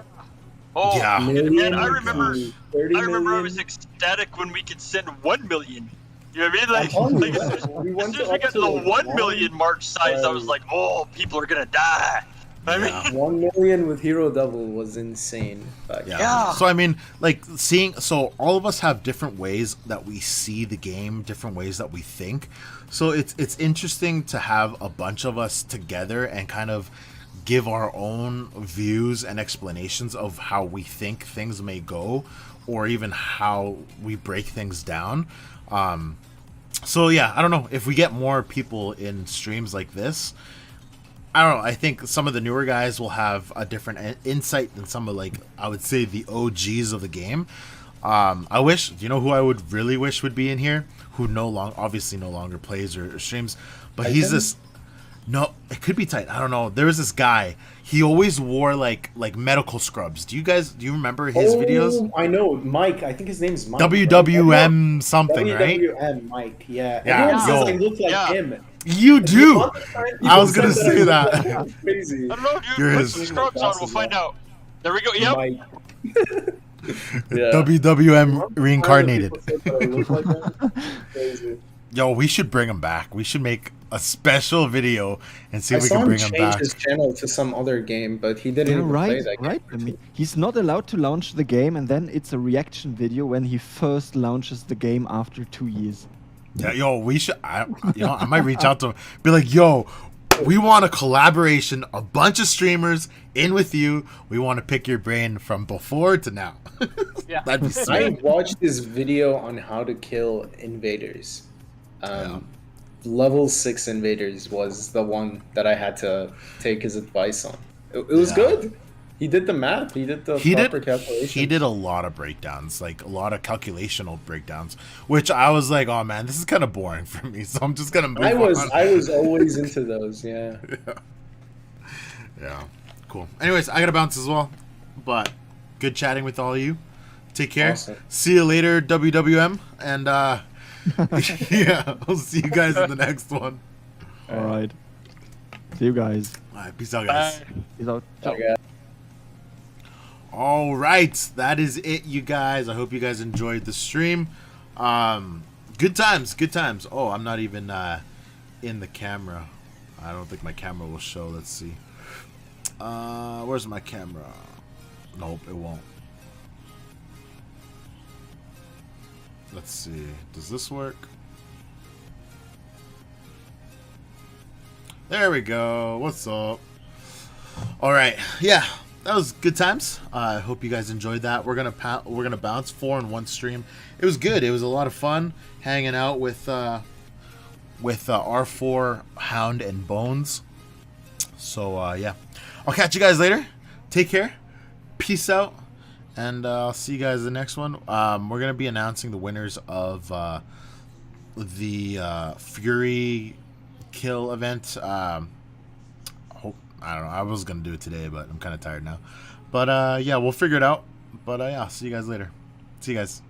Oh, Yeah. million. man, I remember. to 30 I remember I million. was ecstatic when we could send 1 million. You know what I mean? Like, telling you, as soon we as went soon as we up got to to the like 1 million march size, I was right. like, oh, people are gonna die. I Yeah. mean, 1 million with hero double was insane. Back Yeah. Yeah. So I mean, like so all of us have different ways that we see the game, different ways that we think. So it's interesting to have a bunch of us together and kind of give our own views and explanations of how we think things may go, or even how we break things down. So yeah, I don't know if we get more people in streams like this. I don't know. I think some of the newer guys will have a different insight than some of, like, I would say, the OGs of the game. I wish, you know who I would really wish would be in here, who obviously no longer plays or streams, but he's Titan? this No, it could be tight. I don't know. There was this guy. He always wore like medical scrubs. Do you remember his videos? I know, Mike. I think his name's Mike. WWM something, right? WWM Mike. Yeah. Yeah, Everyone says I yo. look like Yeah. him. You do. The other time I was people gonna said say I that. look like him. Crazy. I don't know, dude. You're Put his- some scrubs on. We'll find out. There we go. Yep. Mike. Yeah. WWM reincarnated. People said that I look like him. Crazy. Yo, we should bring him back. We should make a special video and see I if we saw can him bring him change back. his channel to some other game, but he didn't Yeah, even play right, that game. right. I mean, he's not allowed to launch the game, and then it's a reaction video when he first launches the game after 2 years. Yeah, yo, we should. I might reach out to him, be like, yo, we want a collaboration, a bunch of streamers in with you. We want to pick your brain from before to now. Yeah. That'd be I sweet. watched this video on how to kill invaders. Level 6 invaders was the one that I had to take his advice on. It was Yeah. good. He did the math. He did the proper calculation. He did a lot of breakdowns, like a lot of calculational breakdowns, which I was like, oh man, this is kind of boring for me, so I'm just gonna move I was on. always into those. Yeah. Yeah, cool. Anyways, I gotta bounce as well, but good chatting with all of you. Take care. Awesome. See you later, WWM, and yeah, I'll see you guys in the next one. All right. See you guys. All right, peace out, guys. Bye. Peace out. Ciao. Okay. All right, that is it, you guys. I hope you guys enjoyed the stream. Good times, good times. Oh, I'm not even in the camera. I don't think my camera will show. Let's see. Where's my camera? Nope, it won't. Let's see. Does this work? There we go. What's up? All right. Yeah, that was good times. I hope you guys enjoyed that. We're gonna bounce 4 in 1 stream. It was good. It was a lot of fun hanging out with R4, Hound, and Bones. So yeah, I'll catch you guys later. Take care. Peace out. And I'll see you guys in the next one. We're going to be announcing the winners of the Fury Kill event. I don't know. I was going to do it today, but I'm kind of tired now. But yeah, we'll figure it out. But yeah, I'll see you guys later. See you guys.